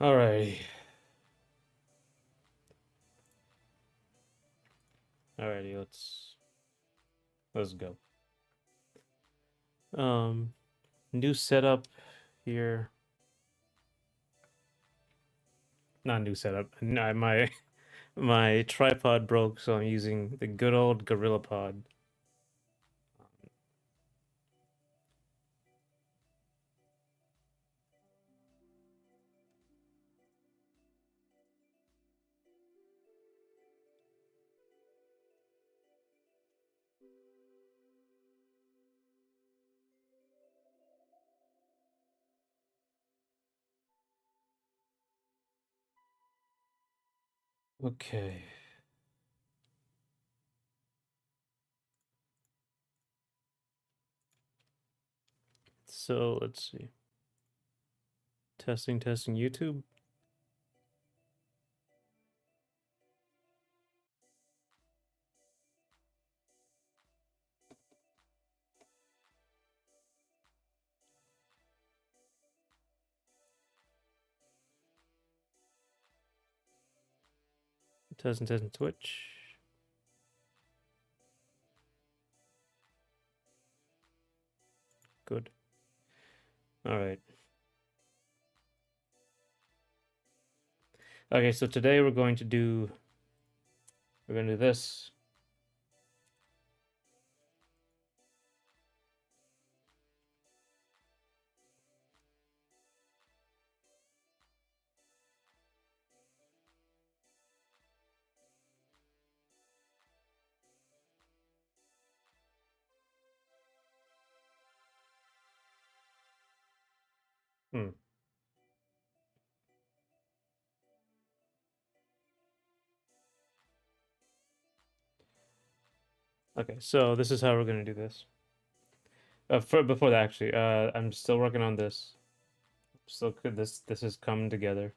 Alrighty. Alrighty, let's go. Um New setup here. Not new setup. My my tripod broke, so I'm using the good old Gorilla Pod. Okay. So let's see. Testing YouTube. Testing Twitch. Good. Alright. Okay, so today we're going to do this. Hmm. Okay, so this is how we're gonna do this. Before that, actually, I'm still working on this. Still, this is coming together.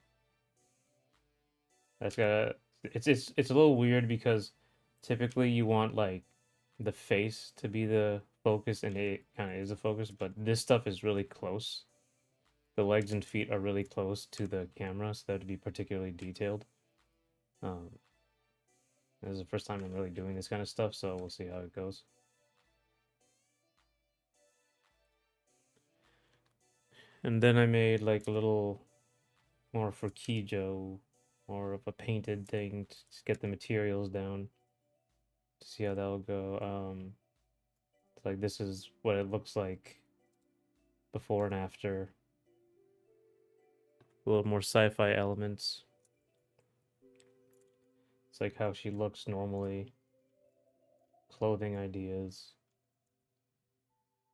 That's got it's a little weird because typically you want like the face to be the focus, and it kind of is the focus, but this stuff is really close. The legs and feet are really close to the camera, so that would be particularly detailed. Um, this is the first time I'm really doing this kind of stuff, so we'll see how it goes. And then I made like a little more for Kijo, more of a painted thing to get the materials down to see how that'll go. It's like this is what it looks like before and after. A little more sci-fi elements. It's like how she looks normally, clothing ideas,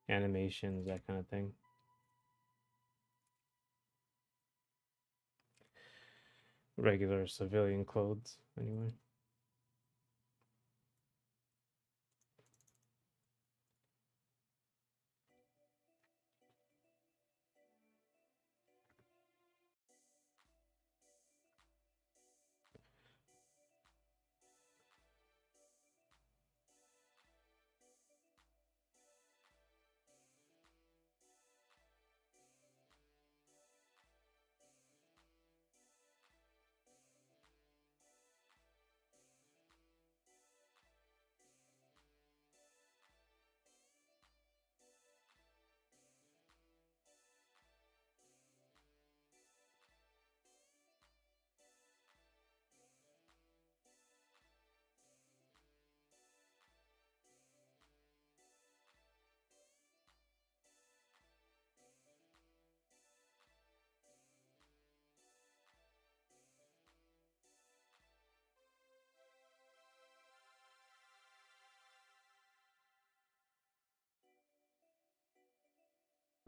animations, that kind of thing. Regular civilian clothes, anyway.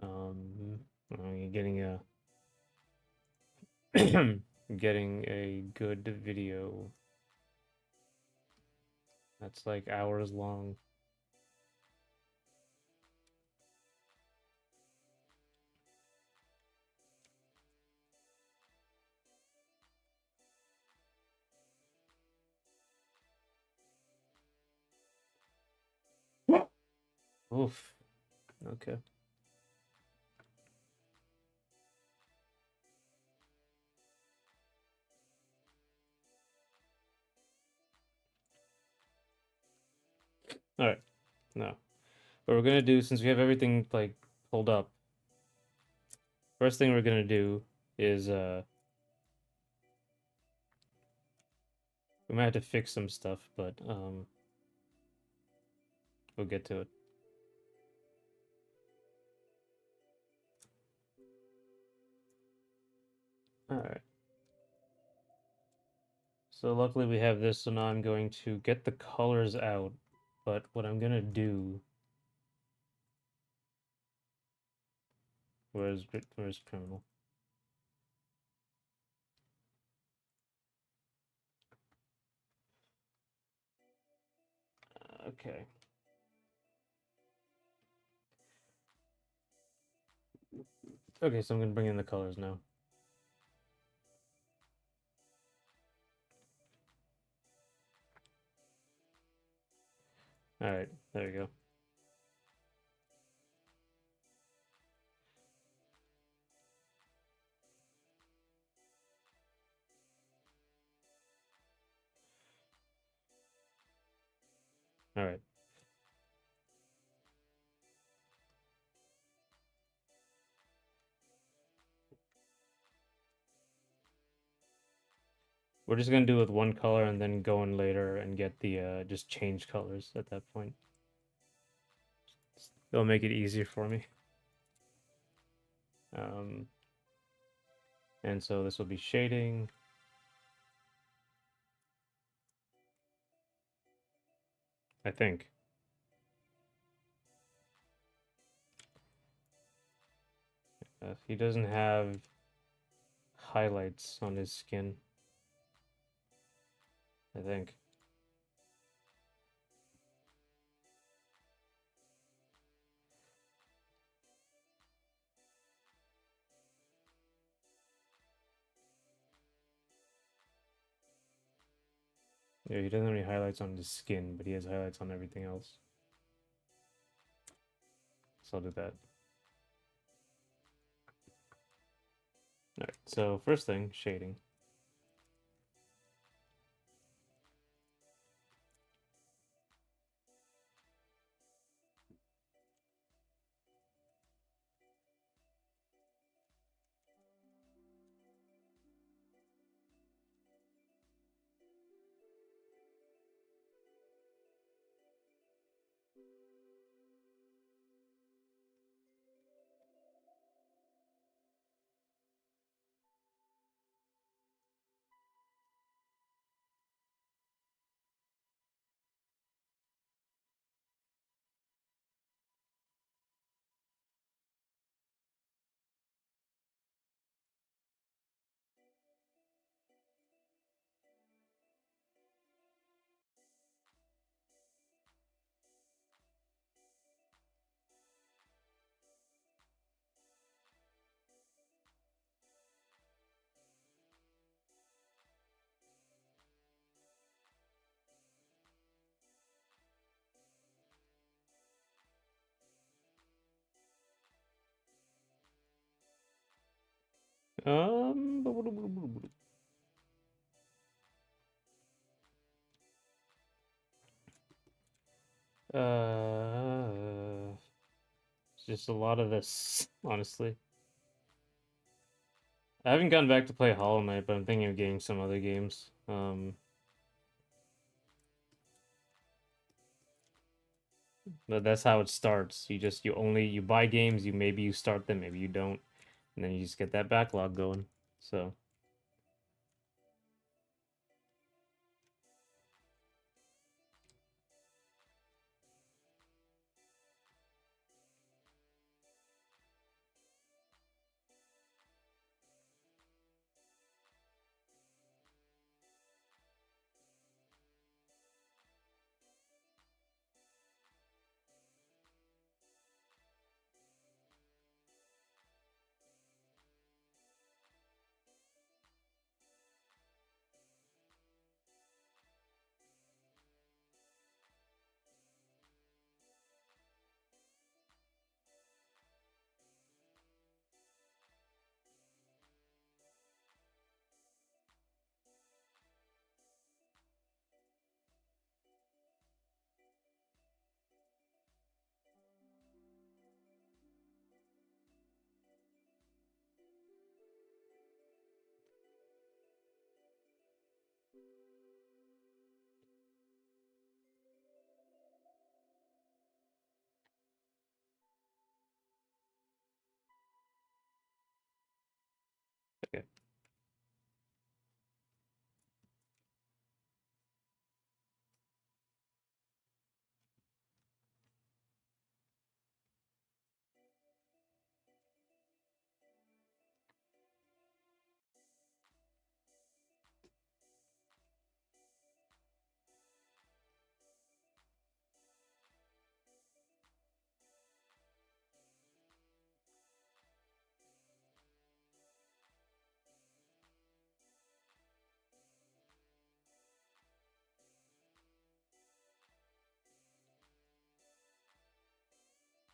Um, getting a getting a good video that's like hours long. Oof. Okay. All right, no. What we're gonna do, since we have everything like pulled up, first thing we're gonna do is we might have to fix some stuff, but we'll get to it. All right. So luckily we have this, so now I'm going to get the colors out, but what I'm gonna do, where's criminal? Okay. Okay, so I'm gonna bring in the colors now. All right, there we go. All right. We're just gonna do with one color and then go in later and get the just change colors at that point. It'll make it easier for me. Um, and so this will be shading. I think. He doesn't have highlights on his skin, I think. Yeah, he doesn't have any highlights on his skin, but he has highlights on everything else. So I'll do that. Alright, so first thing, shading. Um, it's just a lot of this, honestly. I haven't gone back to play Hollow Knight, but I'm thinking of getting some other games. But that's how it starts. You buy games, maybe you start them, maybe you don't, and then you just get that backlog going. So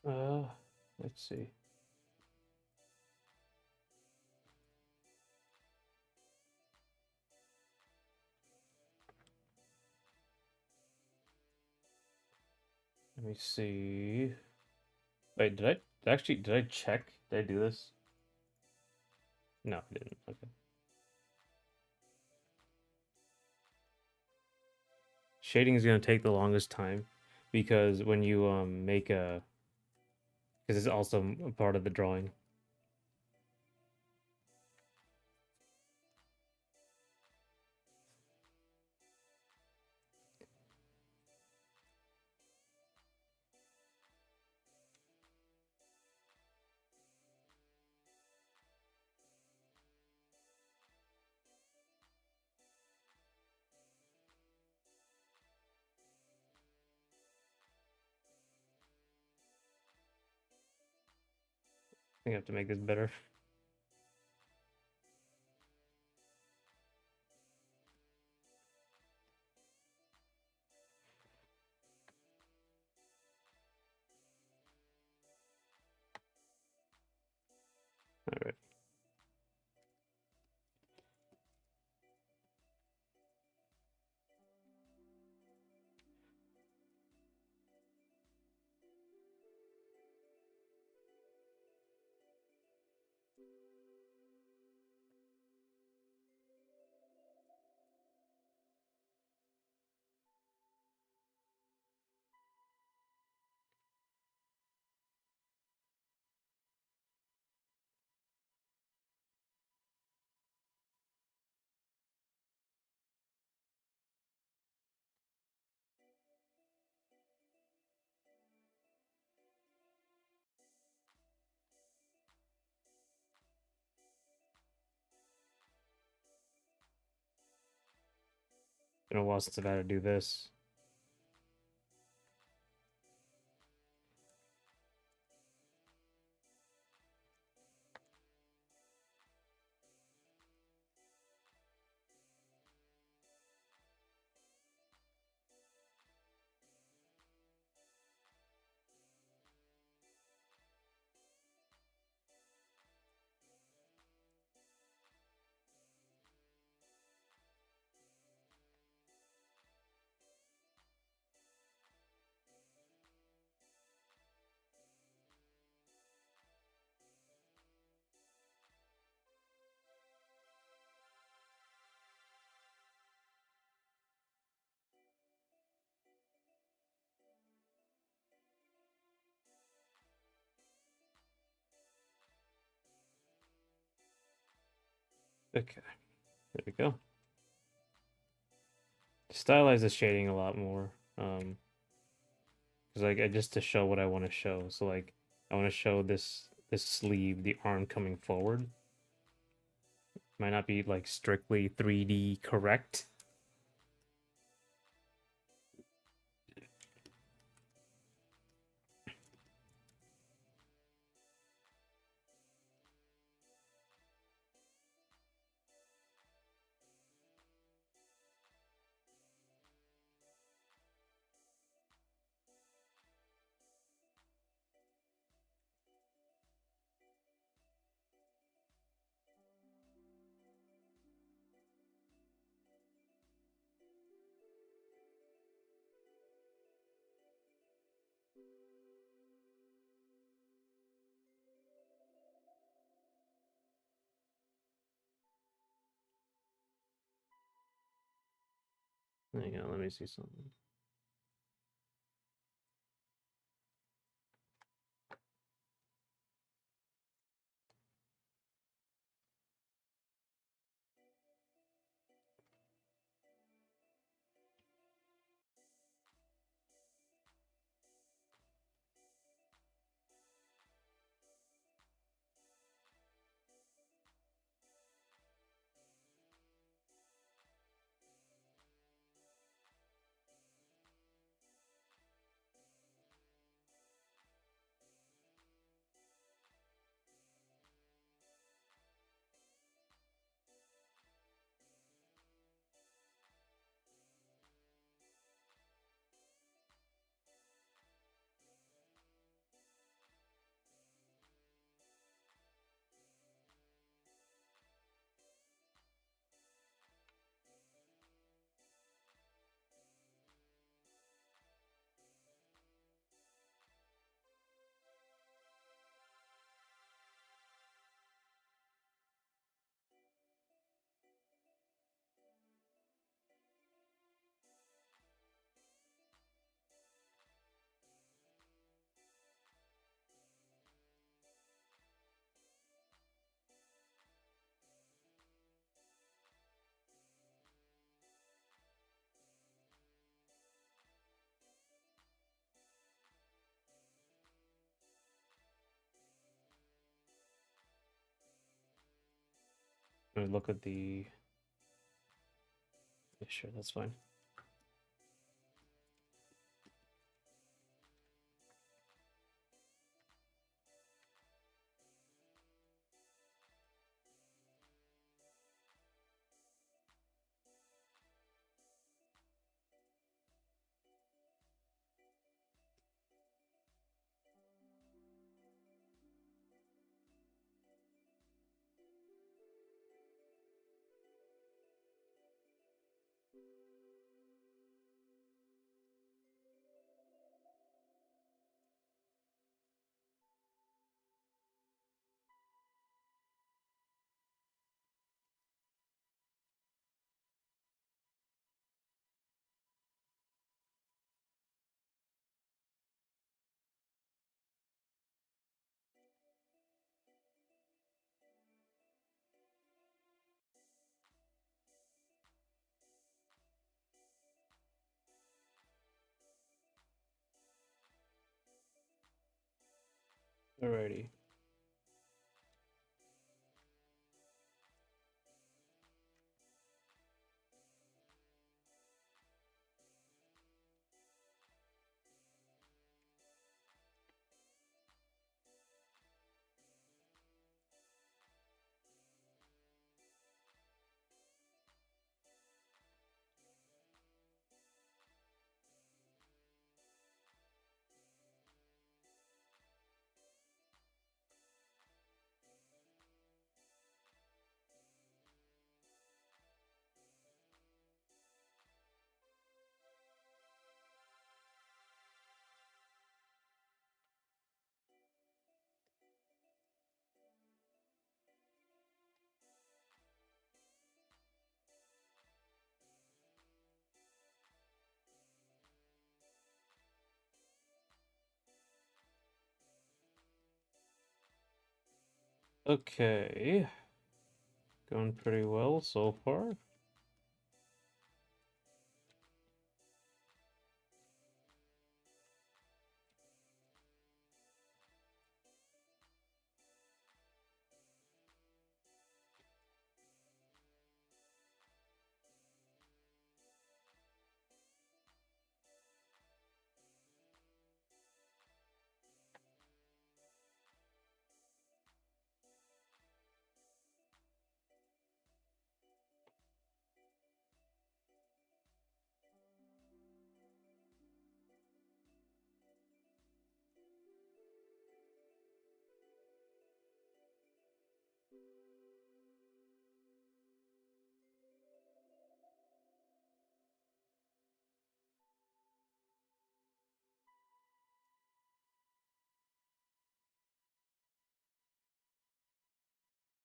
Uh, let's see. Let me see. Wait, did I check? Did I do this? No, I didn't. Okay. Shading is gonna take the longest time because when you make a because it's also a part of the drawing. I think I have to make this better. All right. Been a while since I've had to do this. Okay, there we go. Stylize the shading a lot more. Because like I just to show what I want to show. So like I want to show this sleeve, the arm coming forward. Might not be like strictly 3D correct. Hang on, let me see something. Let me look at the. Yeah, sure, that's fine. Alrighty. Okay. Going pretty well so far.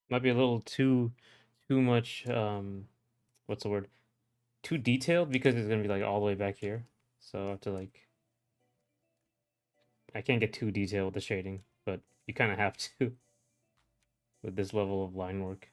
Might be a little too much what's the word? Too detailed because it's gonna be like all the way back here. So I have to like I can't get too detailed with the shading, but you kind of have to with this level of line work.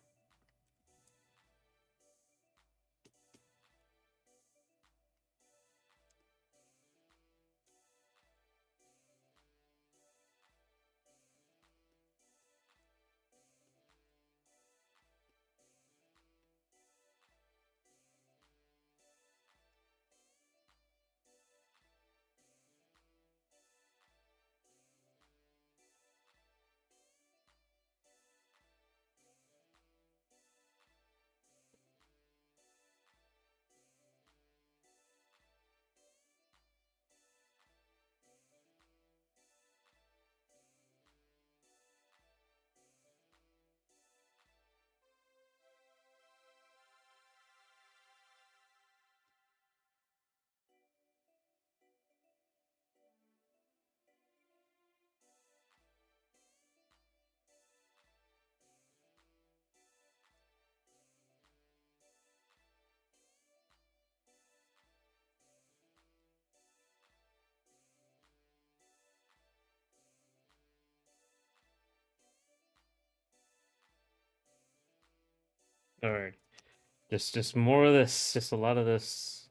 All right. Just more of this, just a lot of this.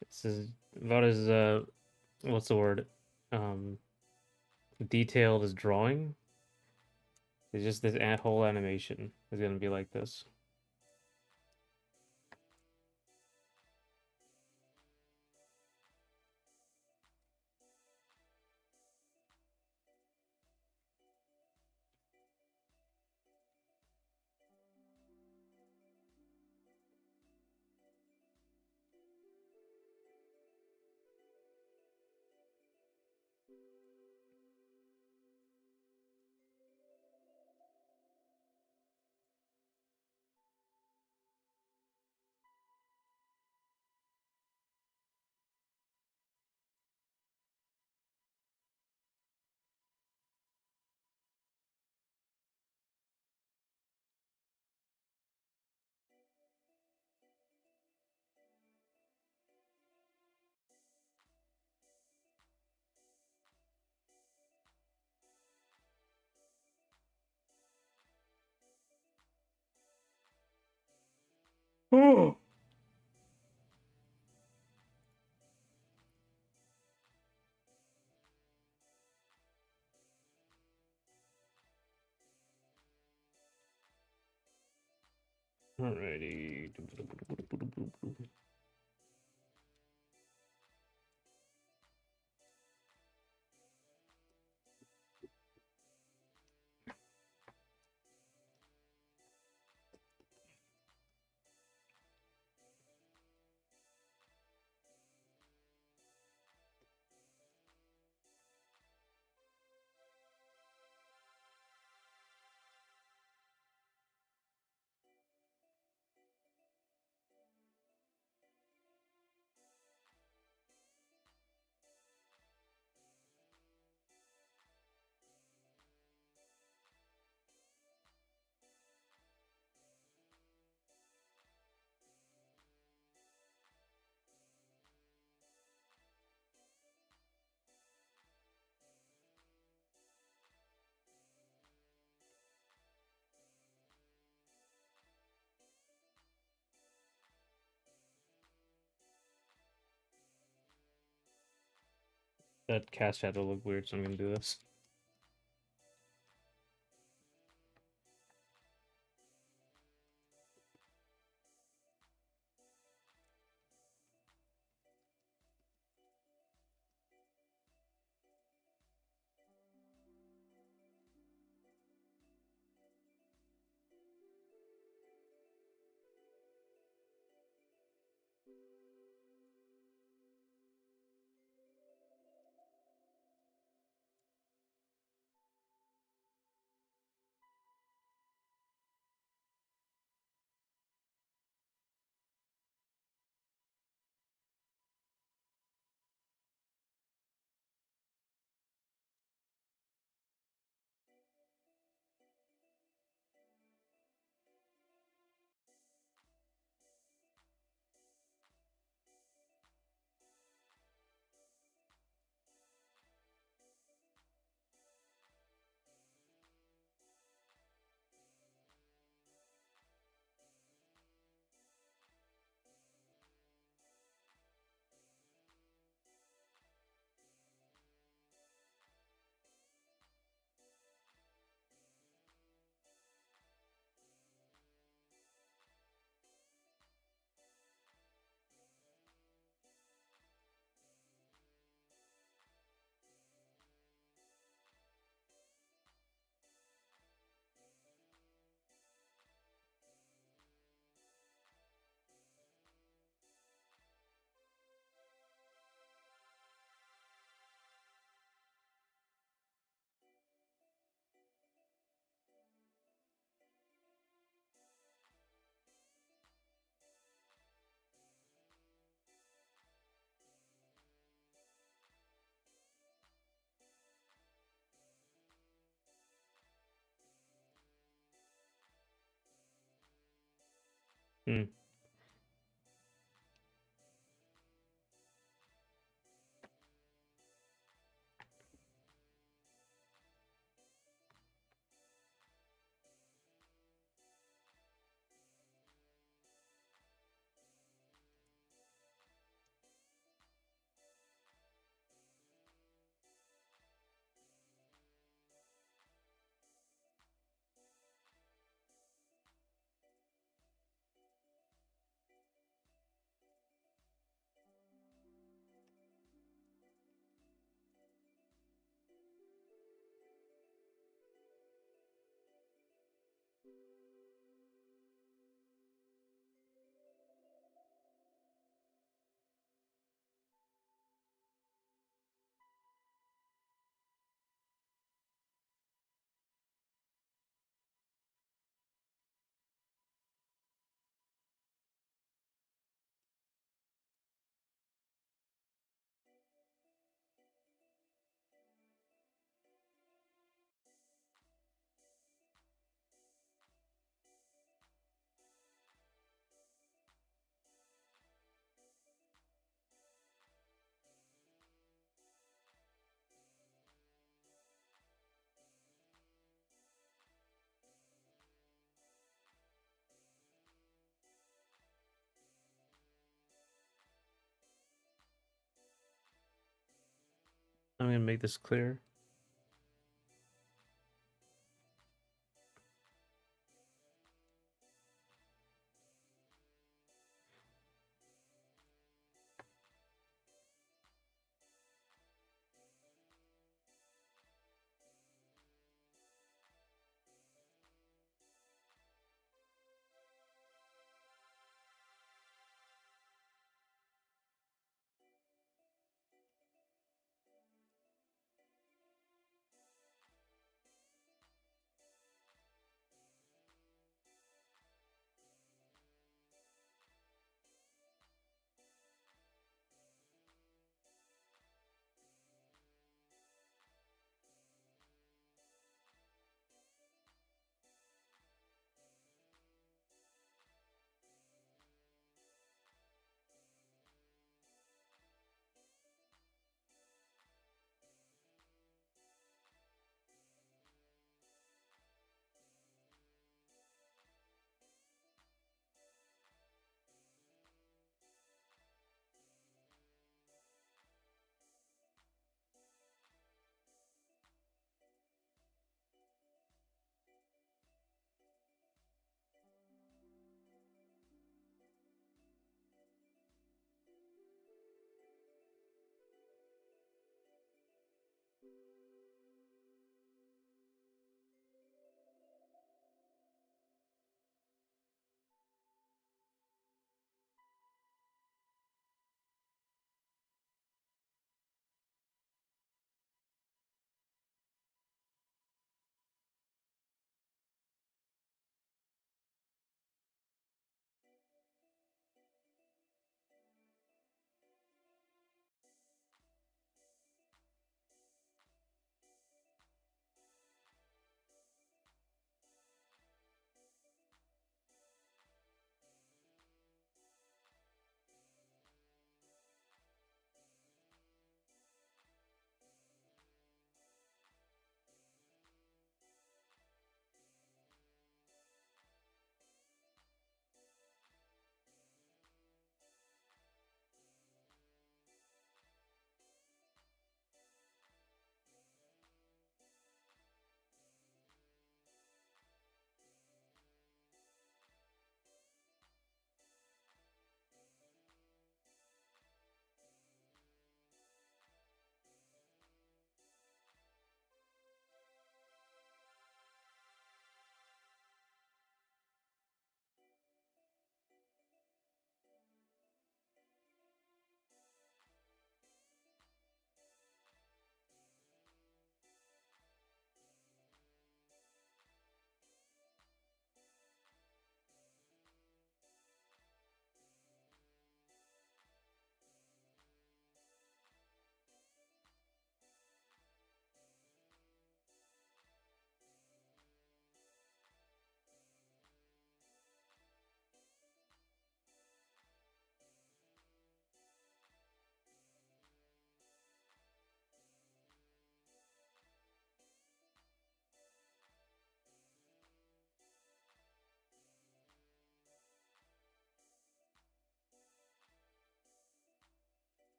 This is about as what's the word? Um detailed as drawing. It's just this whole animation is gonna be like this. Oh. Alrighty. That cast shadow look weird, so I'm gonna do this. Hmm. I'm gonna make this clear.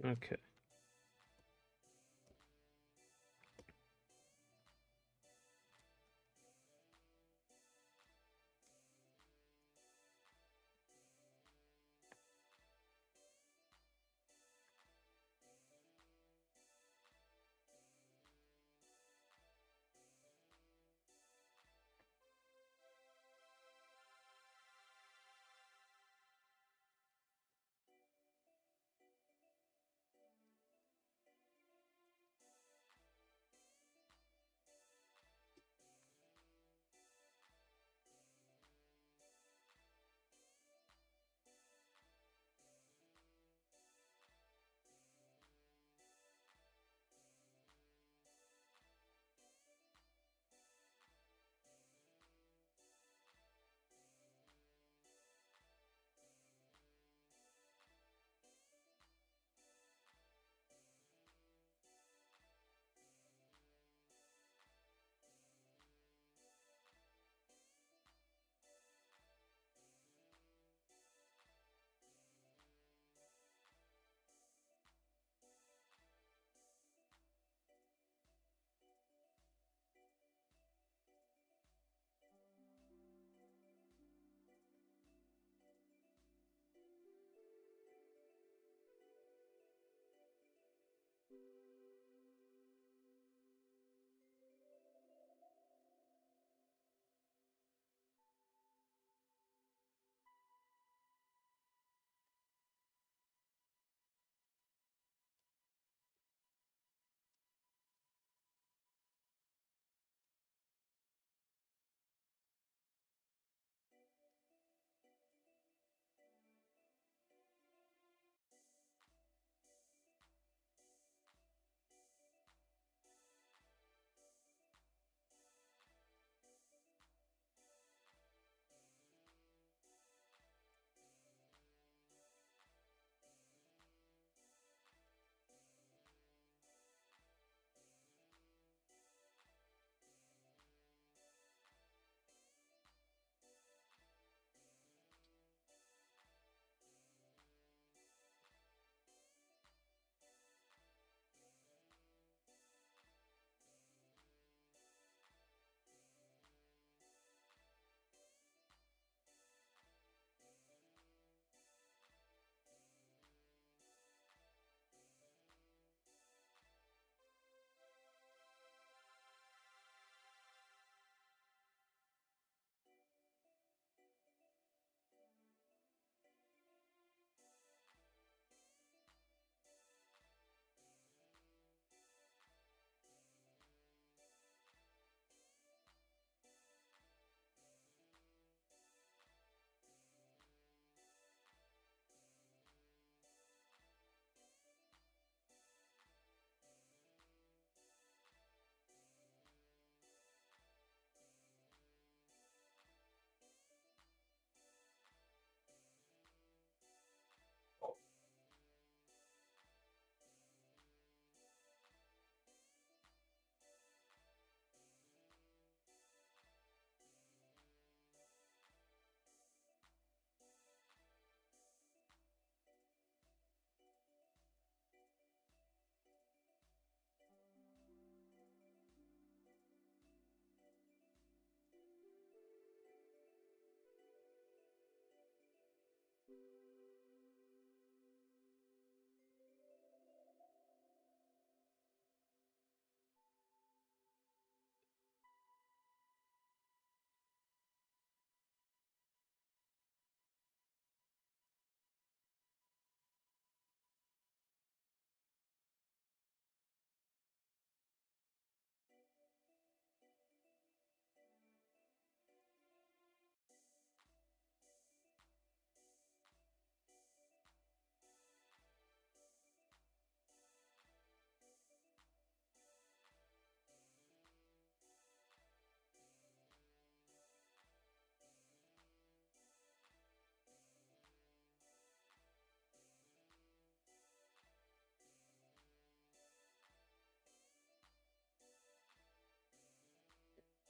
Okay.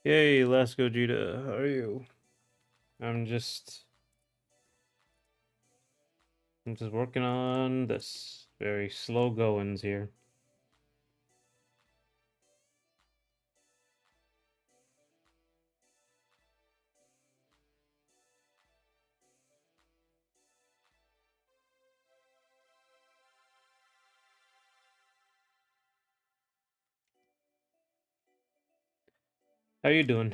Yay, last Gogeta. How are you? I'm just I'm just working on this. Very slow goings here. How you doing?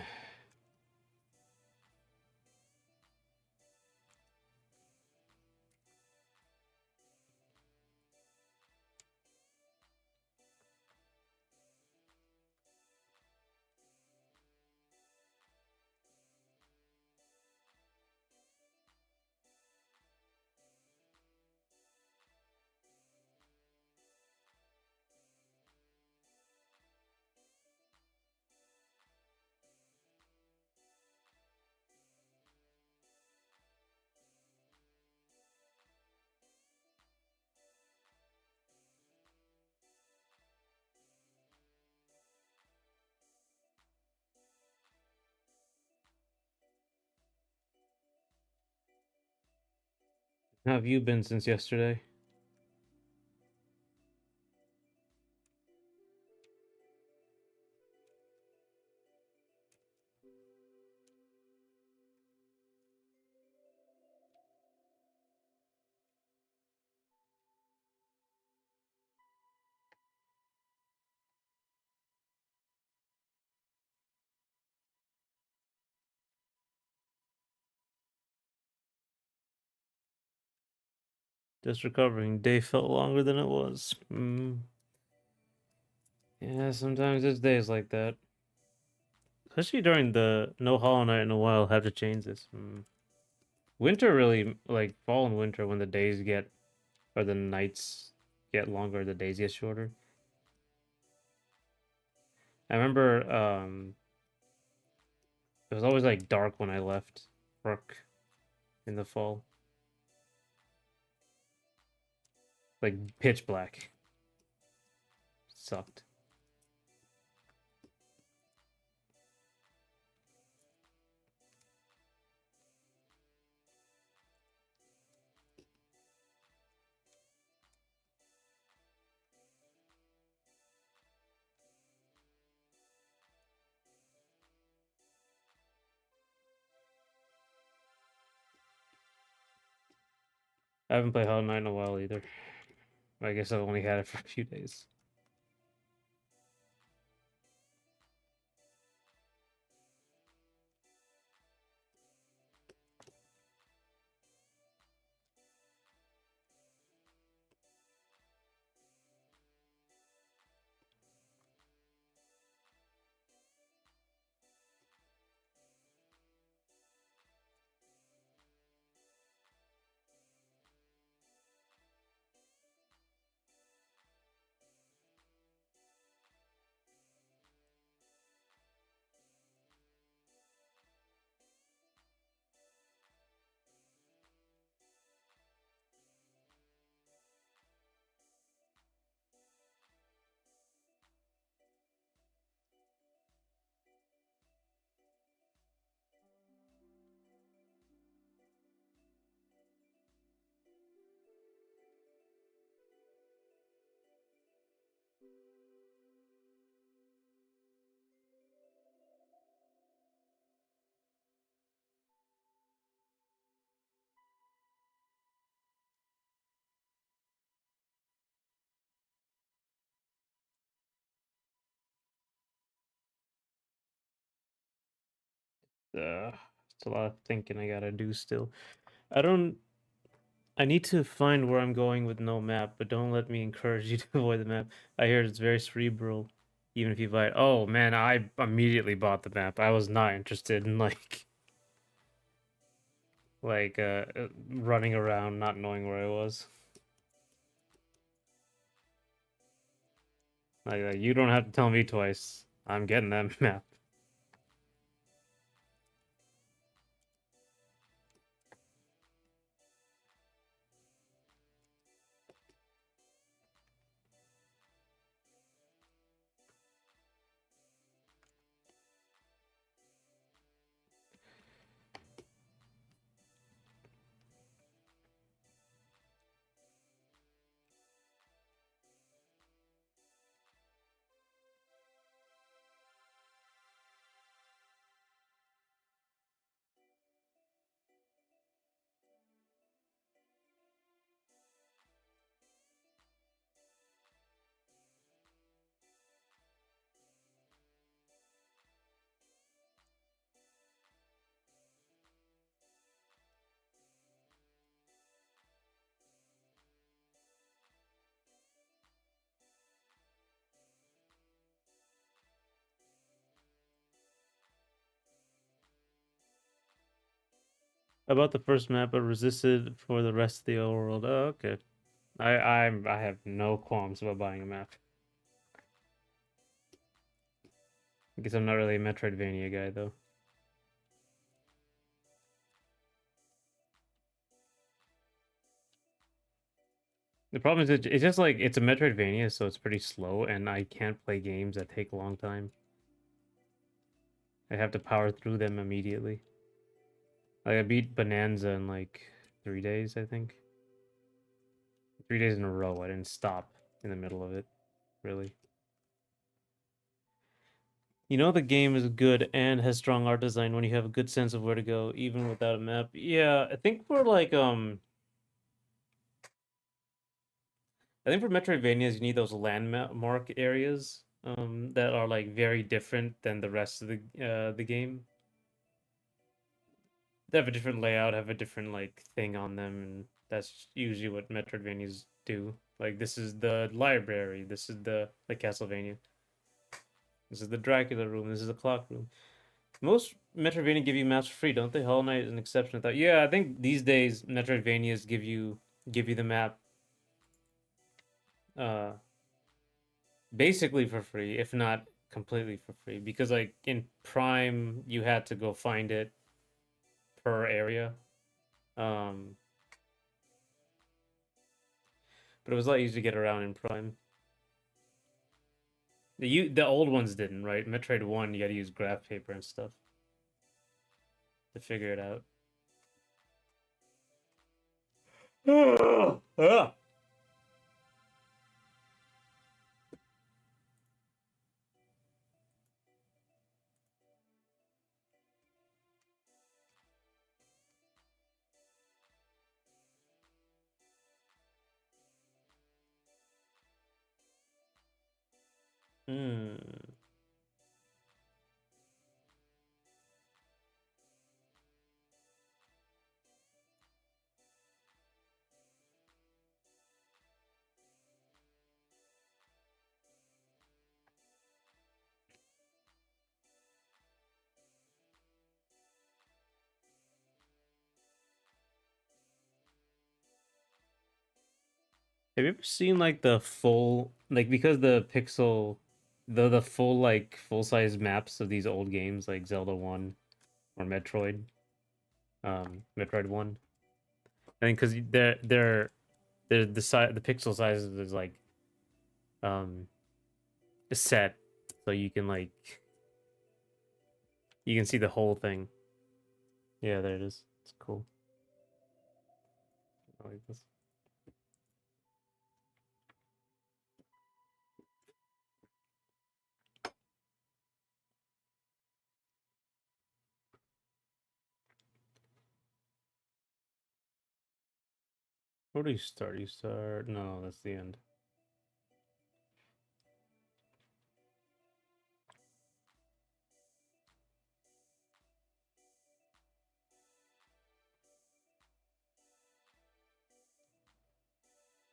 How have you been since yesterday? Just recovering. Day felt longer than it was. Yeah, sometimes there's days like that. Especially during the no Hollow Knight in a while, have to change this. Winter really, like fall and winter, when the days get or the nights get longer, the days get shorter. I remember it was always like dark when I left work in the fall. Like pitch black. Sucked. I haven't played Hollow Knight in a while either. I guess I've only had it for a few days. Uh, it's a lot of thinking I gotta do still. I don't. I need to find where I'm going with no map, but don't let me encourage you to avoid the map. I hear it's very cerebral, even if you buy it. Oh man, I immediately bought the map. I was not interested in running around not knowing where I was. Like you don't have to tell me twice. I'm getting that map. About the first map, but resisted for the rest of the overworld. Oh, okay. I have no qualms about buying a map. I guess I'm not really a Metroidvania guy though. The problem is it's just like it's a Metroidvania, so it's pretty slow, and I can't play games that take a long time. I have to power through them immediately. Like I beat Bonanza in like 3 days, I think. 3 days in a row. I didn't stop in the middle of it, really. You know the game is good and has strong art design when you have a good sense of where to go, even without a map. Yeah, I think for Metroidvanias you need those landmark areas that are like very different than the rest of the game. They have a different layout, have a different like thing on them, and that's usually what Metroidvanias do. Like this is the library, this is the like Castlevania. This is the Dracula room, this is the clock room. Most Metroidvania give you maps for free, don't they? Hollow Knight is an exception to that. Yeah, I think these days Metroidvanias give you the map uh basically for free, if not completely for free. Because like in Prime you had to go find it per area. Um but it was a lot easier to get around in Prime. The old ones didn't, right? Metroid 1 you gotta use graph paper and stuff to figure it out. Ah! Hmm. Have you ever seen like the full like because the pixel the full like full size maps of these old games like Zelda 1 or Metroid 1? I think cuz they're the size the pixel size is like um set so you can like you can see the whole thing. Yeah, there it is. It's cool. I like this. Where do you start? You start no, that's the end.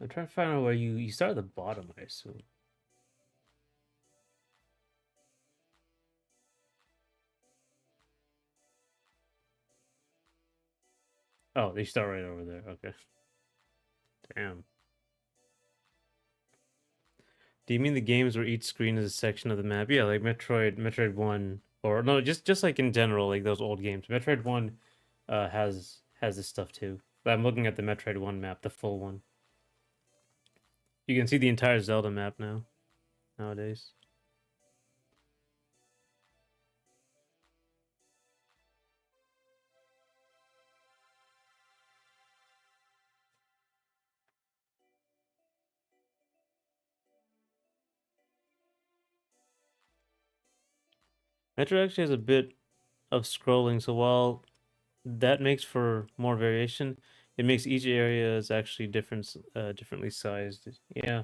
I'm trying to find out where you start at the bottom, I assume. Oh, they start right over there. Okay. Damn. Do you mean the games where each screen is a section of the map? Yeah, like Metroid 1, or no, just like in general, like those old games. Metroid 1 has this stuff too. But I'm looking at the Metroid 1 map, the full one. You can see the entire Zelda map now, nowadays. Metroid actually has a bit of scrolling, so while that makes for more variation, it makes each area is actually differently sized. Yeah.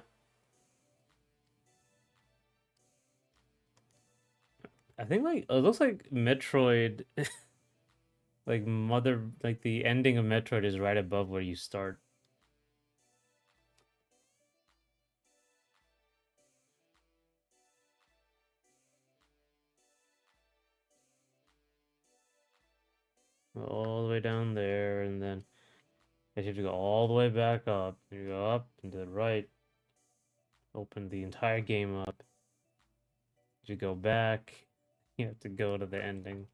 I think like it looks like Metroid like the ending of Metroid is right above where you start. all the way down there, and then you have to go all the way back up. You go up and to the right, open the entire game up. You go back, you have to go to the ending.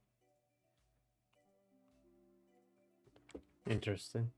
Interesting.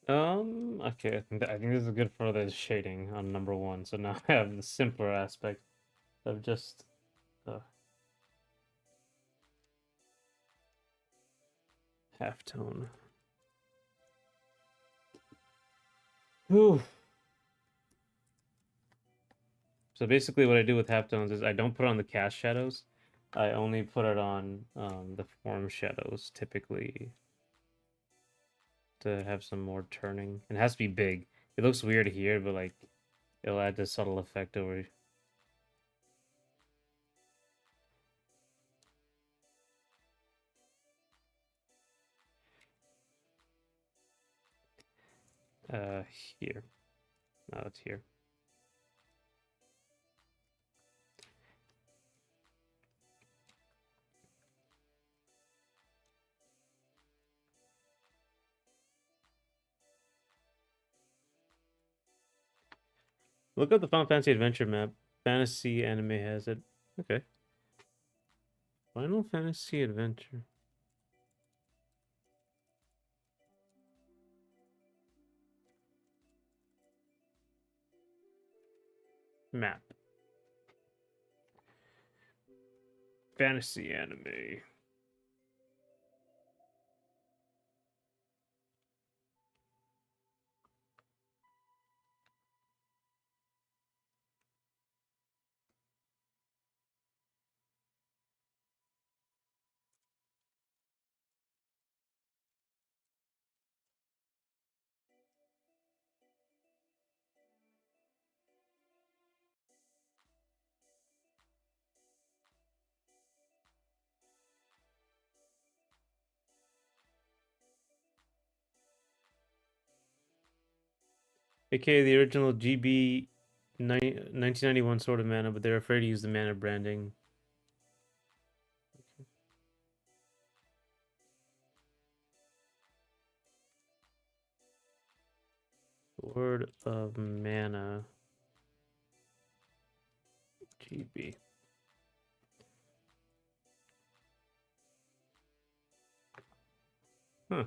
Okay, I think this is good for the shading on number one. So now I have the simpler aspect of just uh, halftone. Whew. So basically, what I do with halftones is I don't put on the cast shadows. I only put it on the form shadows typically to have some more turning. It has to be big. It looks weird here, but like it'll add this subtle effect over uh here. No, it's here. Look up the Final Fantasy Adventure map. Fantasy Anime has it. Okay. Final Fantasy Adventure. Map. Fantasy Anime. AKA the original GB 1991 Sword of Mana, but they're afraid to use the mana branding. Sword of Mana GB. Huh.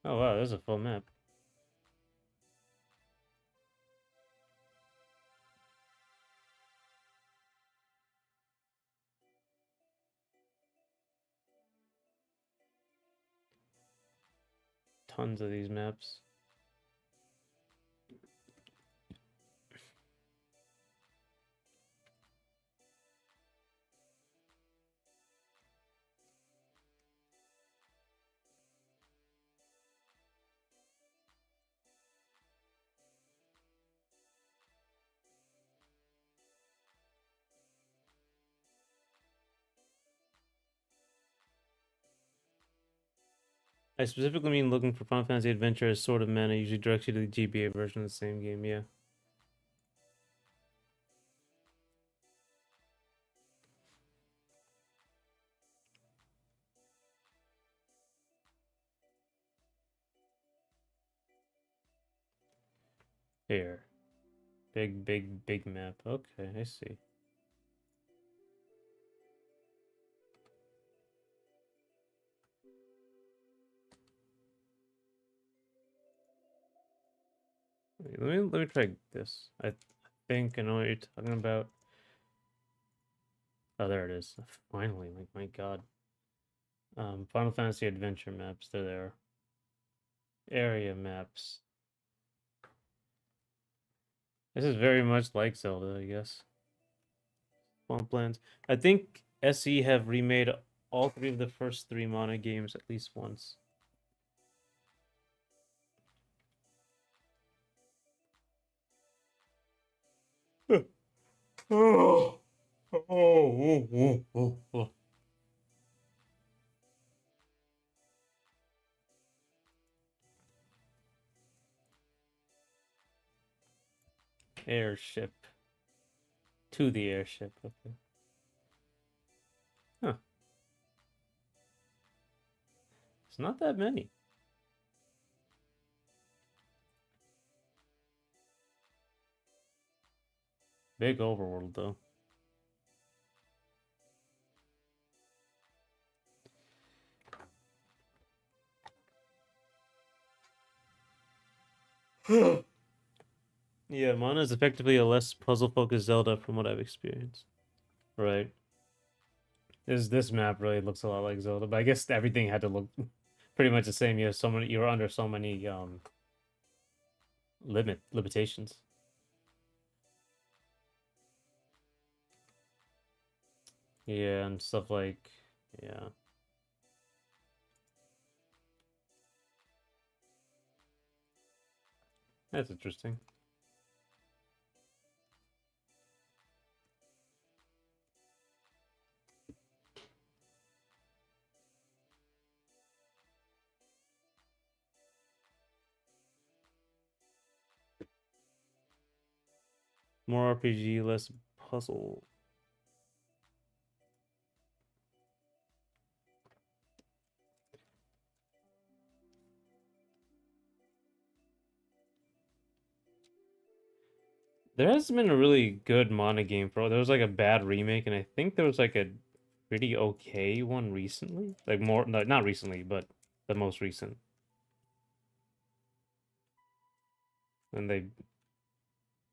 Oh wow, there's a full map. Tons of these maps. I specifically mean looking for Final Fantasy Adventure as Sword of Mana usually directs you to the GBA version of the same game, yeah. Here. Big, big, big map. Okay, I see. Let me try this. I think I know what you're talking about. Oh, there it is. Finally, like my God. Final Fantasy Adventure maps. They're there. Area maps. This is very much like Zelda, I guess. Swamplands. I think SE have remade all three of the first three Mana games at least once. Oh, oh. Airship. To the airship. Okay. Huh. It's not that many. Big overworld though. Yeah, Mana is effectively a less puzzle-focused Zelda from what I've experienced. Right. This map really looks a lot like Zelda, but I guess everything had to look pretty much the same. You have so many. You're under so many limitations. Yeah, and stuff like yeah. That's interesting. More RPG, less puzzle. There hasn't been a really good Mana game for. There was like a bad remake, and I think there was like a pretty okay one recently. Like more, no, not recently, but the most recent. And they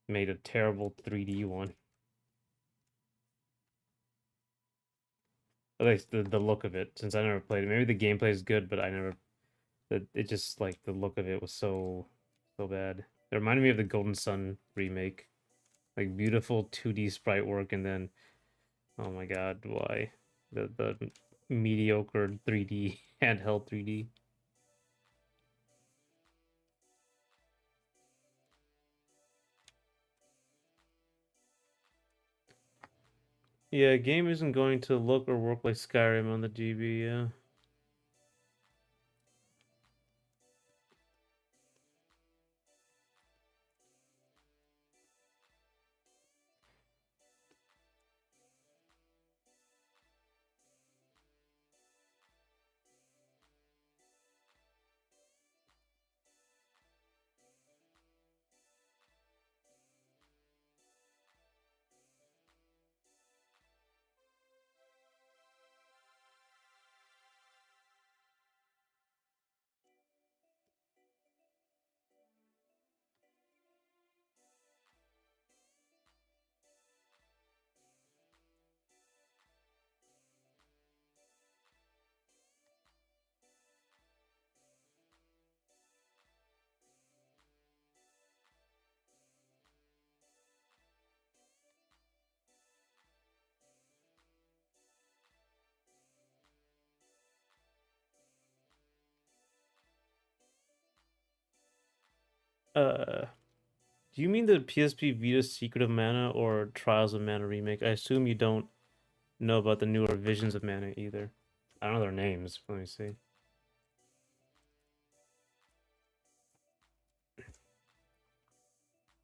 made a terrible 3D one. At least the look of it, since I never played it. Maybe the gameplay is good, but I never. It just like the look of it was so bad. It reminded me of the Golden Sun remake, like beautiful 2D sprite work, and then oh my God, why the mediocre 3D handheld 3D. Yeah, game isn't going to look or work like Skyrim on the GB. Yeah. Uh, do you mean the PSP Vita Secret of Mana or Trials of Mana remake? I assume you don't know about the newer Visions of Mana either. I don't know their names. Let me see.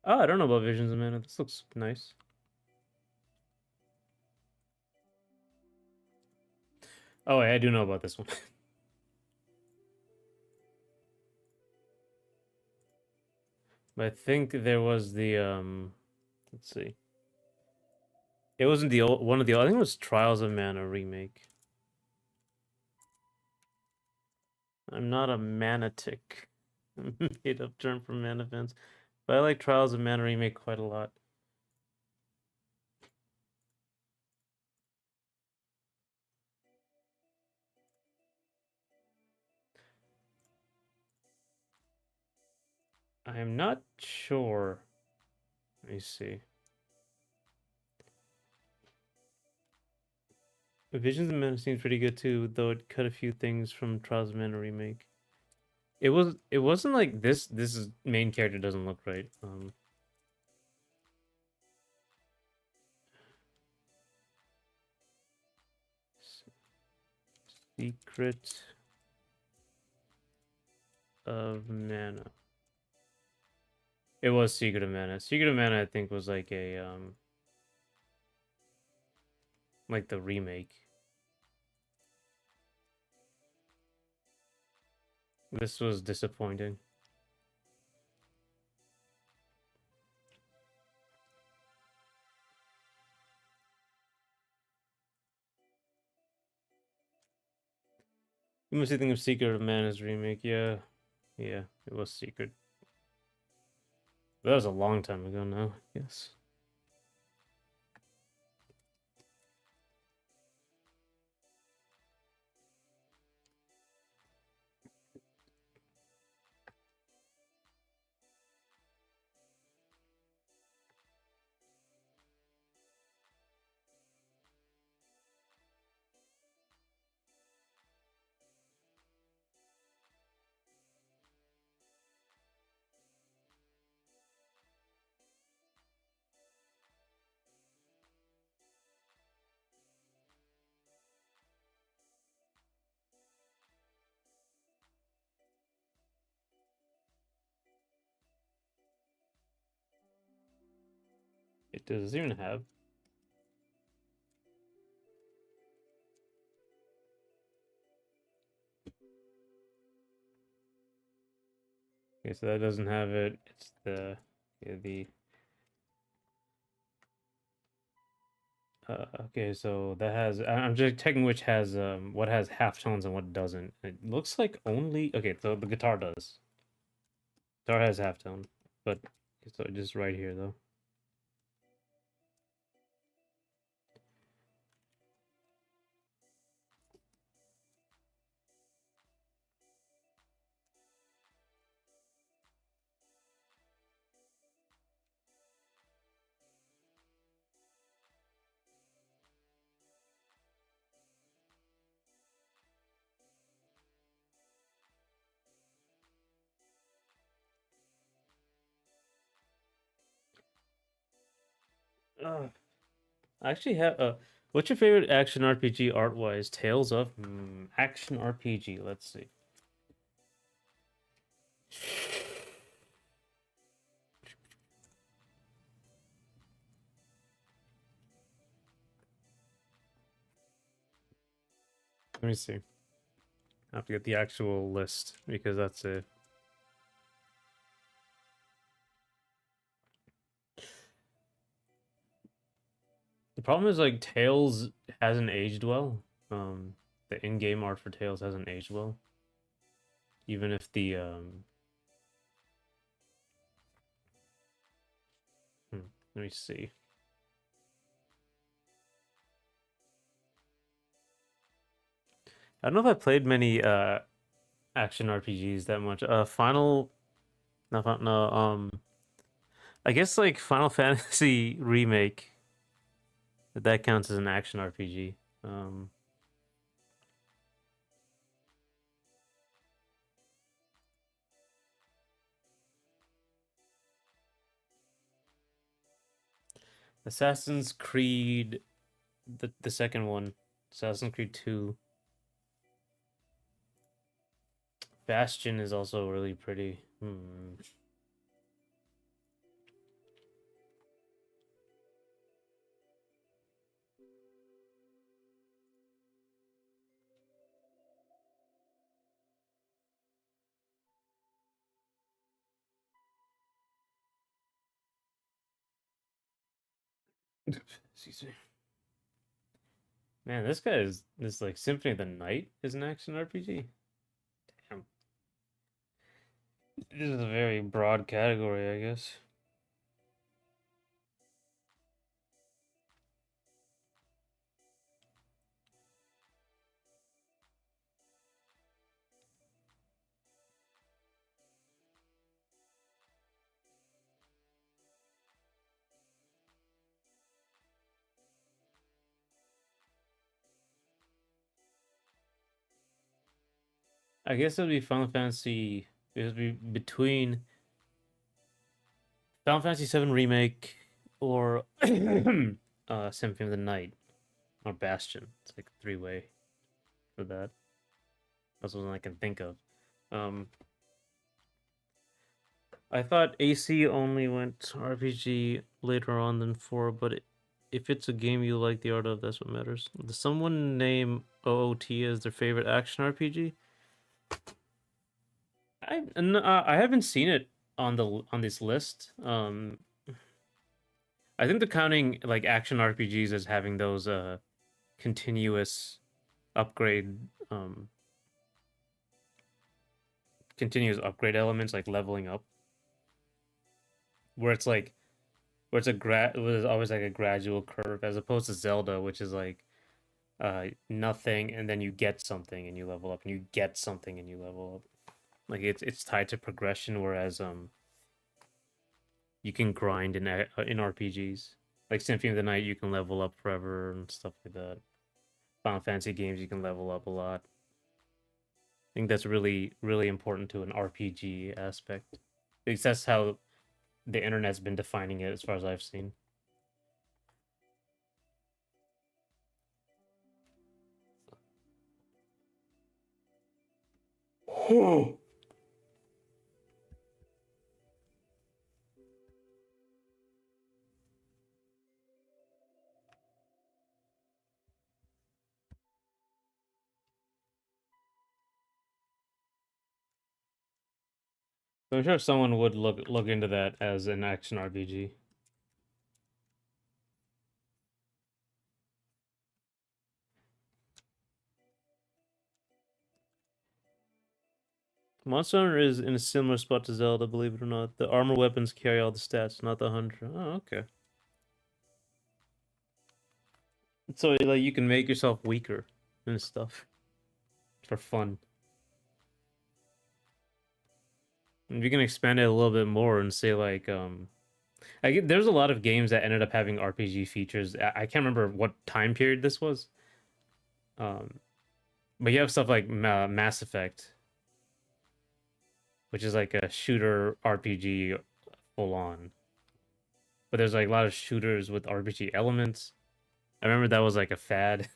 Oh, I don't know about Visions of Mana. This looks nice. Oh, wait, I do know about this one. But I think there was the let's see. It wasn't the old one of the I think it was Trials of Mana remake. I'm not a manatic. Made up term for mana fans. But I like Trials of Mana remake quite a lot. I am not sure. Let me see. Visions of Mana seems pretty good too, though it cut a few things from Trials of Mana remake. It wasn't like this is main character doesn't look right. Secret of Mana. It was Secret of Mana. Secret of Mana I think was like the remake. This was disappointing. You must think of Secret of Mana's remake. Yeah. Yeah, it was Secret. That was a long time ago now, yes. It does even have. Okay, so that doesn't have it. It's the yeah, the okay, so that has I'm just checking which has what has halftones and what doesn't. It looks like only okay, so the guitar does. Guitar has halftone, but so just right here though. Uh, I actually have what's your favorite action RPG art wise? Tales of action RPG. Let's see. Let me see. I have to get the actual list because that's it. The problem is like Tails hasn't aged well. The in-game art for Tails hasn't aged well. Even if the let me see. I don't know if I played many action RPGs that much. Final no no I guess like Final Fantasy remake that counts as an action RPG. Assassin's Creed the second one. Assassin's Creed 2. Bastion is also really pretty. Excuse me. Man, this like Symphony of the Night is an action RPG. Damn. This is a very broad category, I guess. I guess it'll be Final Fantasy. It would be between Final Fantasy VII Remake or Symphony of the Night or Bastion. It's like a three-way for that. That's one I can think of. Um, I thought AC only went RPG later on than 4, but if it's a game you like the art of, that's what matters. Does someone name OOT as their favorite action RPG? I haven't seen it on this list. I think they're counting like action RPGs as having those continuous upgrade continuous upgrade elements like leveling up, where it's like where it's a it was always like a gradual curve as opposed to Zelda, which is like nothing and then you get something and you level up and you get something and you level up. Like it's tied to progression, whereas you can grind in RPGs. Like Symphony of the Night, you can level up forever and stuff like that. Final Fantasy games, you can level up a lot. I think that's really important to an RPG aspect. At least that's how the internet's been defining it, as far as I've seen. So I'm sure someone would look into that as an action RPG. Monster Hunter is in a similar spot to Zelda, believe it or not. The armor weapons carry all the stats, not the hunter. Oh, okay. So like you can make yourself weaker and stuff for fun. And you can expand it a little bit more and say like there's a lot of games that ended up having RPG features. I can't remember what time period this was. Um, but you have stuff like Mass Effect, which is like a shooter RPG full on. But there's like a lot of shooters with RPG elements. I remember that was like a fad.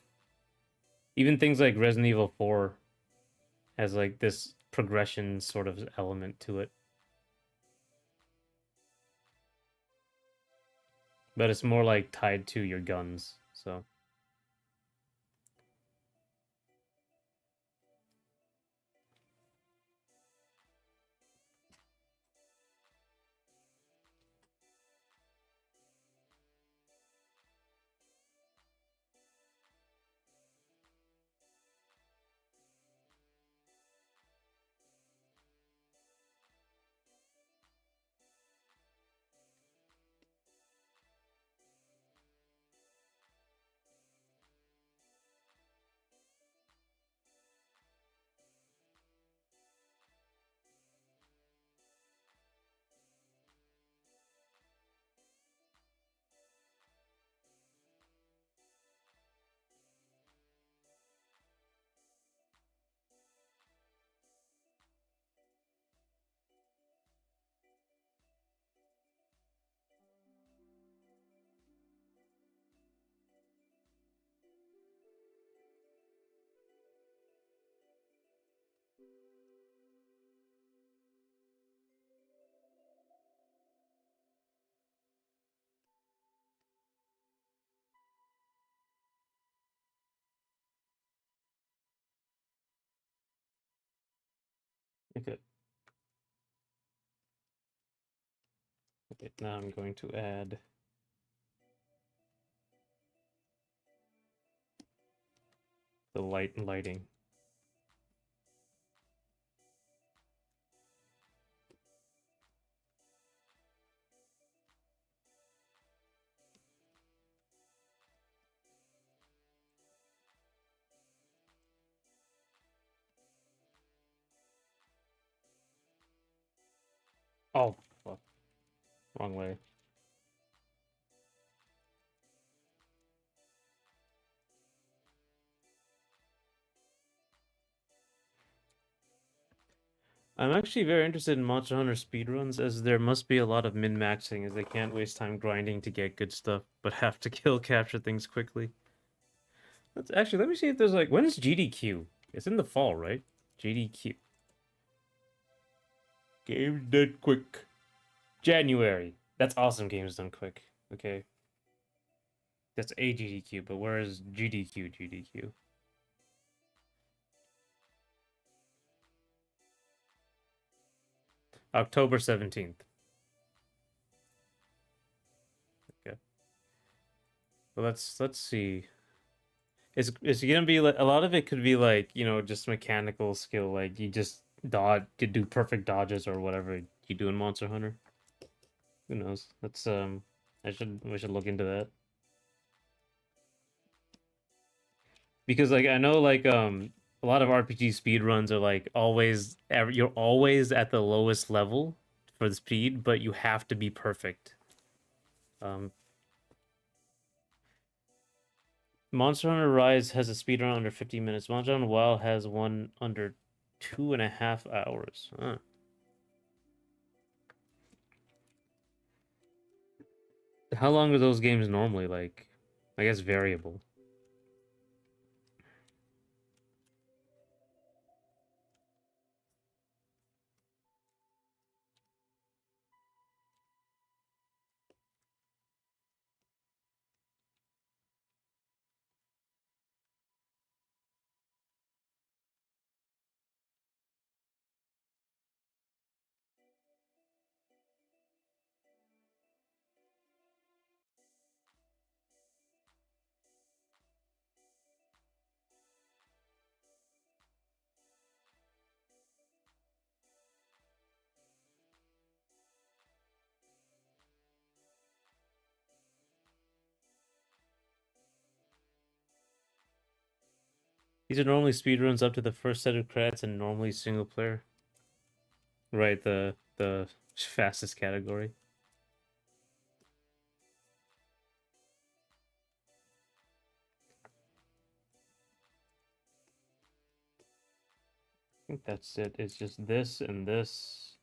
Even things like Resident Evil 4 has like this progression sort of element to it. But it's more like tied to your guns. So okay. Okay, now I'm going to add the lighting. Oh, fuck. Wrong way. I'm actually very interested in Monster Hunter speedruns, as there must be a lot of min-maxing, as they can't waste time grinding to get good stuff, but have to capture things quickly. Actually, let me see if there's like, when is GDQ? It's in the fall, right? GDQ. Games done quick. January. That's awesome. Games done quick. Okay. That's a GDQ, but where is GDQ? GDQ. October 17th. Okay. Well, let's see. It's gonna be like a lot of it could be like, just mechanical skill, like you just dodge, could do perfect dodges or whatever you do in Monster Hunter. Who knows? That's we should look into that. Because like I know like a lot of RPG speed runs are like you're always at the lowest level for the speed, but you have to be perfect. Um Monster Hunter Rise has a speed run under 50 minutes. Monster Hunter WoW has one under 2.5 hours. Huh. How long are those games normally? Like, I guess variable. These are normally speedruns up to the first set of credits and normally single player. Right, the fastest category. I think that's it. It's just this and this.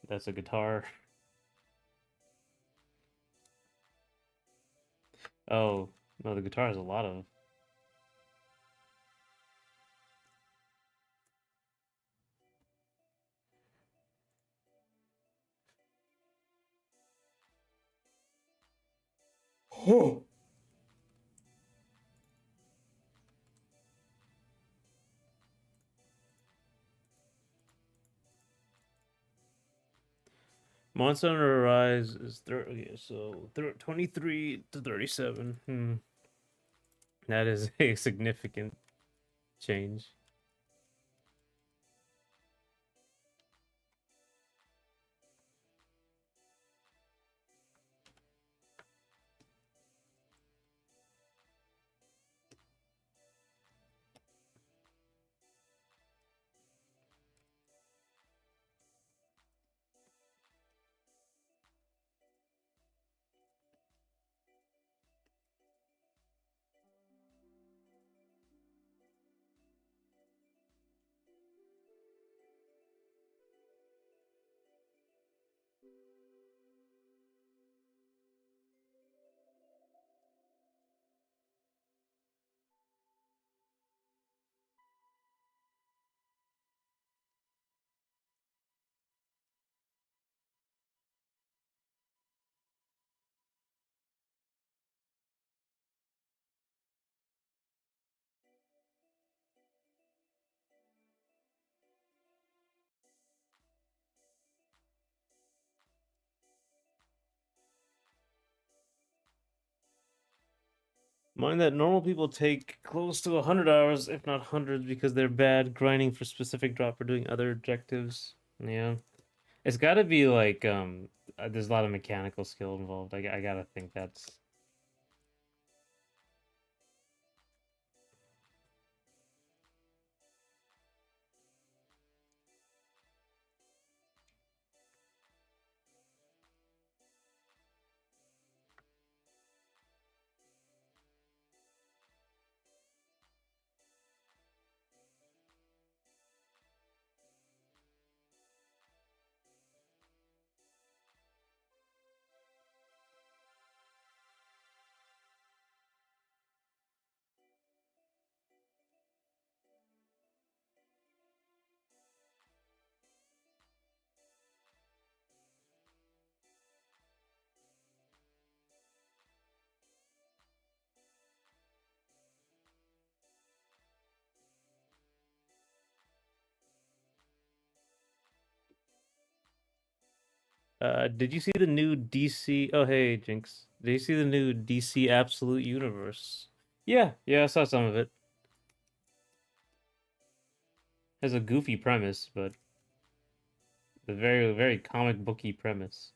That's a guitar. Oh, no, the guitar has a lot of. Oh. Monster Hunter Rise is 30, okay, so 23 to 37. That is a significant change. Mind that normal people take close to 100 hours, if not hundreds, because they're bad grinding for specific drop or doing other objectives. Yeah. It's got to be like there's a lot of mechanical skill involved. I gotta think that's did you see the new DC? Oh, hey, Jinx. Did you see the new DC Absolute Universe? Yeah, yeah, I saw some of it. Has a goofy premise, but a very, very comic booky premise.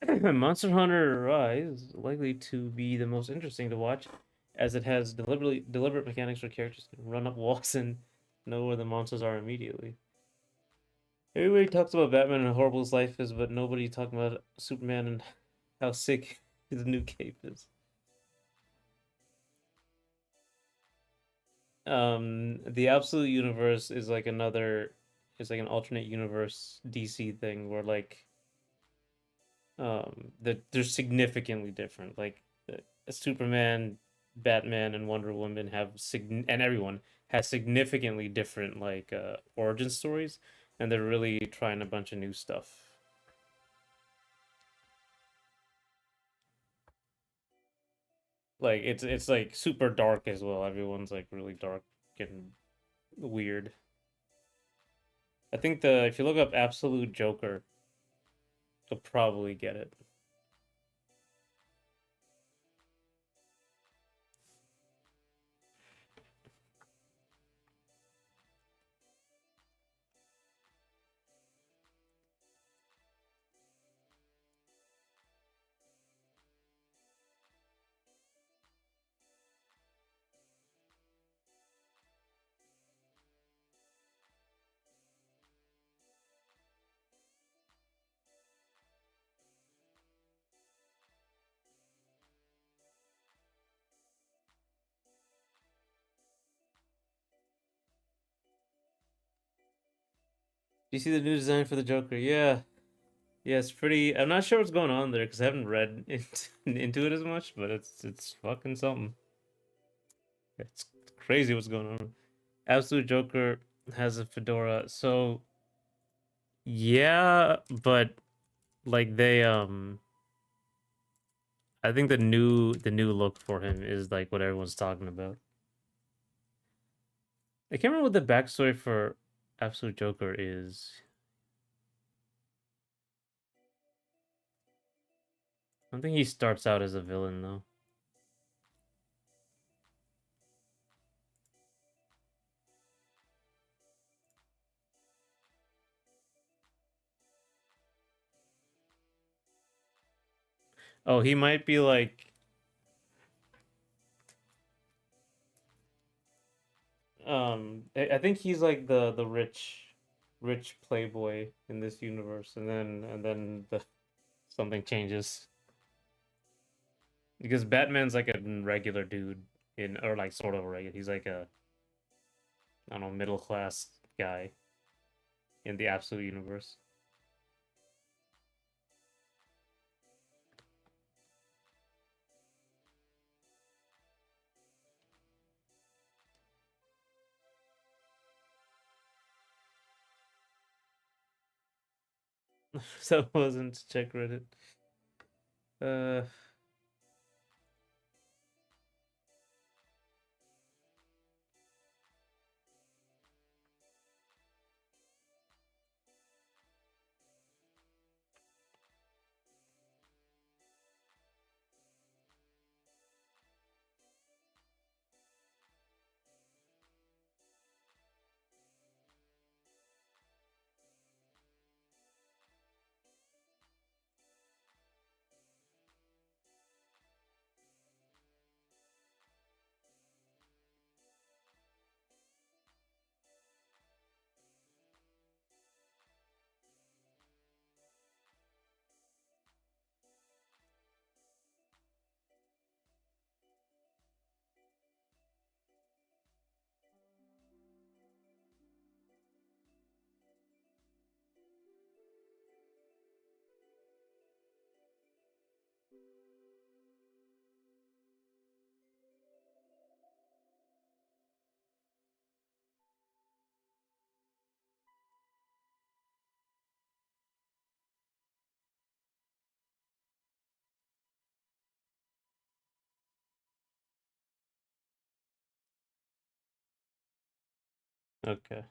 Monster Hunter Rise is likely to be the most interesting to watch, as it has deliberate mechanics where characters can run up walls and know where the monsters are immediately. Everybody talks about Batman and how horrible his life is, but nobody talking about Superman and how sick his new cape is. The Absolute Universe is like it's like an alternate universe DC thing where like they're significantly different. Like Superman, Batman, and Wonder Woman and everyone has significantly different like origin stories, and they're really trying a bunch of new stuff. Like it's like super dark as well. Everyone's like really dark and weird. I think the if you look up Absolute Joker, you'll probably get it. Do you see the new design for the Joker? Yeah. Yeah, it's pretty. I'm not sure what's going on there because I haven't read into it as much, but it's fucking something. It's crazy what's going on. Absolute Joker has a fedora. So yeah, but like I think the new look for him is like what everyone's talking about. I can't remember what the backstory for Absolute Joker is. I don't think he starts out as a villain though. Oh, he might be like I think he's like the rich playboy in this universe, and then the something changes because Batman's like a regular dude in or like sort of a regular. He's like a I don't know middle class guy in the absolute universe. So I wasn't to check Reddit. Uh, okay.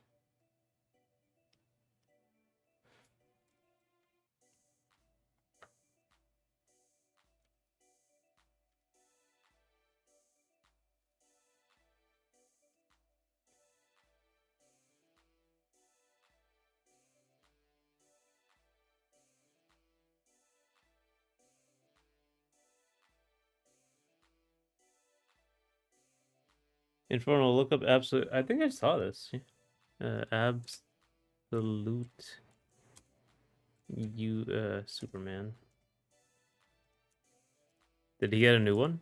Infernal, look up absolute. I think I saw this. Absolute you Superman. Did he get a new one?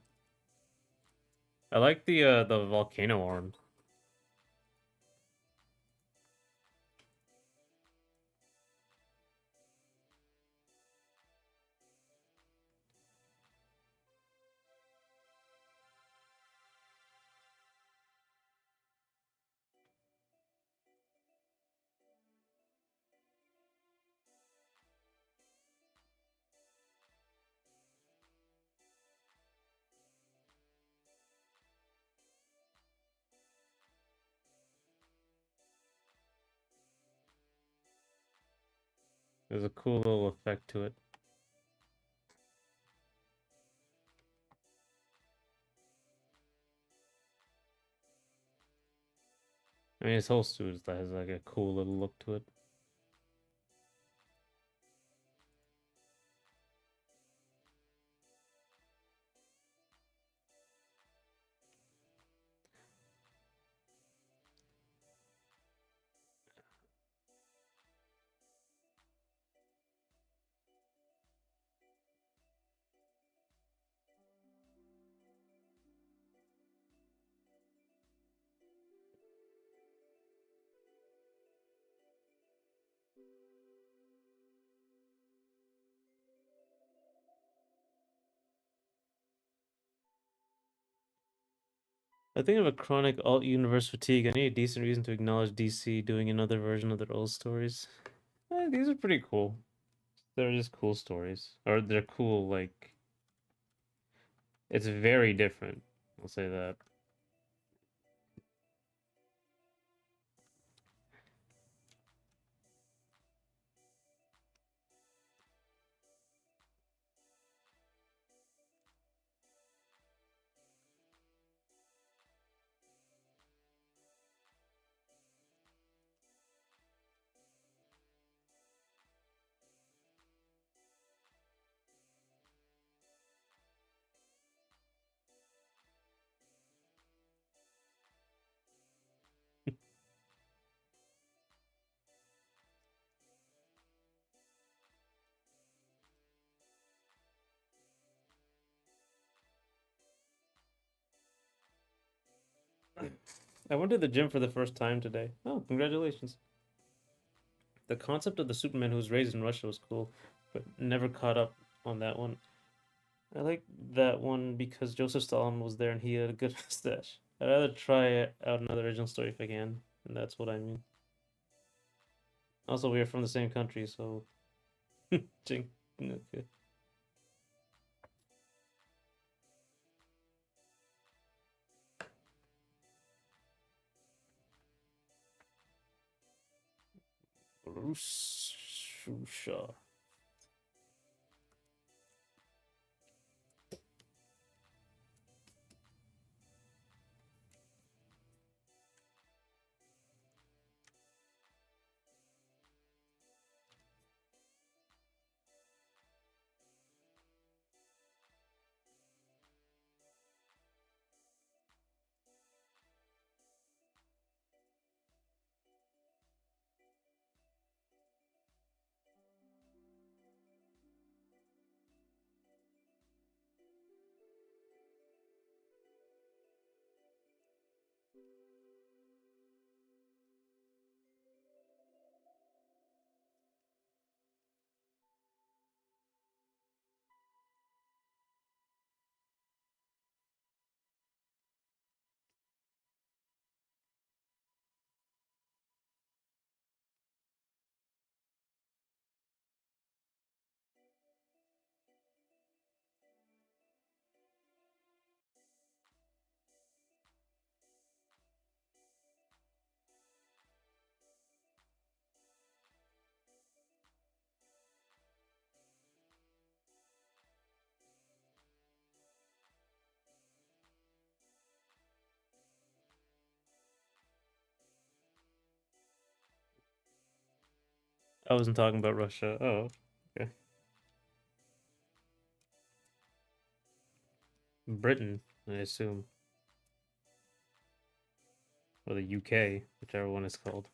I like the volcano arm. There's a cool little effect to it. I mean, his whole suit has like a cool little look to it. I think of a chronic alt universe fatigue. I need a decent reason to acknowledge DC doing another version of their old stories. These are pretty cool. They're just cool stories, or they're cool. Like it's very different. I'll say that. I went to the gym for the first time today. Oh, congratulations. The concept of the Superman who was raised in Russia was cool, but never caught up on that one. I like that one because Joseph Stalin was there and he had a good mustache. I'd rather try out another original story if I can, and that's what I mean. Also, we are from the same country, so Jing. Okay. Russia. I wasn't talking about Russia. Oh, okay. Britain, I assume, or the UK, whichever one is called.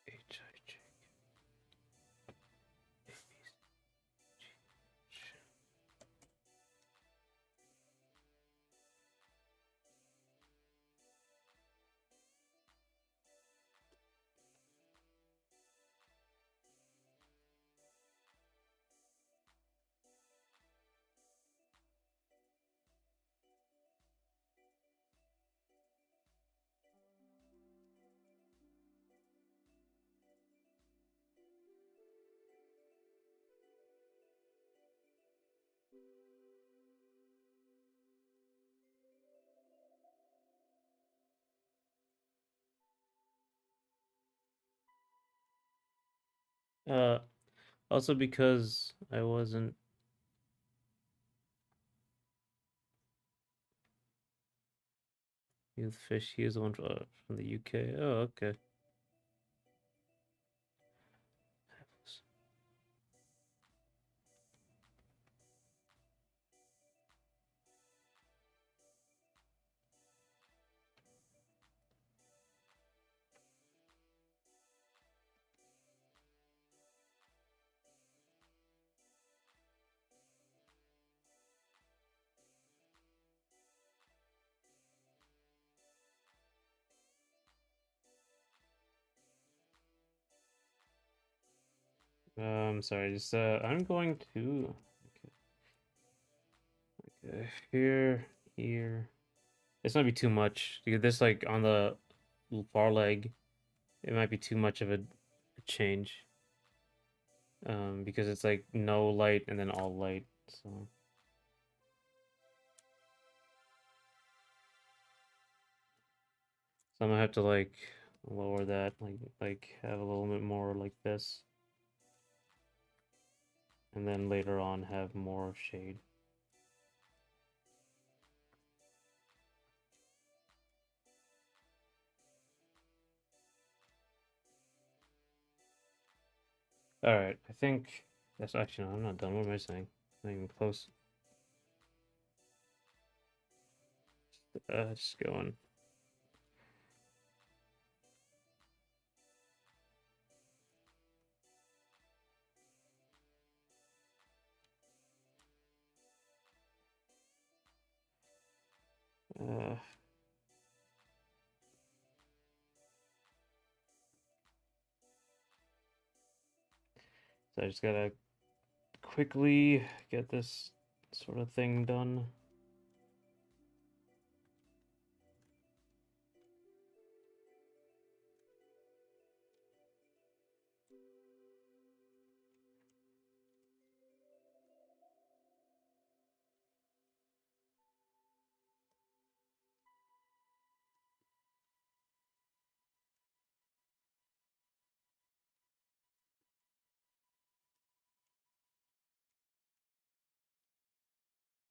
H-I-J. Uh, Also because I wasn't Youth Fish. He was the one from the UK. Oh, okay. Sorry. Just I'm going to here, here. This might be too much because this like on the far leg. It might be too much of a change. Because it's like no light and then all light. So So I'm gonna have to like lower that, like have a little bit more like this, and then later on have more shade. All right, I think that's actually no, I'm not done. What am I saying? Not even close. Just going. Uh, so I just gotta quickly get this sort of thing done.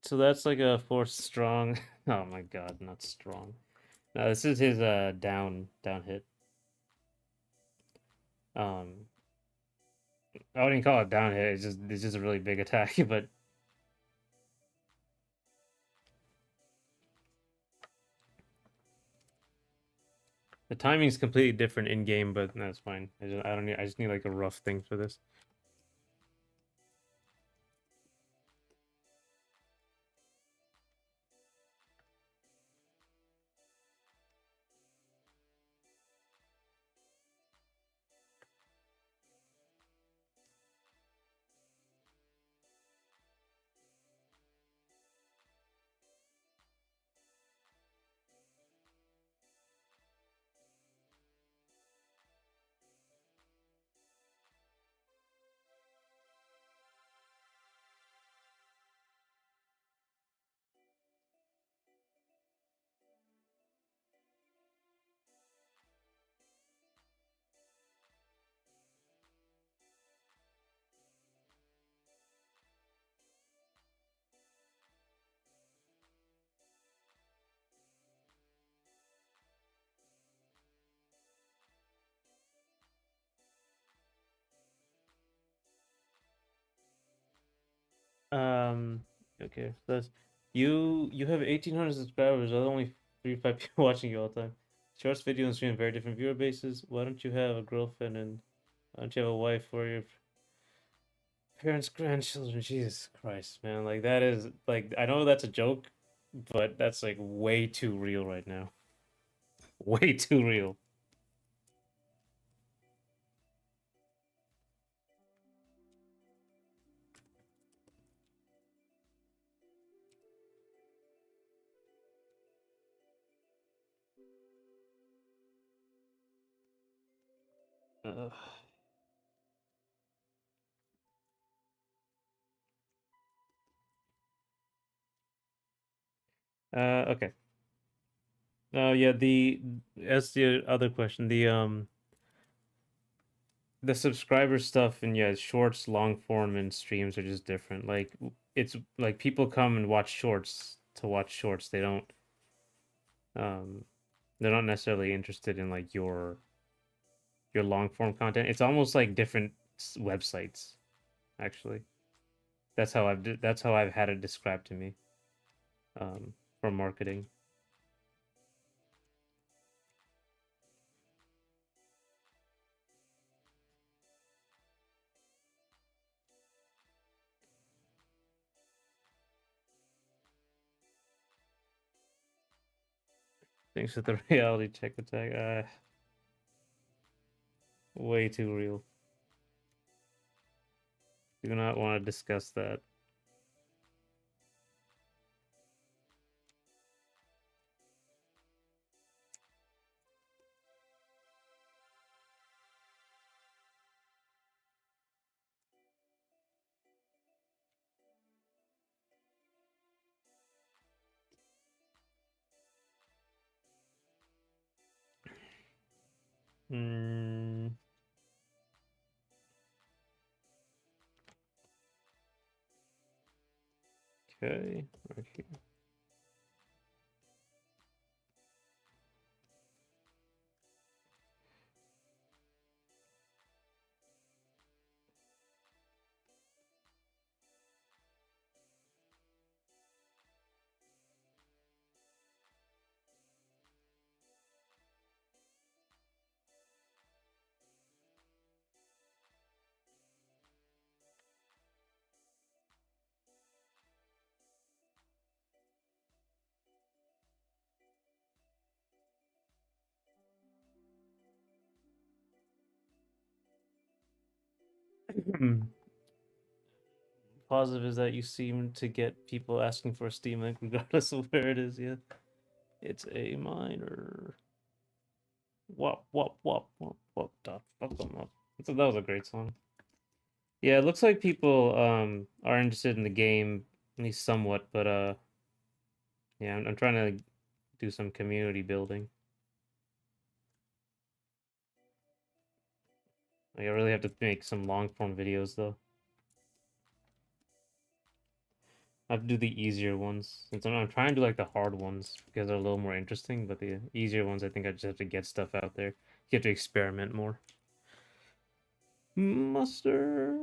So that's like a force strong. Oh my god, not strong. No, this is his down hit. Um, I wouldn't call it down hit. It's just a really big attack, but the timing's completely different in game. But that's fine. I don't need. I just need like a rough thing for this. Um. Okay. So that's you have 1,800 subscribers. There's only 3 5 people watching you all the time. Shorts, video, and stream very different viewer bases. Why don't you have a girlfriend and why don't you have a wife or your parents' grandchildren? Jesus Christ, man! Like that is like I know that's a joke, but that's like way too real right now. Way too real. Uh, okay. Yeah, that's the other question. The subscriber stuff and yeah, shorts, long form, and streams are just different. Like it's like people come and watch shorts to watch shorts. Um they're not necessarily interested in like your long form content. It's almost like different websites, actually. That's how I've had it described to me for marketing. Thanks for the reality check attack. Way too real. Do not want to discuss that. Mm, okay, right here. Positive is that you seem to get people asking for a Steam Link regardless of where it is. Yeah, it's a minor. Wop wop wop wop wop. Dot fuck them up. That was a great song. Yeah, it looks like people are interested in the game at least somewhat, but yeah, I'm trying to do some community building. Like, I really have to make some long form videos though. I have to do the easier ones. Since I'm trying to do like the hard ones because they're a little more interesting, but the easier ones I think I just have to get stuff out there. You have to experiment more. Mustard.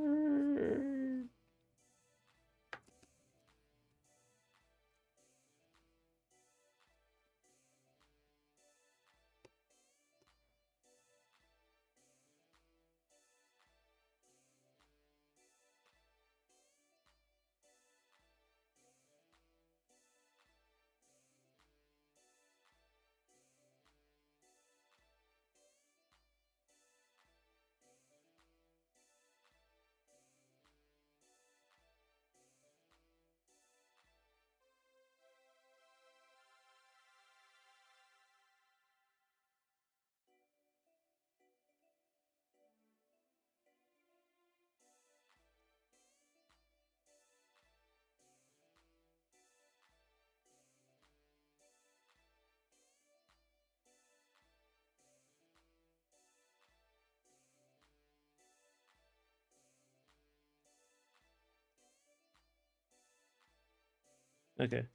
Okay.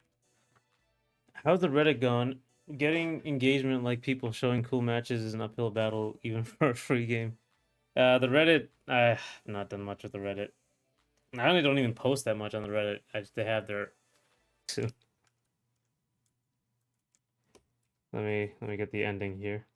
How's the Reddit gone? Getting engagement like people showing cool matches is an uphill battle even for a free game. The Reddit, I've not done much with the Reddit. I only don't even post that much on the Reddit. They have their. Let me get the ending here.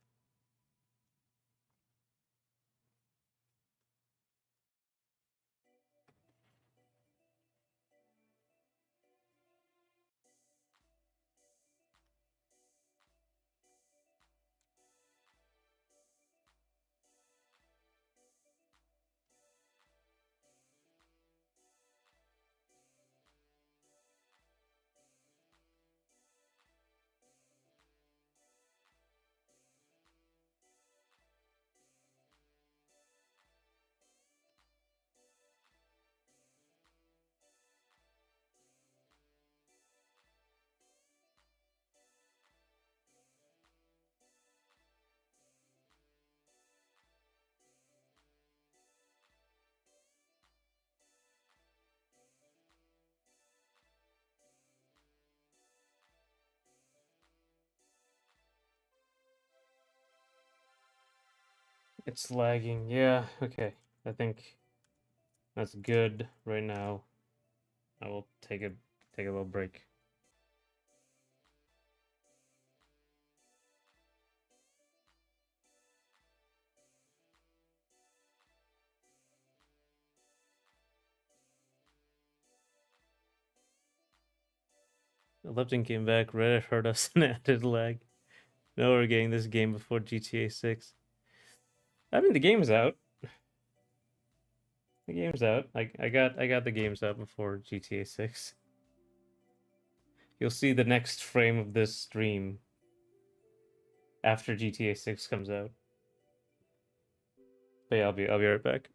It's lagging. Yeah, okay. I think that's good right now. I will take a little break. Lipton came back, Reddit heard us and added lag. No, we're getting this game before GTA 6. I mean the game's out. The game's out. I got the games out before GTA 6. You'll see the next frame of this stream after GTA 6 comes out. But yeah, I'll be right back.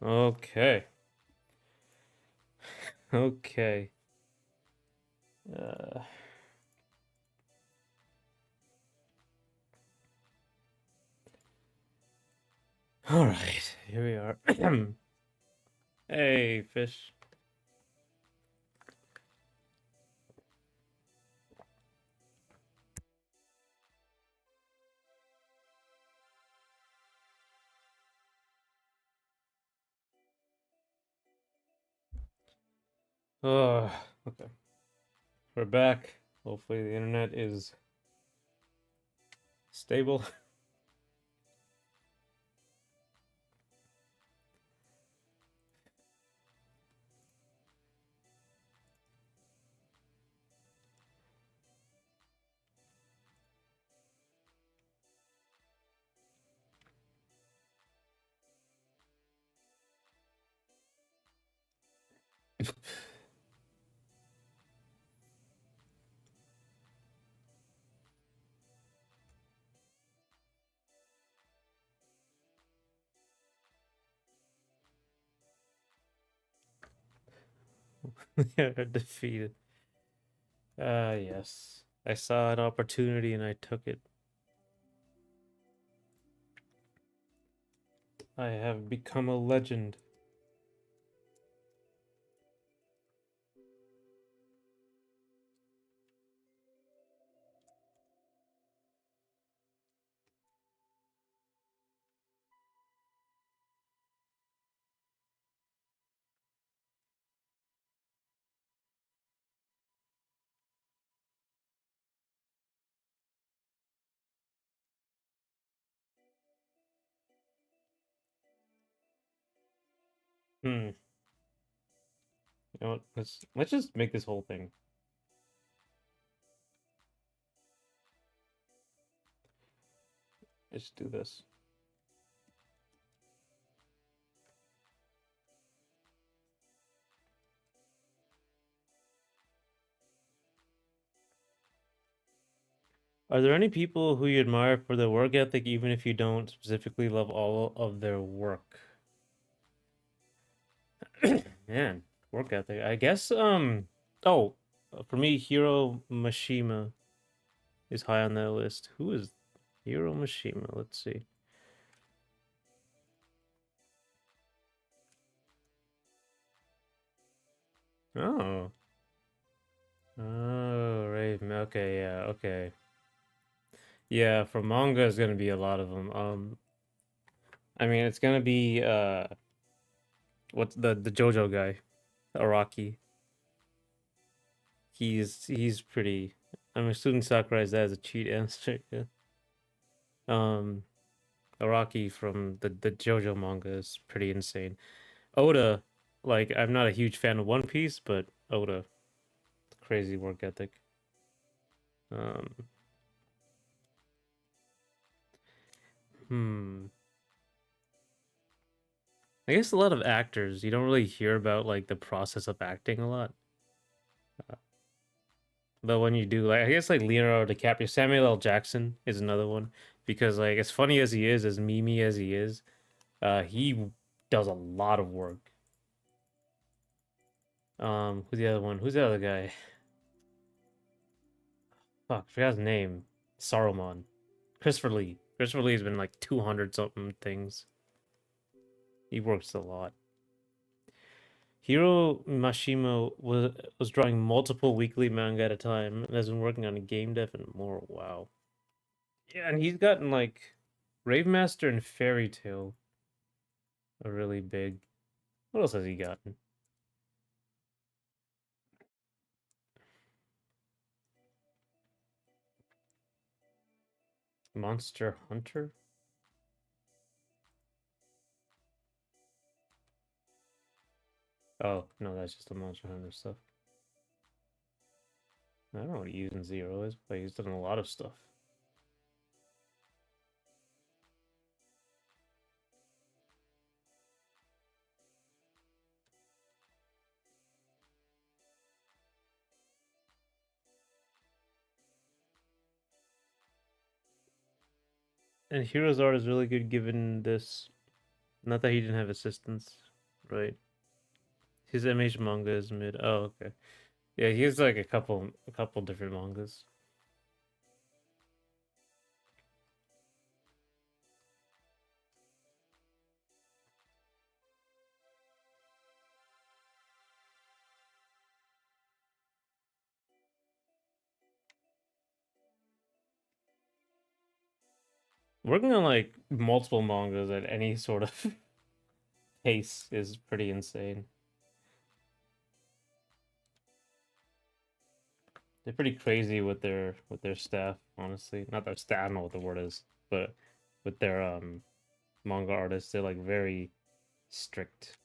Okay. Okay. Uh, all right. Here we are. Hey, fish. Oh, okay. We're back. Hopefully the internet is stable. Yeah, defeated. Yes. I saw an opportunity and I took it. I have become a legend. Hmm. You know what? Let's just make this whole thing. Let's do this. Are there any people who you admire for their work ethic, even if you don't specifically love all of their work? Man, work ethic. I guess, oh, for me, Hiro Mashima is high on that list. Who is Hiro Mashima? Let's see. Oh. Oh, right. Okay, yeah, okay. Yeah, for manga, it's gonna be a lot of them. I mean, it's gonna be what's the JoJo guy, Araki. He's pretty. I'm assuming Sakurai's that as a cheat answer. Yeah. Um, Araki from the JoJo manga is pretty insane. Oda, like I'm not a huge fan of One Piece, but Oda, crazy work ethic. Um, hmm. I guess a lot of actors you don't really hear about like the process of acting a lot. But when you do, like I guess like Leonardo DiCaprio, Samuel L. Jackson is another one because like as funny as he is, as memey as he is, he does a lot of work. Who's the other one? Who's the other guy? Fuck, I forgot his name. Saruman. Christopher Lee. Christopher Lee has been like 200 something things. He works a lot. Hiro Mashima was drawing multiple weekly manga at a time and has been working on a game dev and more. Wow. Yeah, and he's gotten like Rave Master and Fairy Tale are really big. What else has he gotten? Monster Hunter? Oh, no, that's just the Monster Hunter stuff. I don't know what Using Zero is, but he's done a lot of stuff. And Hero's art is really good given this. Not that he didn't have assistants. right? His MH manga is mid. Oh, okay. Yeah, he has like a couple different mangas. Working on like multiple mangas at any sort of pace is pretty insane. They're pretty crazy with their staff, honestly. Not their staff, I don't know what the word is, but with their manga artists, they're like very strict.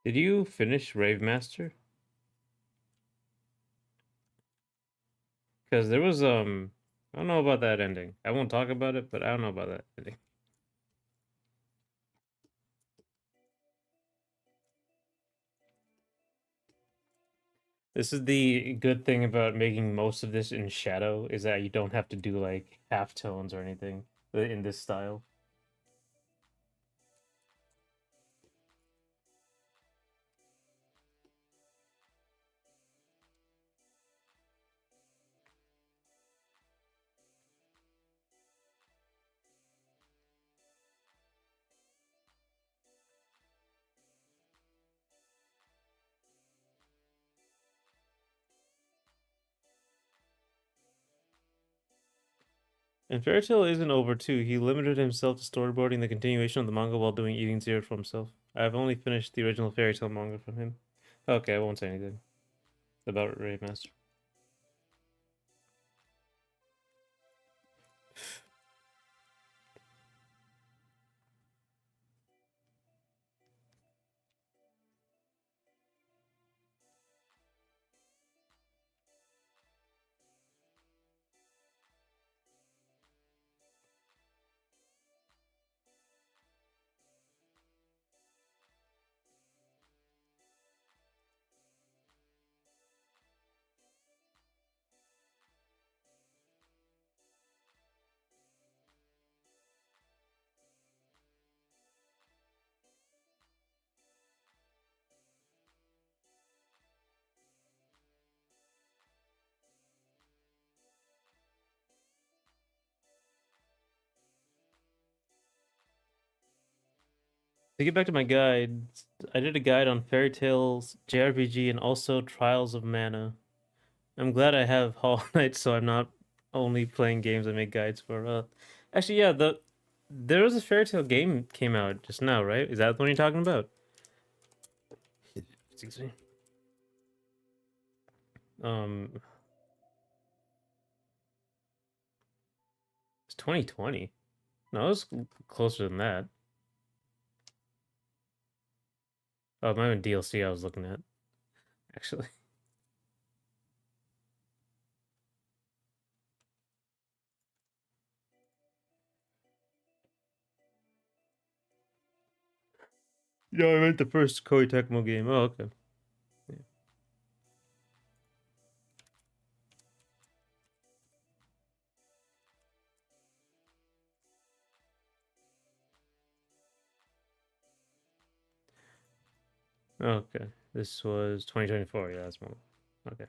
Did you finish Rave Master? Because there was I don't know about that ending. I won't talk about it, but I don't know about that ending. This is the good thing about making most of this in shadow is that you don't have to do like half tones or anything in this style. And Fairy Tail isn't over too. He limited himself to storyboarding the continuation of the manga while doing Eating Zero for himself. I've only finished the original Fairy Tail manga from him. Okay, I won't say anything about Rave Master. To get back to my guide, I did a guide on Fairy Tales, JRPG, and also Trials of Mana. I'm glad I have Hollow Knight, so I'm not only playing games I make guides for. Actually, yeah, there was a Fairy Tale game came out just now, right? Is that the one you're talking about? Excuse me. Um, it's 2020. No, it was closer than that. Oh, it might have been DLC I was looking at, actually. No, I meant the first Koei Tecmo game. Oh, okay. Yeah. Okay. This was 2024. Yeah, that's more. Okay.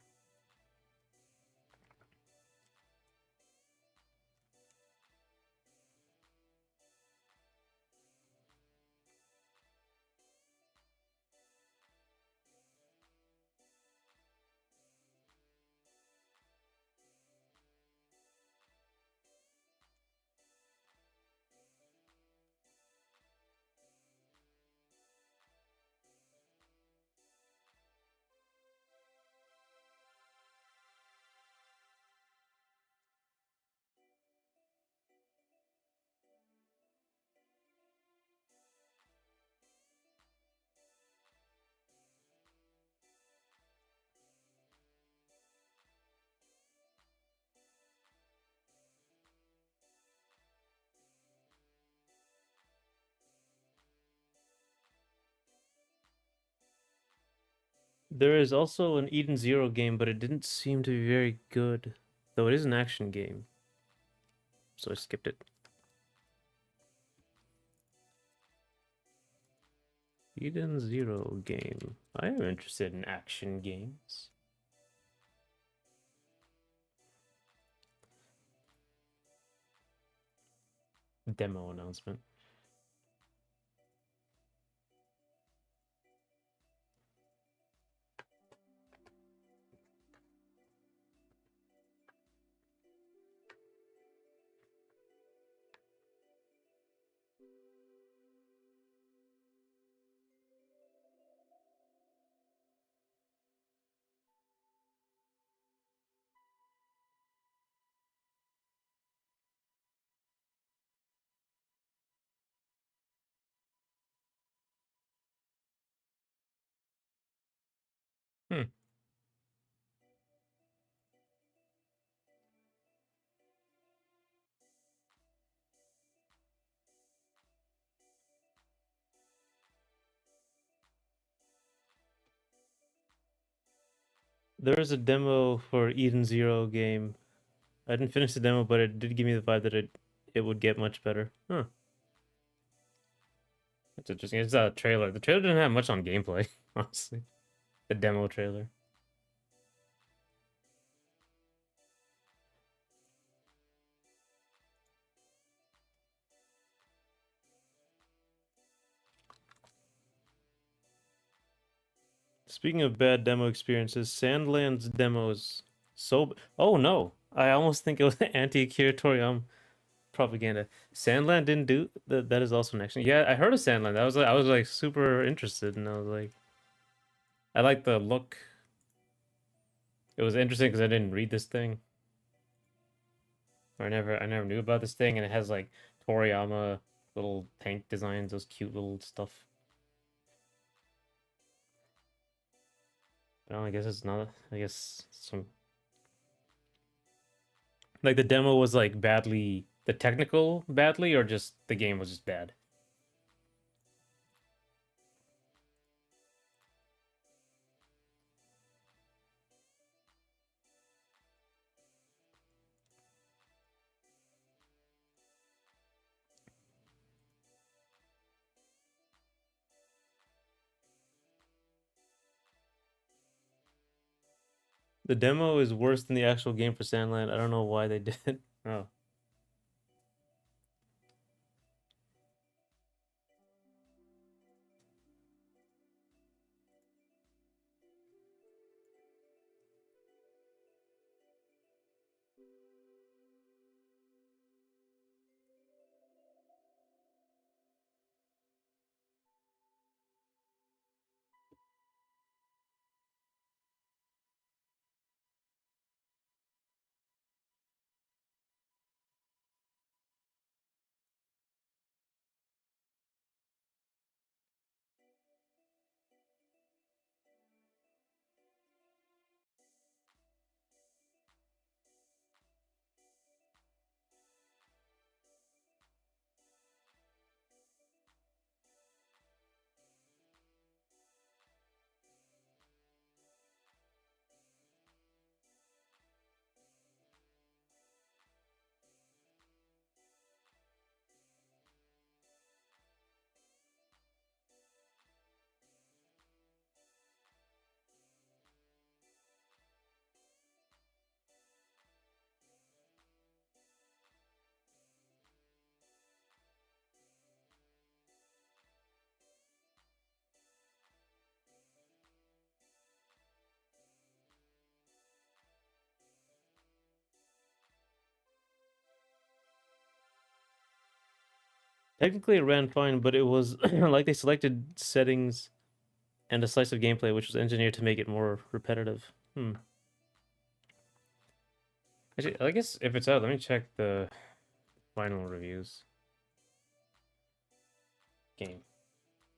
There is also an Eden Zero game, but it didn't seem to be very good. Though it is an action game. So I skipped it. Eden Zero game. I am interested in action games. Demo announcement. Hmm. There is a demo for Eden Zero game. I didn't finish the demo, but it did give me the vibe that it would get much better. Huh. That's interesting. It's a trailer. The trailer didn't have much on gameplay, honestly. The demo trailer. Speaking of bad demo experiences, Sandland's demos so. Oh no! I almost think it was anti-Akira Toriyama propaganda. Sandland didn't do that. That is also an action. Yeah, I heard of Sandland. I was like super interested, and I was like, I like the look. It was interesting because I didn't read this thing, or I never knew about this thing, and it has like Toriyama little tank designs, those cute little stuff. Well, I guess it's not. I guess some like the demo was like badly, the technical badly, or just the game was just bad. The demo is worse than the actual game for Sandland. I don't know why they did. Oh, technically it ran fine, but it was like they selected settings and a slice of gameplay which was engineered to make it more repetitive. Hmm. Actually, I guess if it's out, let me check the final reviews. Game.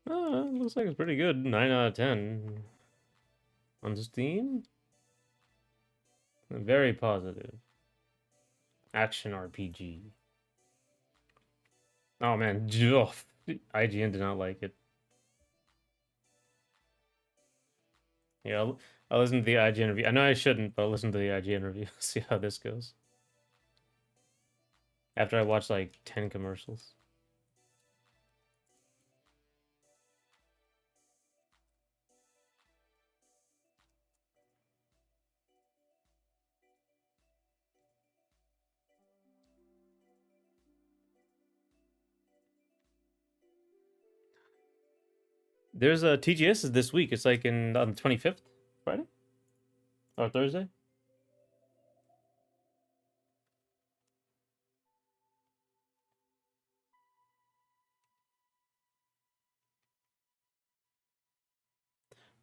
Oh, it looks like it's pretty good. 9 out of 10 on Steam. Very positive. Action RPG. Oh man, IGN did not like it. Yeah, I'll listen to the IGN review. I know I shouldn't, but I'll listen to the IGN review. See how this goes. After I watch like 10 commercials. There's a TGS is this week. It's like in on the 25th, Friday or Thursday.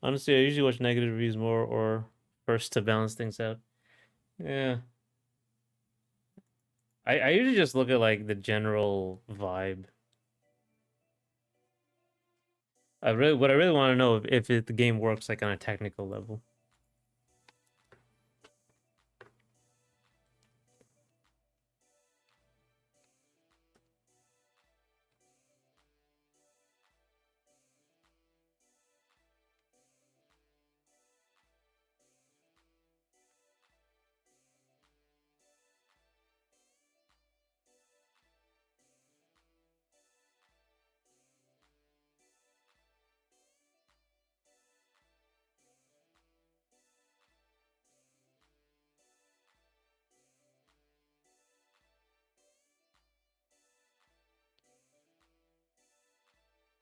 Honestly, I usually watch negative reviews more or first to balance things out. Yeah. I usually just look at like the general vibe. What I really want to know if the game works like on a technical level.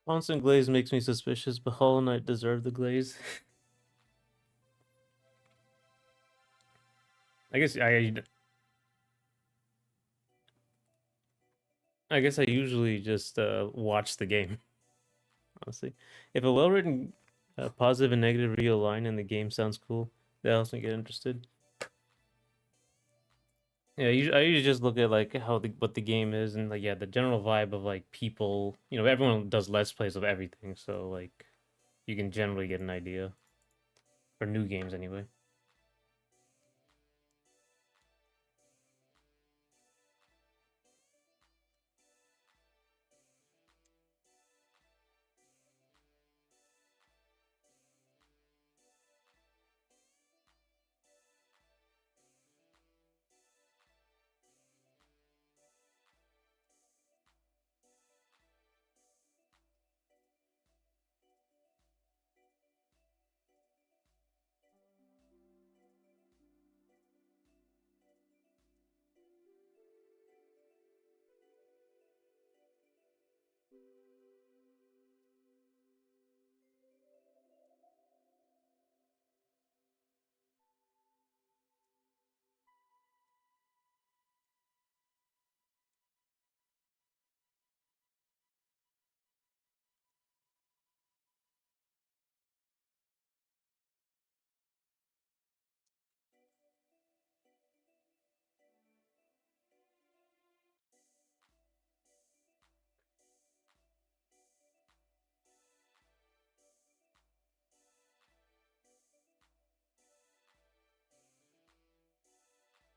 Constant glaze makes me suspicious, but Hollow Knight deserved the glaze. I guess I guess I usually just watch the game. Honestly, if a well-written positive and negative review align and the game sounds cool, that helps me get interested. Yeah, I usually just look at like how what the game is and like yeah, the general vibe of like people. You know, everyone does let's plays of everything, so like you can generally get an idea for new games anyway.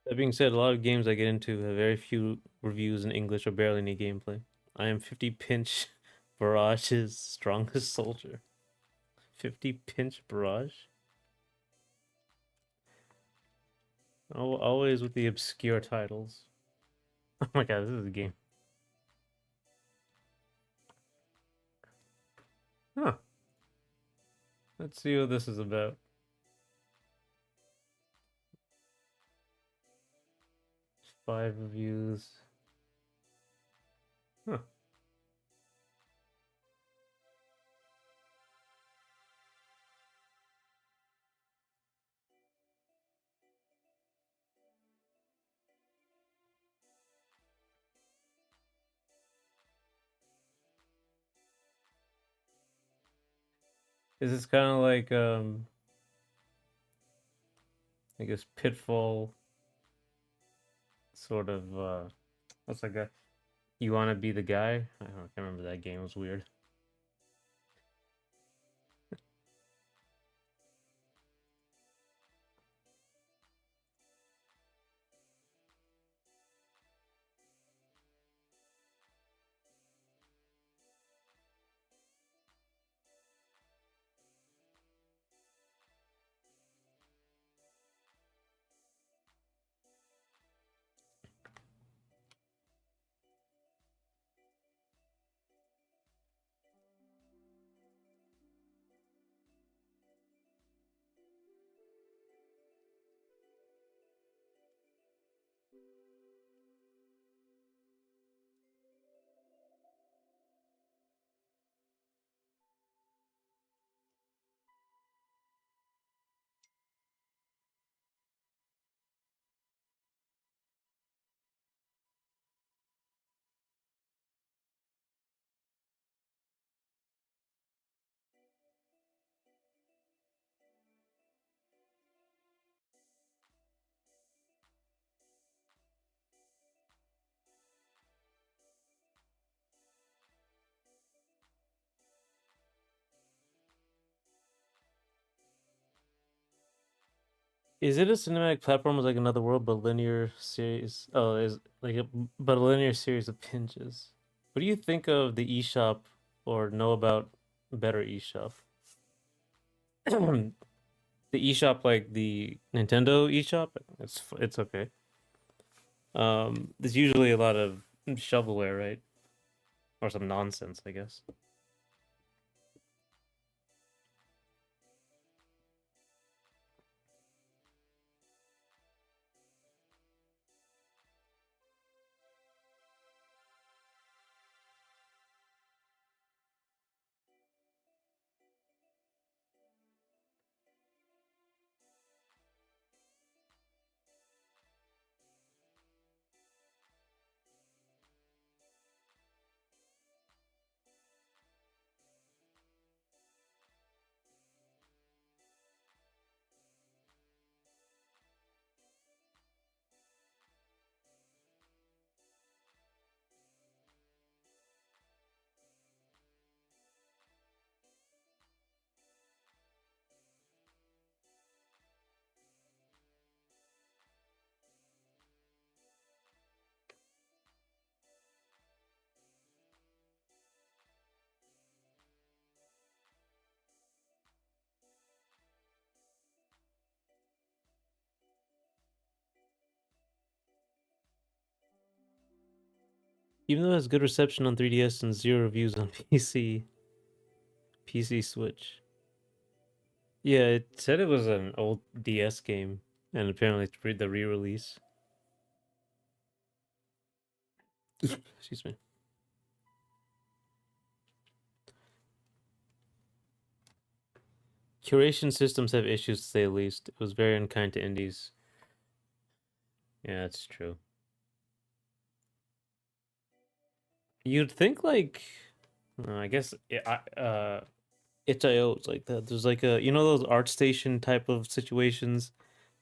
That being said, a lot of games I get into have very few reviews in English or barely any gameplay. I am 50 pinch Barage's strongest soldier. 50 pinch Barrage? Oh, always with the obscure titles. Oh my god, this is a game. Huh. Let's see what this is about. 5 reviews. Huh. Is this kind of like I guess Pitfall sort of what's like a you want to be the guy? I don't know, I can't remember that game. It was weird. Is it a cinematic platform with like another world, but linear series? Oh, is like but a linear series of pinches. What do you think of the eShop or know about better eShop? The eShop, like the Nintendo eShop, it's okay. There's usually a lot of shovelware, right? Or some nonsense, I guess. Even though it has good reception on 3DS and zero reviews on PC Switch. Yeah, it said it was an old DS game, and apparently it's the re-release. Excuse me. Curation systems have issues to say the least. It was very unkind to indies. Yeah, that's true. You'd think like, I guess itch.io is like that. There's like a those ArtStation type of situations,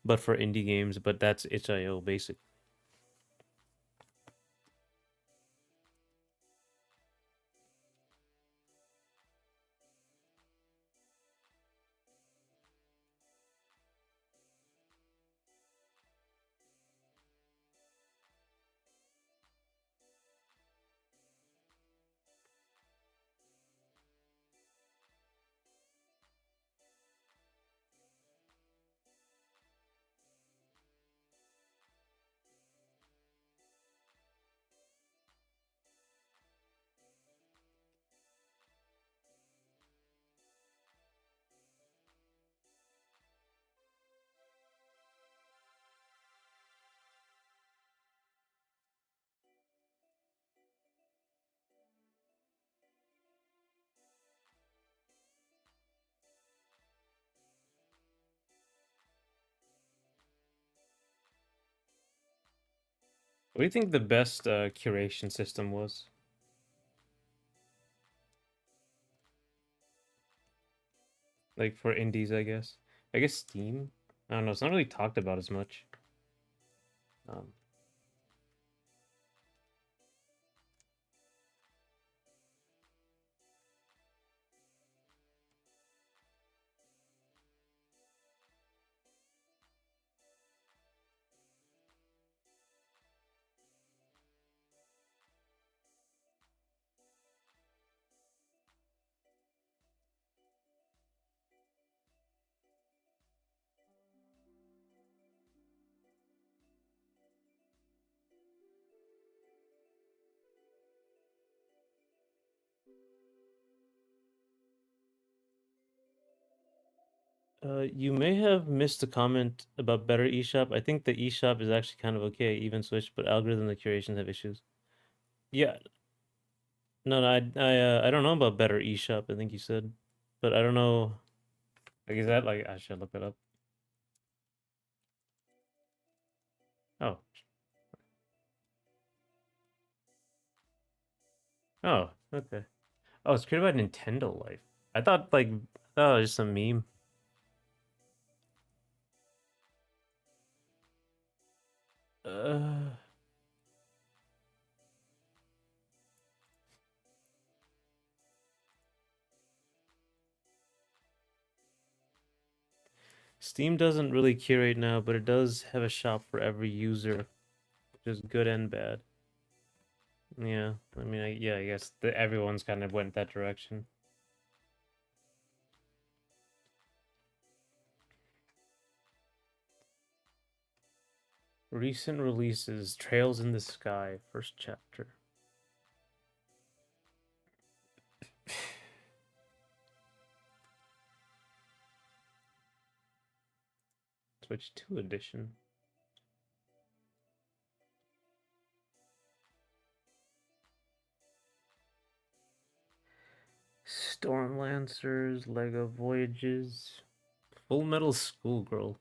but for indie games. But that's itch.io basic. What do you think the best curation system was? Like for indies, I guess. I guess Steam. I don't know. It's not really talked about as much. Um, you may have missed a comment about better eShop. I think the eShop is actually kind of okay, even Switch, but algorithm and curations have issues. Yeah, no, no, I don't know about better eShop. I think you said, but I don't know. Like, is that like I should look it up? Oh, oh, okay. Oh, it's created by Nintendo Life. I thought like, oh, it was just a meme. Uh, Steam doesn't really curate now, but it does have a shop for every user, which is good and bad. Yeah, I mean, yeah, I guess everyone's kind of went that direction. Recent releases: Trails in the Sky, first chapter. Switch 2 edition. Stormlancers, Lego Voyages, Full Metal Schoolgirl.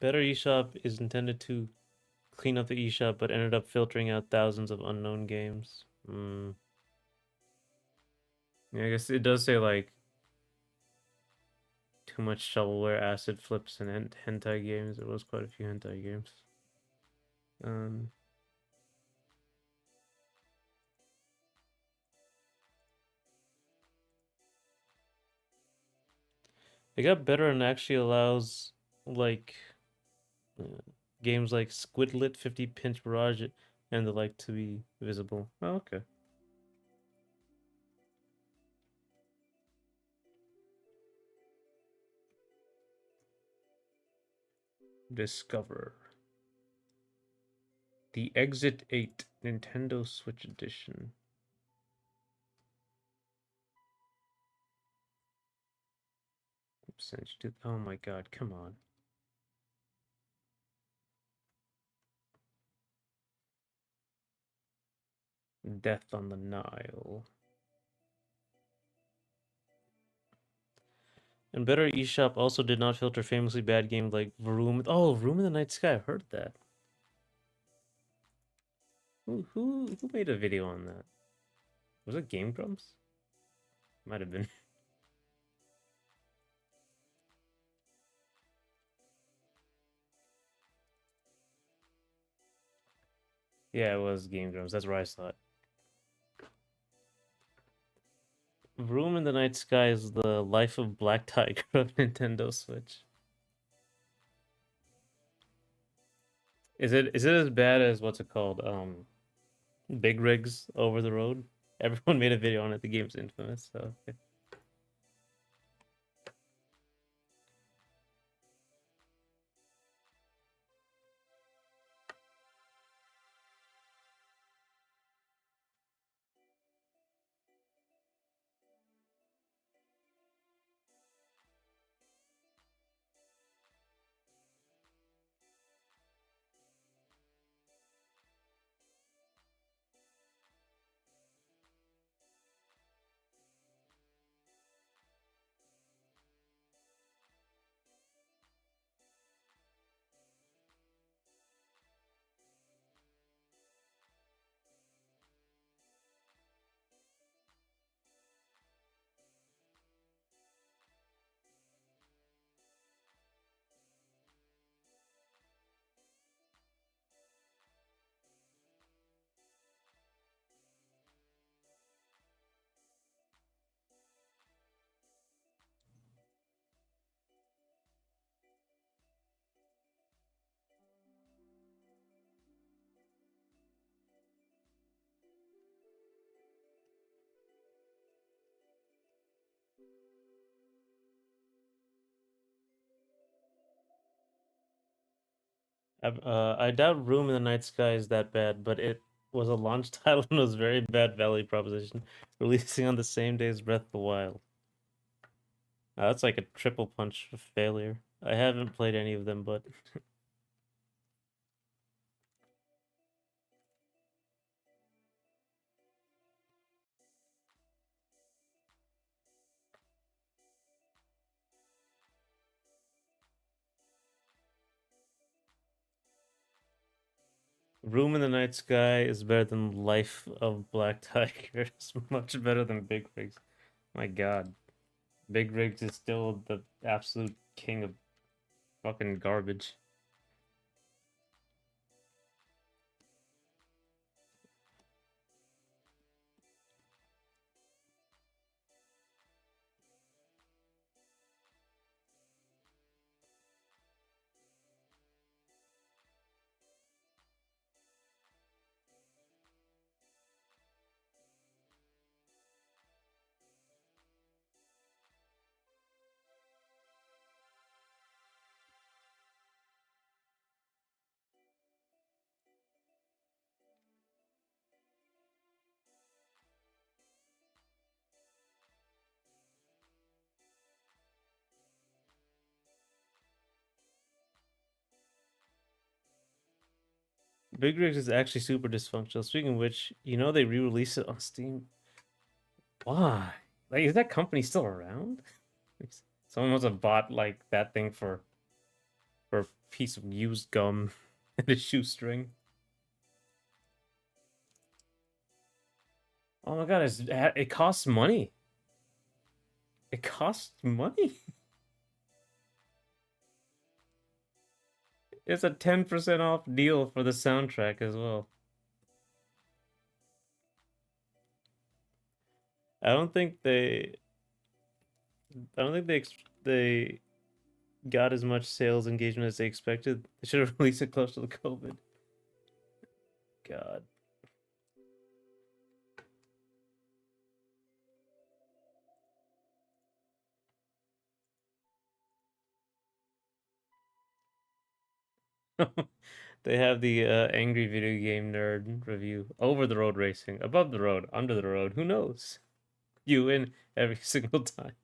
Better eShop is intended to clean up the eShop, but ended up filtering out thousands of unknown games. Yeah, I guess it does say like too much shovelware, acid flips, and hentai games. There was quite a few hentai games. Um, it got better and actually allows like uh, games like Squidlit, 50 Pinch Barrage, and the like to be visible. Oh, okay. Discover the Exit 8 Nintendo Switch Edition. Oh my god, come on. Death on the Nile. And Better eShop also did not filter famously bad games like Room. Oh, Room in the Night Sky. I've heard that. Who made a video on that? Was it Game Grumps? Might have been. Yeah, it was Game Grumps. That's where I saw it. Room in the Night Sky is the life of Black Tiger of Nintendo Switch. Is it as bad as what's it called? Big Rigs Over the Road? Everyone made a video on it. The game's infamous, so okay. I doubt Room in the Night Sky is that bad, but it was a launch title and was very bad value proposition, releasing on the same day as Breath of the Wild. That's like a triple punch of failure. I haven't played any of them, but Room in the Night Sky is better than Life of Black Tiger. It's much better than Big Rigs. My God, Big Rigs is still the absolute king of fucking garbage. Big Rigs is actually super dysfunctional. Speaking of which, you know they re-released it on Steam. Why? Like, is that company still around? Someone must have bought like that thing for a piece of used gum and a shoestring. Oh my god, it costs money. It costs money. It's a 10% off deal for the soundtrack as well. I don't think they I don't think they got as much sales engagement as they expected. They should have released it close to the COVID. God. They have the angry video game nerd review. Over the road racing, above the road, under the road. Who knows? You win every single time.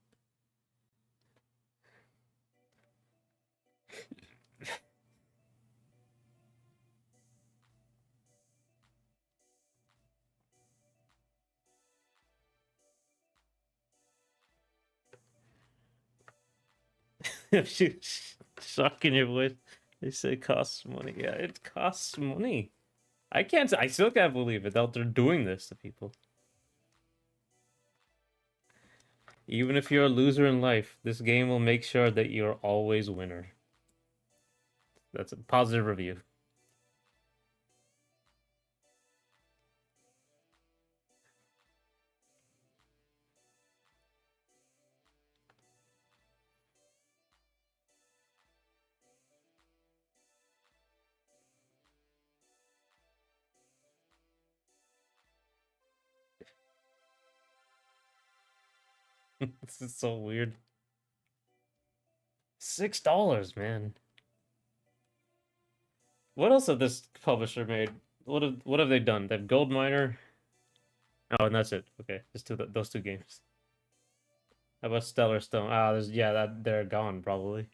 Shock in your voice. They say it costs money. Yeah, it costs money. I can't. I still can't believe it that they're doing this to people. Even if you're a loser in life, this game will make sure that you're always winner. That's a positive review. This is so weird. $6, man. What else have this publisher made? What have they done? They've Gold Miner. Oh, and that's it. Okay, just those two games. How about Stellar Stone? Ah, there's yeah, that they're gone probably.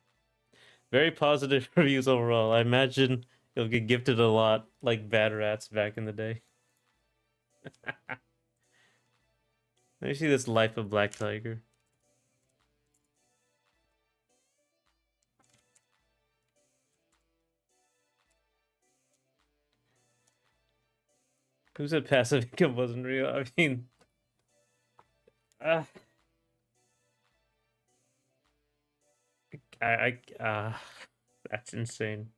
Very positive reviews overall. I imagine you'll get gifted a lot, like Bad Rats back in the day. Let me see this Life of Black Tiger. Who said passive income wasn't real? I mean, uh, that's insane.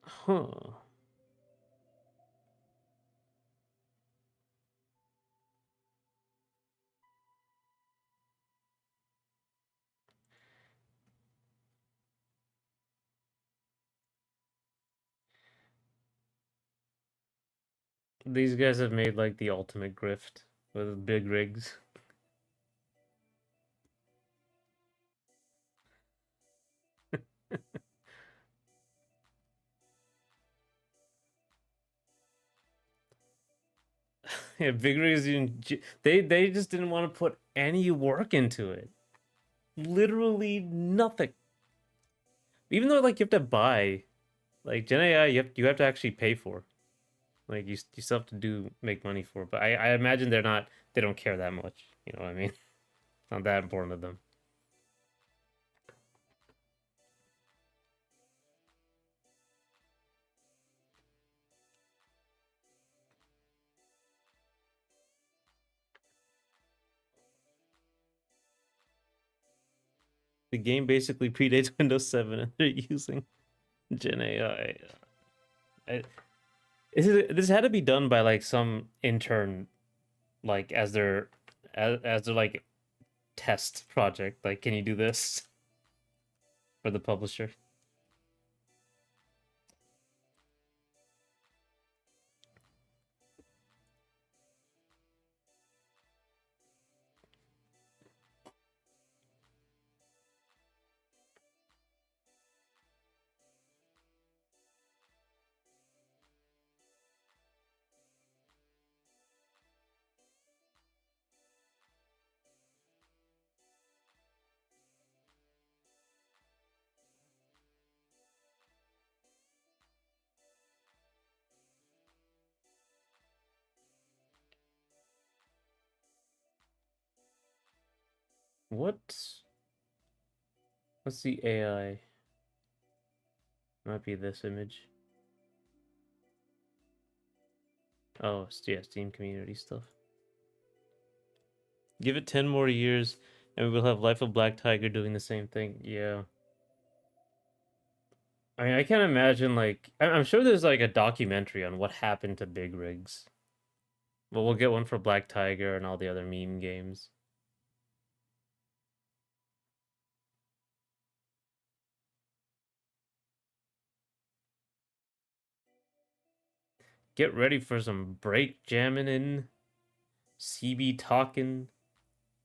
Huh. These guys have made like the ultimate grift with big rigs. Yeah, big rigs. They just didn't want to put any work into it. Literally nothing. Even though like you have to buy, like Gen AI, you have to actually pay for. Like you still have to make money for. But I imagine they don't care that much. You know what I mean? It's not that important to them. The game basically predates Windows 7 and they're using Gen AI. This had to be done by like some intern, like as their like test project. Like, can you do this for the publisher? What? What's the AI? Might be this image. Oh, yeah, Steam community stuff. Give it 10 more years, and we will have Life of Black Tiger doing the same thing. Yeah. I mean, I can't imagine, like, I'm sure there's, like, a documentary on what happened to big rigs. But we'll get one for Black Tiger and all the other meme games. Get ready for some break jamming in, CB talking,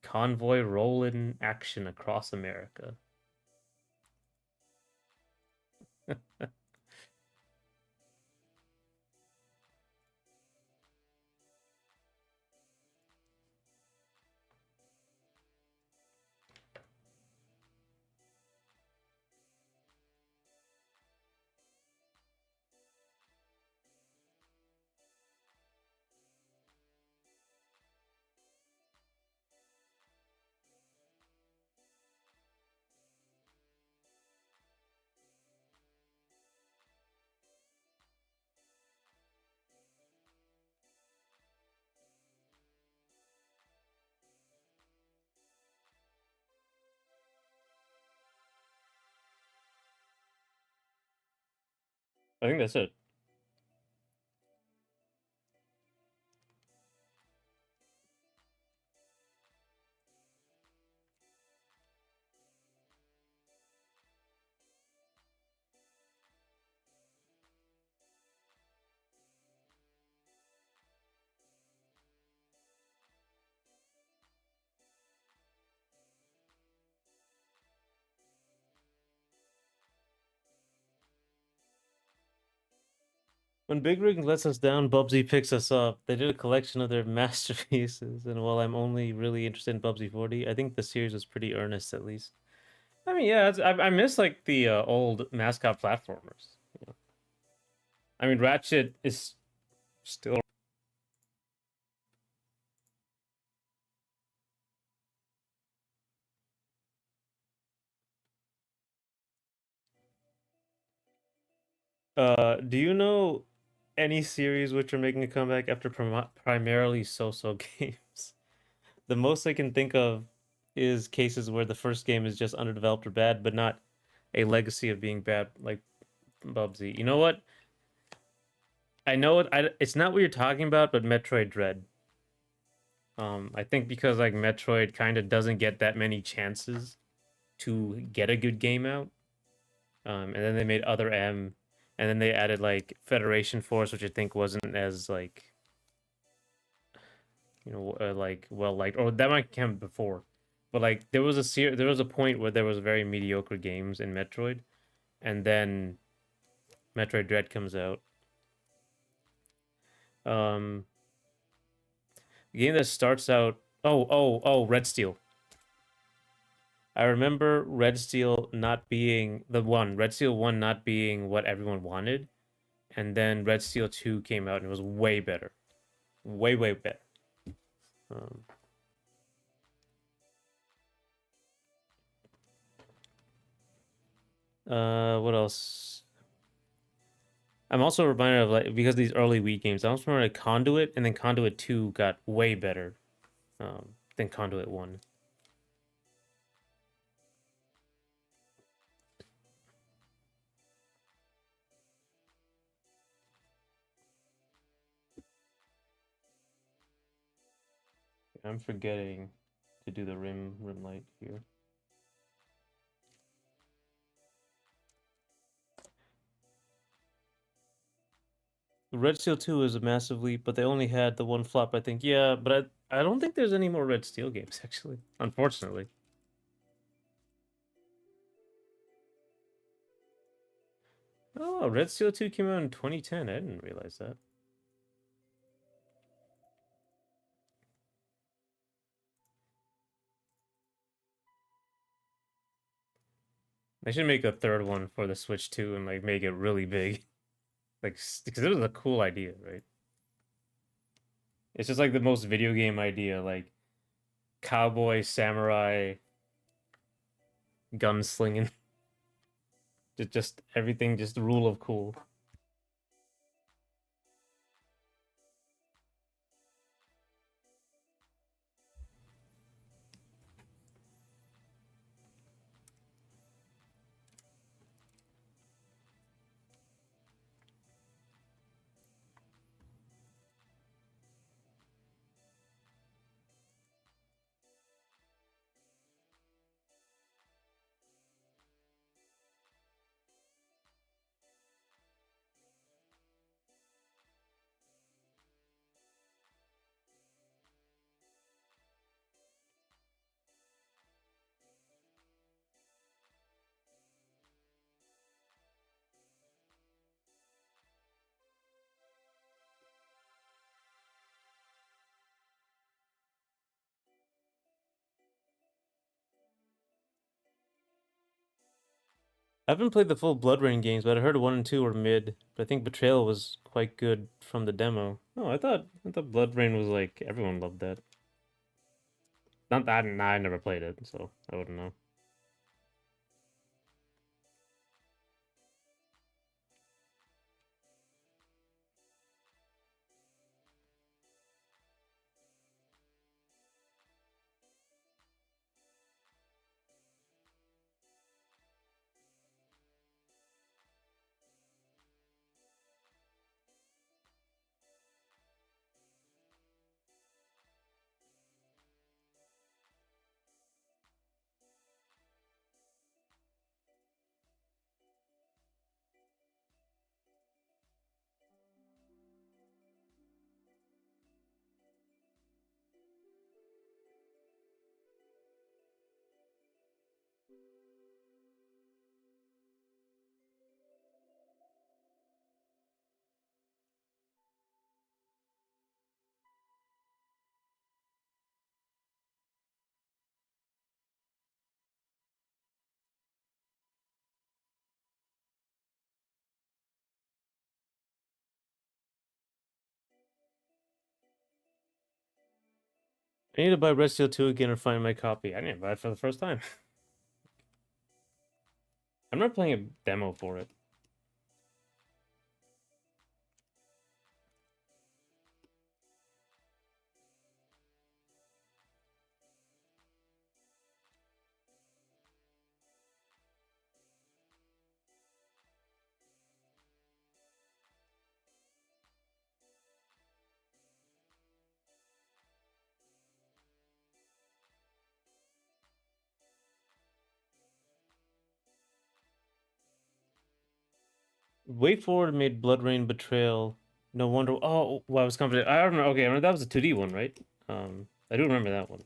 convoy rolling action across America. I think that's it. When Big Rig lets us down, Bubsy picks us up. They did a collection of their masterpieces, and while I'm only really interested in Bubsy 40, I think the series was pretty earnest at least. I mean, yeah, I miss like the old mascot platformers. I mean, Ratchet is still. Do you know any series which are making a comeback after primarily so-so games? The most I can think of is cases where the first game is just underdeveloped or bad, but not a legacy of being bad, like Bubsy. You know what? I know it's not what you're talking about, but Metroid Dread. I think because like Metroid kind of doesn't get that many chances to get a good game out. And then they made Other M, and then they added like Federation Force, which I think wasn't as like like well liked, or that might come before. But like there was a point where there was very mediocre games in Metroid, and then Metroid Dread comes out. Um, a game that starts out. Oh, Red Steel. I remember Red Steel not being the one. Red Steel 1 not being what everyone wanted, and then Red Steel 2 came out and it was way better. Way better. Um, what else? I'm also reminded of like because these early Wii games, I also remember like Conduit, and then Conduit 2 got way better than Conduit 1. I'm forgetting to do the rim light here. Red Steel 2 is a massive leap, but they only had the one flop, I think. Yeah, but I don't think there's any more Red Steel games, actually. Unfortunately. Oh, Red Steel 2 came out in 2010. I didn't realize that. They should make a third one for the Switch 2 and like make it really big. Like, because it was a cool idea, right? It's just like the most video game idea, like cowboy, samurai, gunslinging. Just everything, just the rule of cool. I haven't played the full Blood Rain games, but I heard 1 and 2 were mid. But I think Betrayal was quite good from the demo. Oh, I thought Blood Rain was like everyone loved that. Not that I never played it, so I wouldn't know. I need to buy Red Steel 2 again or find my copy. I need to buy it for the first time. I'm not playing a demo for it. Way Forward made Blood Rain Betrayal. No wonder. Oh, well, I was confident. I remember. Okay, I remember that was a 2D one, right? I do remember that one.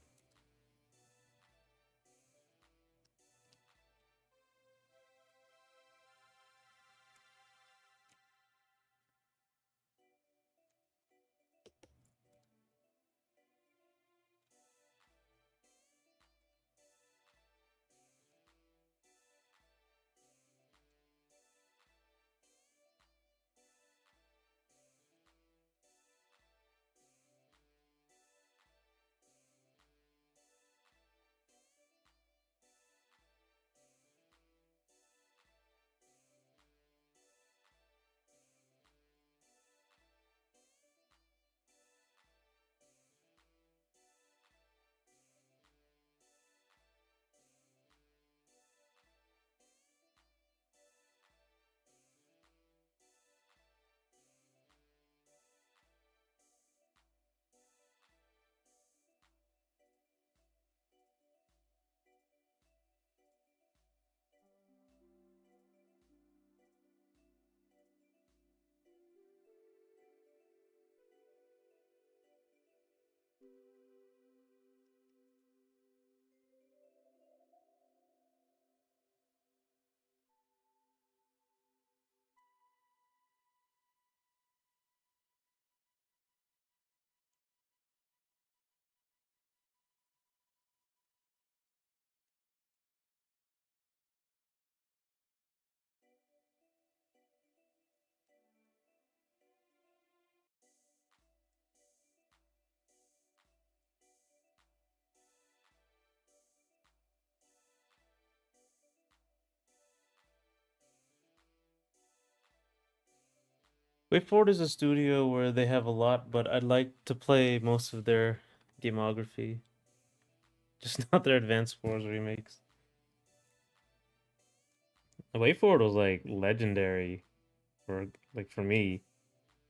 WayForward is a studio where they have a lot, but I'd like to play most of their gamography, just not their Advanced Wars remakes. WayForward was like legendary for for me,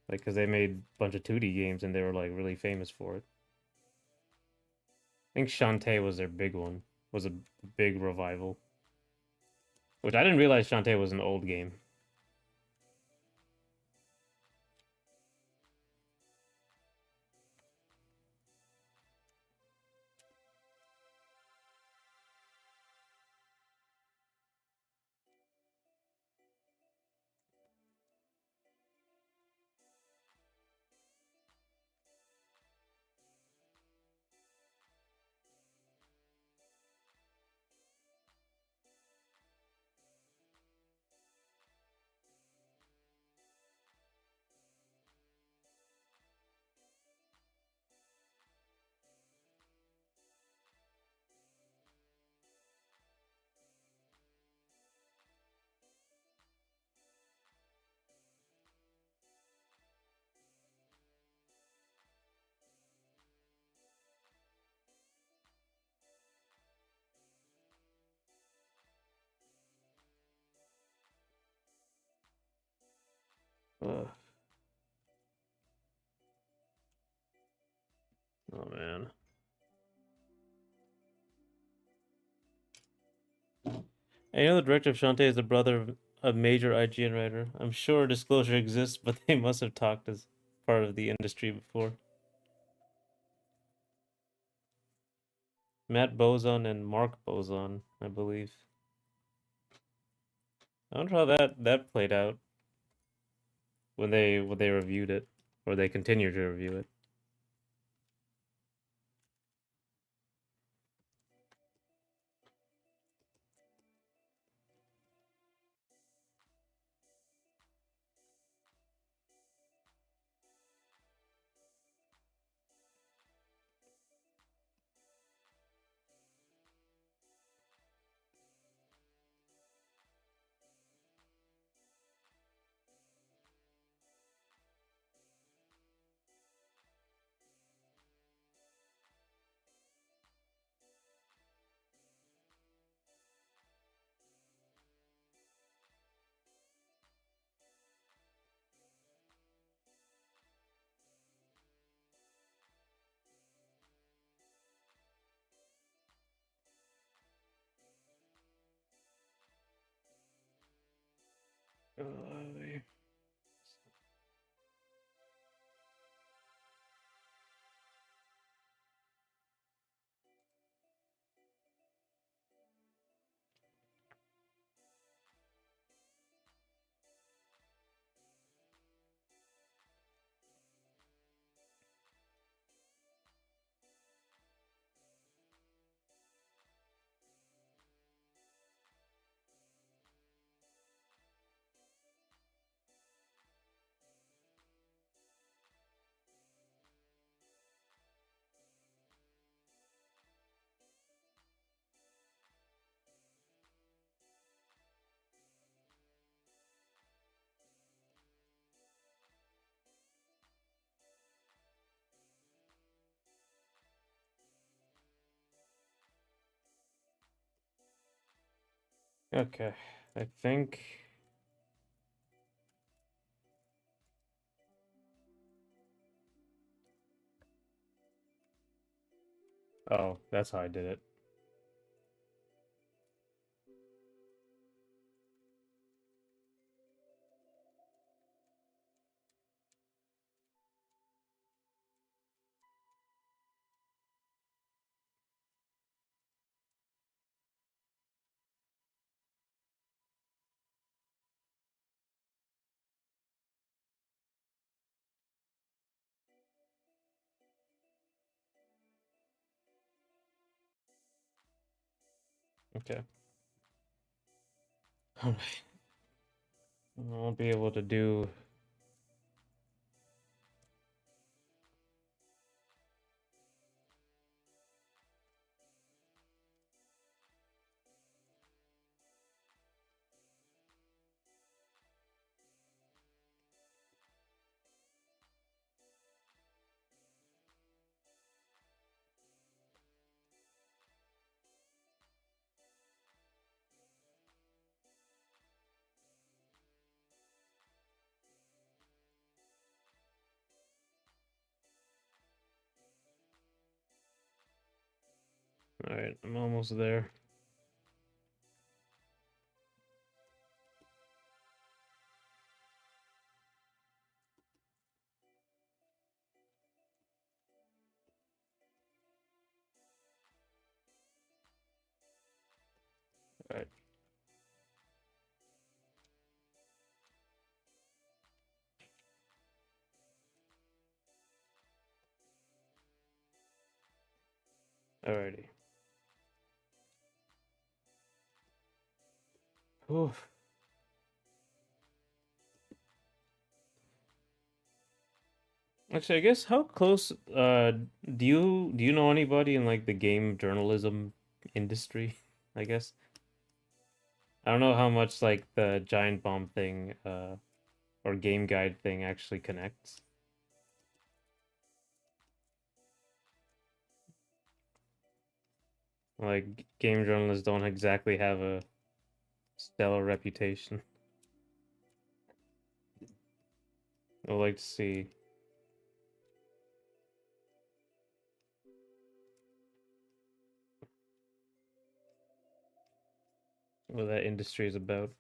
like because they made a bunch of 2D games and they were like really famous for it. I think Shantae was their big one, was a big revival, which I didn't realize Shantae was an old game. Ugh. Oh man. I know the director of Shantae is the brother of a major IGN writer. I'm sure disclosure exists, but they must have talked as part of the industry before. Matt Bozon and Mark Bozon, I believe. I wonder how that played out when they reviewed it, or they continue to review it. Uh, okay, I think. Oh, that's how I did it. Okay. Alright. I won't be able to do. Alright, I'm almost there. Alright. Alrighty. Oof. Actually, I guess how close do you know anybody in like the game journalism industry? I guess. I don't know how much like the giant bomb thing or game guide thing actually connects. Like game journalists don't exactly have a stellar reputation. I'd like to see what that industry is about.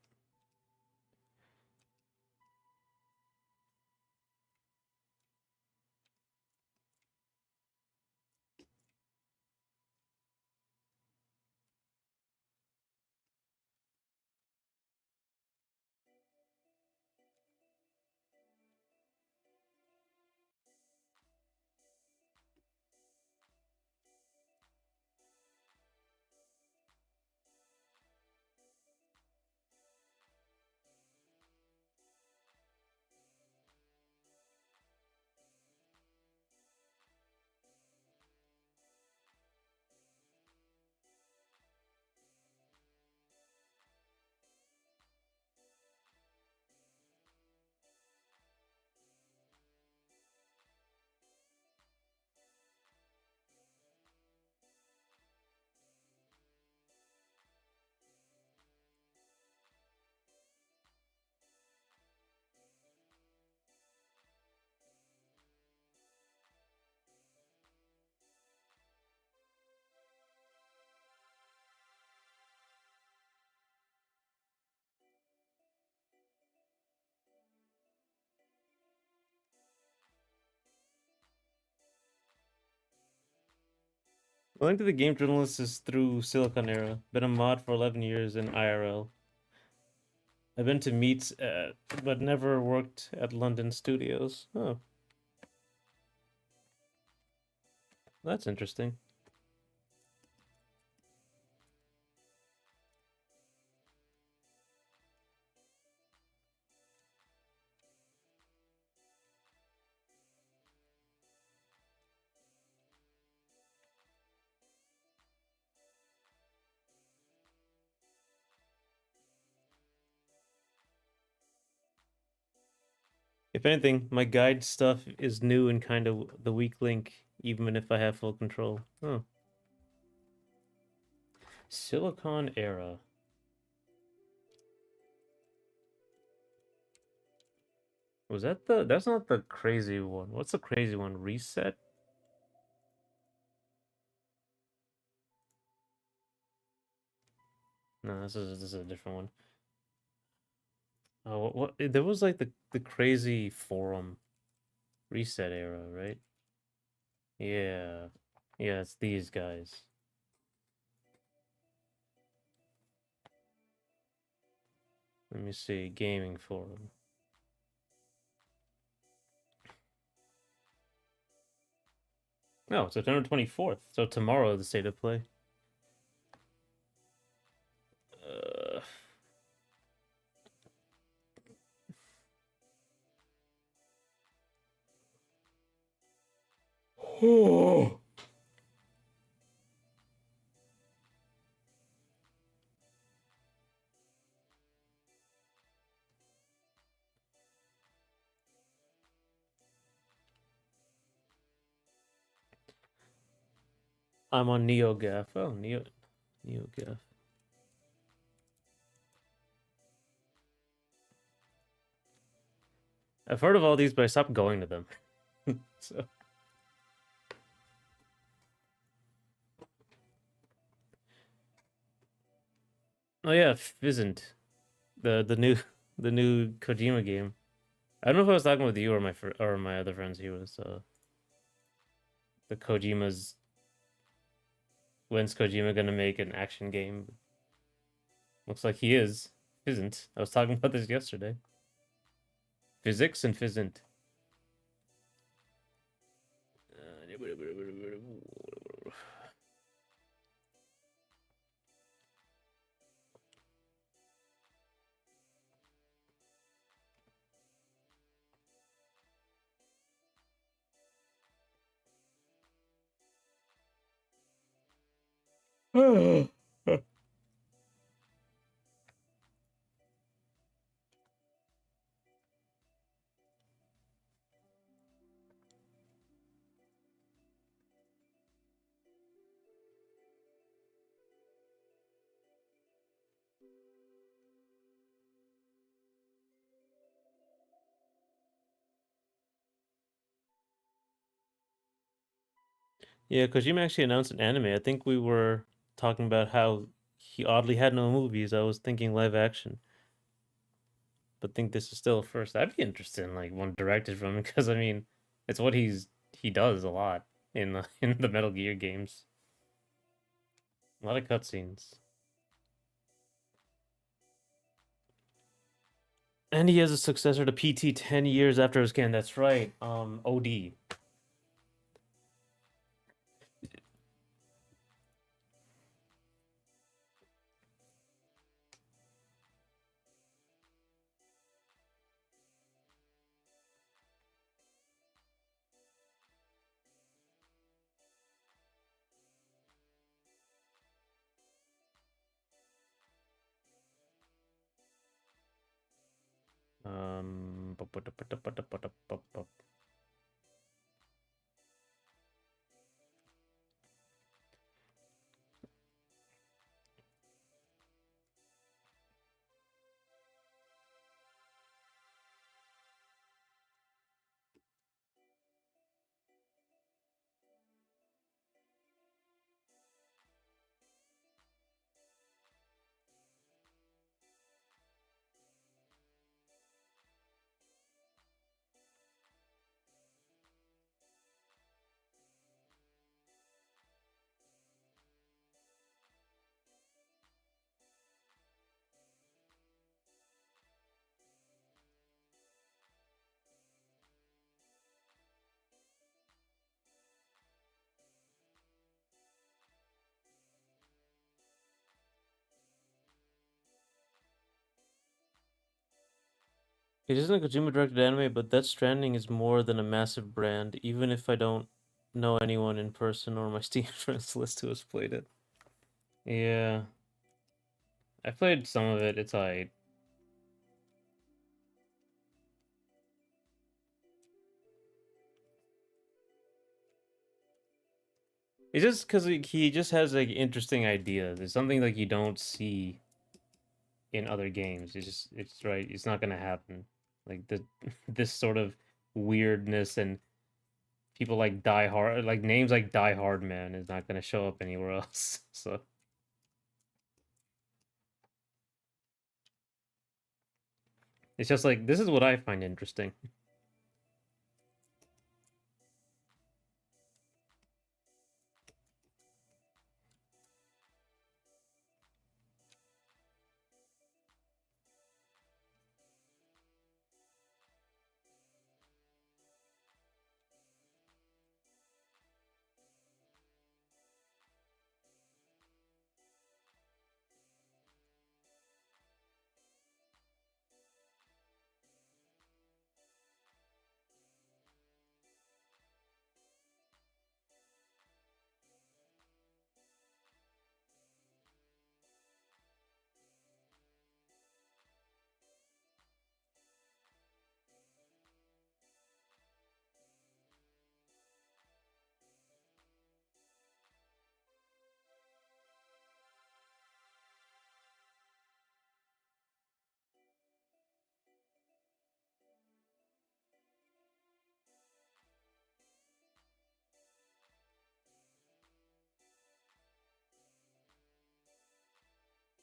The link to the game journalist is through Silicon Era. Been a mod for 11 years in IRL. I've been to meets, but never worked at London studios. Oh, that's interesting. If anything, my guide stuff is new and kind of the weak link, even if I have full control. Oh, Silicon Era. Was that the? That's not the crazy one. What's the crazy one? Reset? No, this is a different one. Oh, what? There was like the crazy forum reset era, right? Yeah, yeah, it's these guys. Let me see, gaming forum. No, September 24th. So tomorrow, the state of play. Uh, I'm on NeoGaf. Oh, NeoGaf. I've heard of all these, but I stopped going to them. So Oh yeah, Fizzant, the new the new Kojima game. I don't know if I was talking with you or or my other friends. He was the Kojima's. When's Kojima gonna make an action game? Looks like he is. Fizzant. I was talking about this yesterday. Physics and Fizzant. Yeah, Kojima actually announced an anime. I think we were talking about how he oddly had no movies. I was thinking live action, but think this is still a first. I'd be interested in like one directed from him because I mean, it's what he does a lot in the in the Metal Gear games. A lot of cutscenes, and he has a successor to PT 10 years after his can. That's right. OD. Um. It isn't a Kojima directed anime, but Death Stranding is more than a massive brand, even if I don't know anyone in person or my Steam friends list who has played it. Yeah, I played some of it. It's alright. It's just because he just has like interesting ideas. It's something like you don't see in other games. It's right. It's not gonna happen. Like the this sort of weirdness and people like Die Hard, like names like Die Hard Man is not gonna show up anywhere else. So it's just like this is what I find interesting.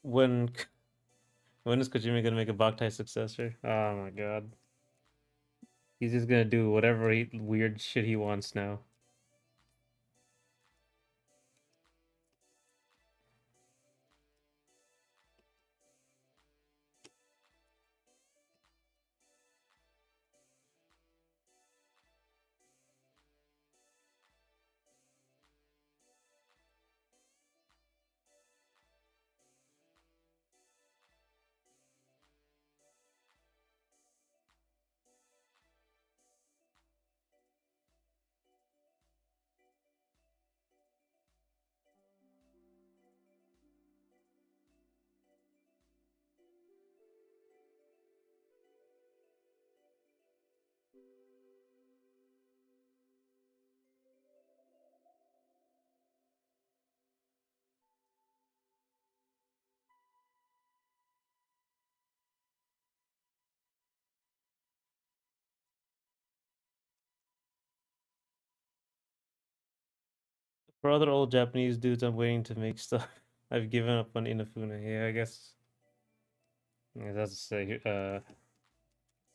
When When is Kojima gonna make a Boktai successor? Oh my god. He's just gonna do whatever weird shit he wants now. For other old Japanese dudes, I'm waiting to make stuff. I've given up on Inafune. Yeah, I guess yeah, that's a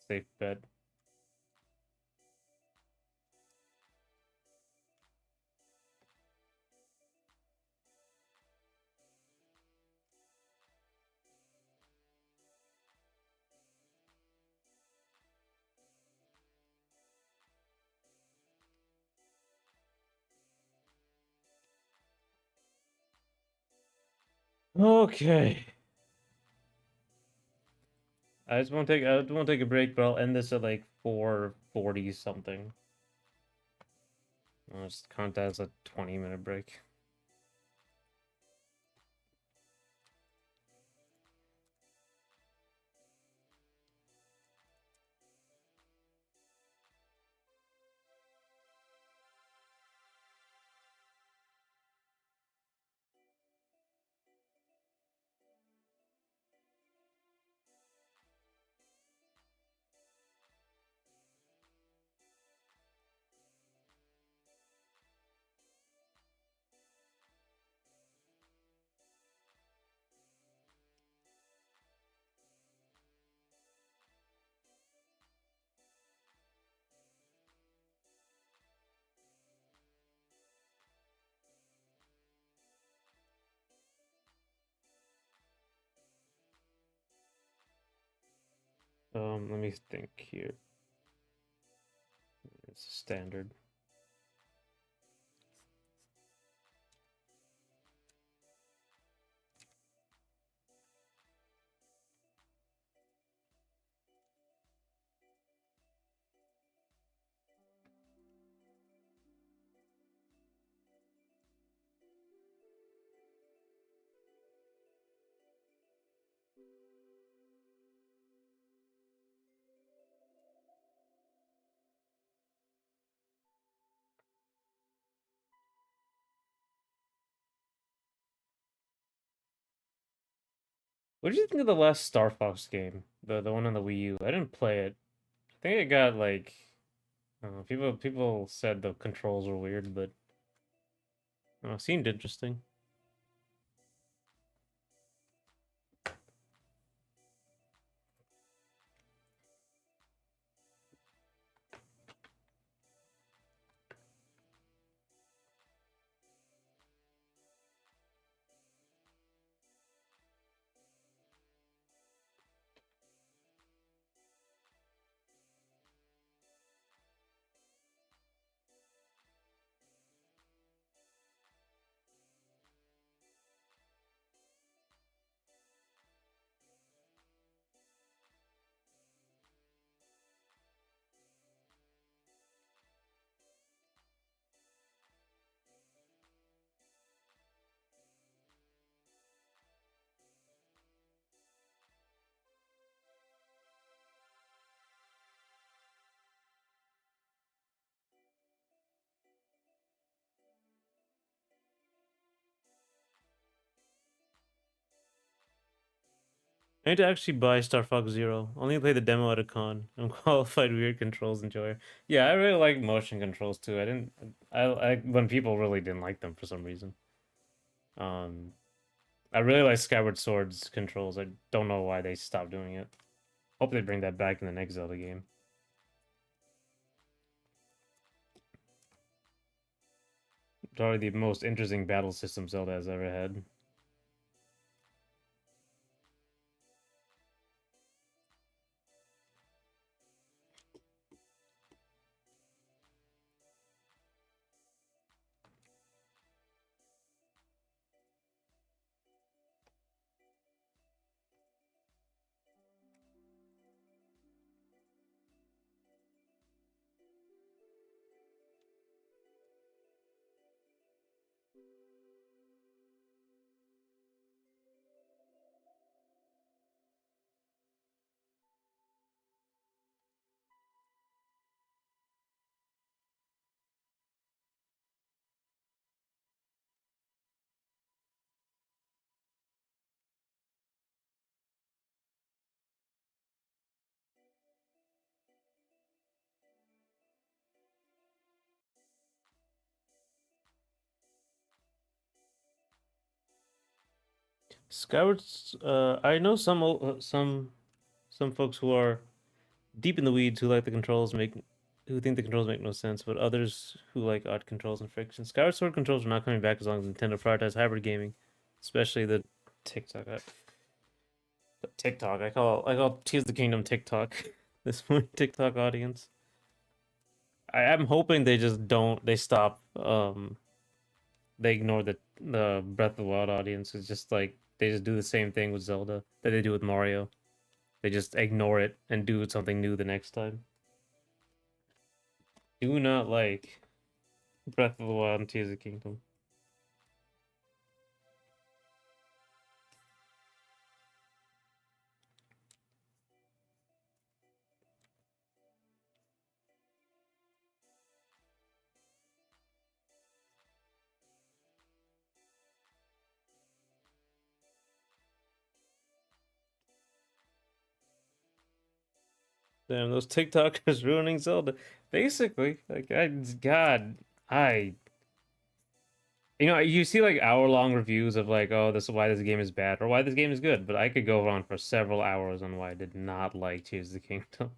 safe bet. Okay. I just want to take a break, but I'll end this at like 4:40 something. I'll just count that as a 20-minute break. Let me think here. It's standard. What did you think of the last Star Fox game? The one on the Wii U. I didn't play it. I think it got like people said the controls were weird, but seemed interesting. I need to actually buy Star Fox Zero. Only play the demo at a con. I'm qualified weird controls enjoyer. Yeah, I really like motion controls too. I didn't I when people really didn't like them for some reason. Um I really like Skyward Sword's controls. I don't know why they stopped doing it. Hope they bring that back in the next Zelda game. Probably the most interesting battle system Zelda has ever had. I know some folks who are deep in the weeds who like the controls make who think the controls make no sense, but others who like odd controls and friction. Skyward Sword controls are not coming back as long as Nintendo prioritizes hybrid gaming, especially the TikTok. TikTok. I call Tears of the Kingdom TikTok. This one TikTok audience. I'm hoping they just don't. They stop. They ignore the Breath of the Wild audience. It's just like they just do the same thing with Zelda that they do with Mario. They just ignore it and do something new the next time. Do not like Breath of the Wild and Tears of the Kingdom. Damn, those TikTokers ruining Zelda. Basically, like I you see like hour-long reviews of like, oh, this is why this game is bad or why this game is good, but I could go on for several hours on why I did not like Tears of the Kingdom.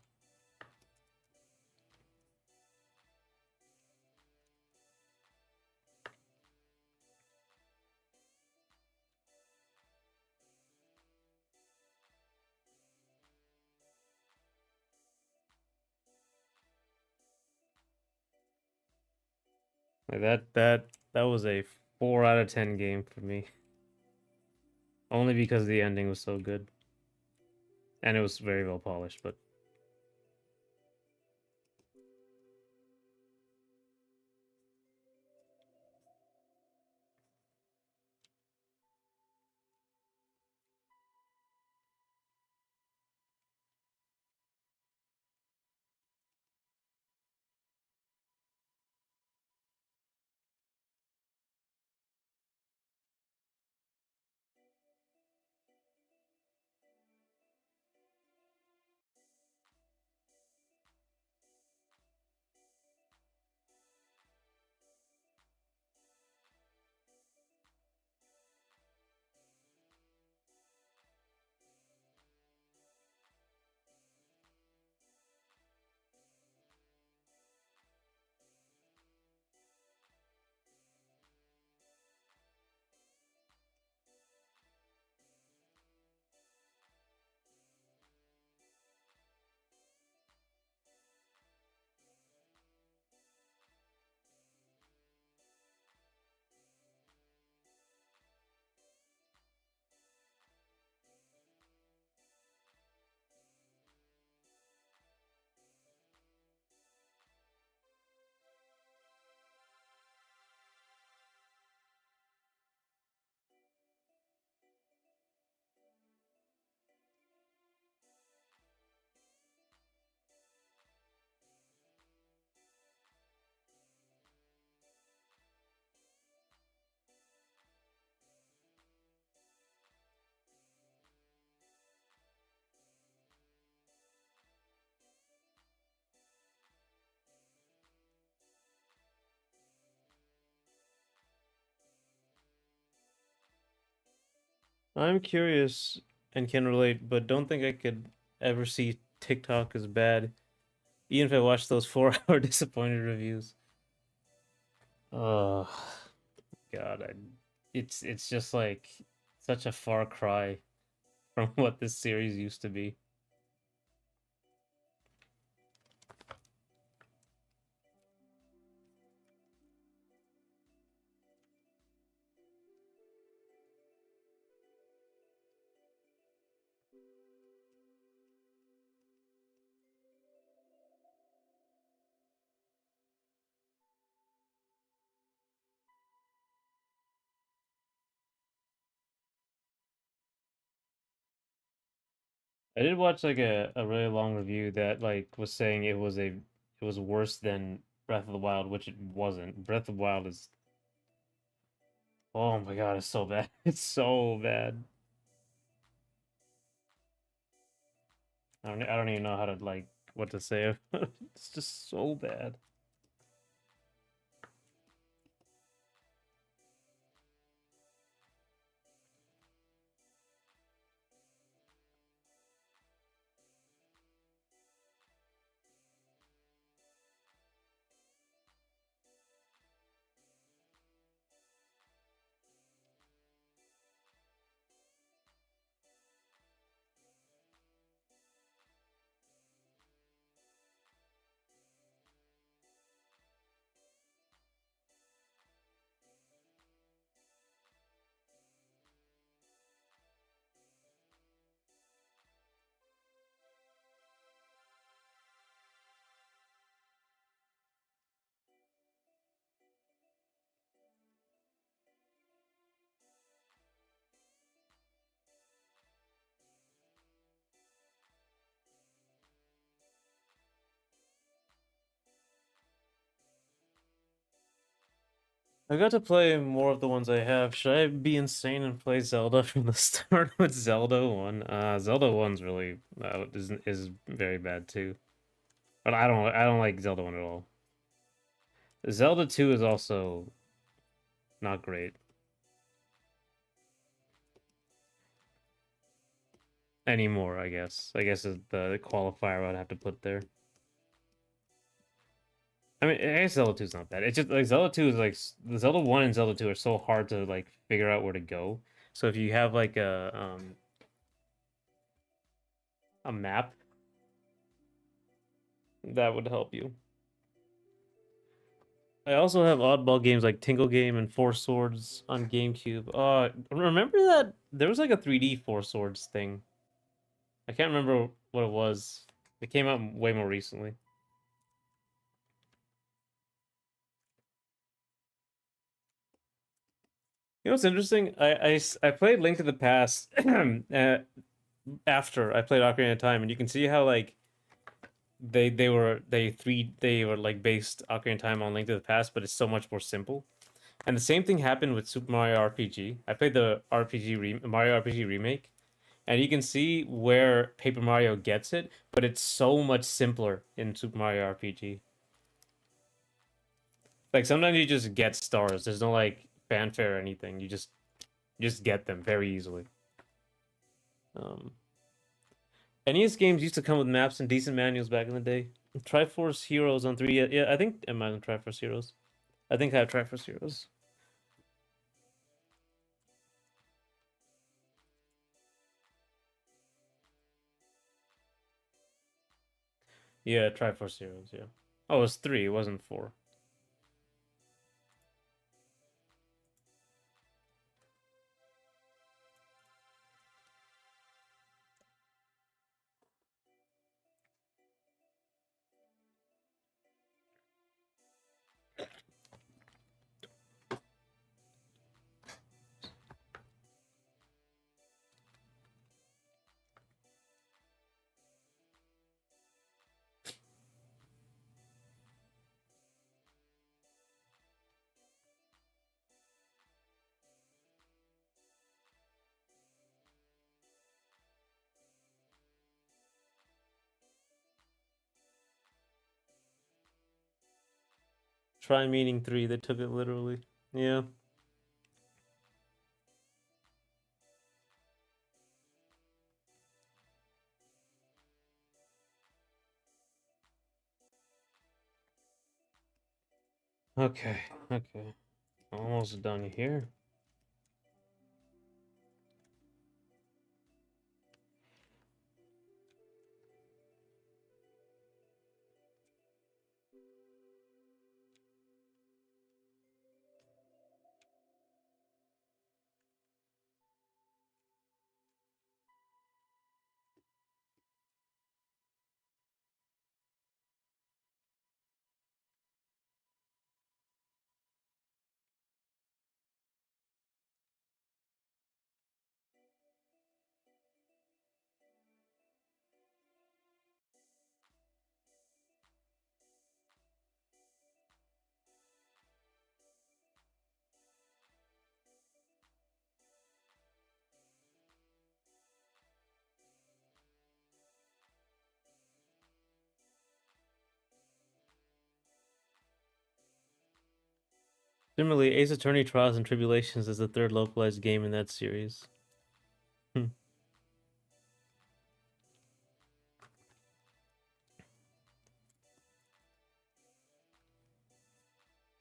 Like that was a 4 out of 10 game for me. Only because the ending was so good. And it was very well polished, but I'm curious and can relate, but don't think I could ever see TikTok as bad, even if I watched those 4 hour disappointed reviews. Oh God, it's just like such a far cry from what this series used to be. I did watch like a really long review that like was saying it was worse than Breath of the Wild, which it wasn't. Breath of the Wild is, oh my God, it's so bad. It's so bad. I don't even know how to like what to say. It's just so bad. I got to play more of the ones I have. Should I be insane and play Zelda from the start with Zelda 1? Zelda 1's really is very bad too. But I don't like Zelda 1 at all. Zelda 2 is also not great anymore, I guess. I guess is the qualifier I'd have to put there. I mean, I guess Zelda 2 is not bad. It's just like Zelda 2 is like the Zelda 1 and Zelda 2 are so hard to like figure out where to go. So if you have like a map, that would help you. I also have oddball games like Tingle Game and Four Swords on GameCube. Remember that there was like a 3D Four Swords thing. I can't remember what it was. It came out way more recently. You know what's interesting? I played Link to the Past after I played Ocarina of Time, and you can see how like they were like based Ocarina of Time on Link to the Past, but it's so much more simple. And the same thing happened with Super Mario RPG. I played the Mario RPG remake, and you can see where Paper Mario gets it, but it's so much simpler in Super Mario RPG. Like sometimes you just get stars. There's no like fanfare or anything. You just get them very easily. Um, NES games used to come with maps and decent manuals back in the day. Triforce Heroes on 3. Yeah, I think am I on Triforce Heroes? I think I have Triforce Heroes. Yeah, Triforce Heroes. Yeah. Oh, it was 3. It wasn't 4. Try meaning 3. They took it literally. Yeah. Okay, okay. Almost done here. Similarly, Ace Attorney Trials and Tribulations is the third localized game in that series. I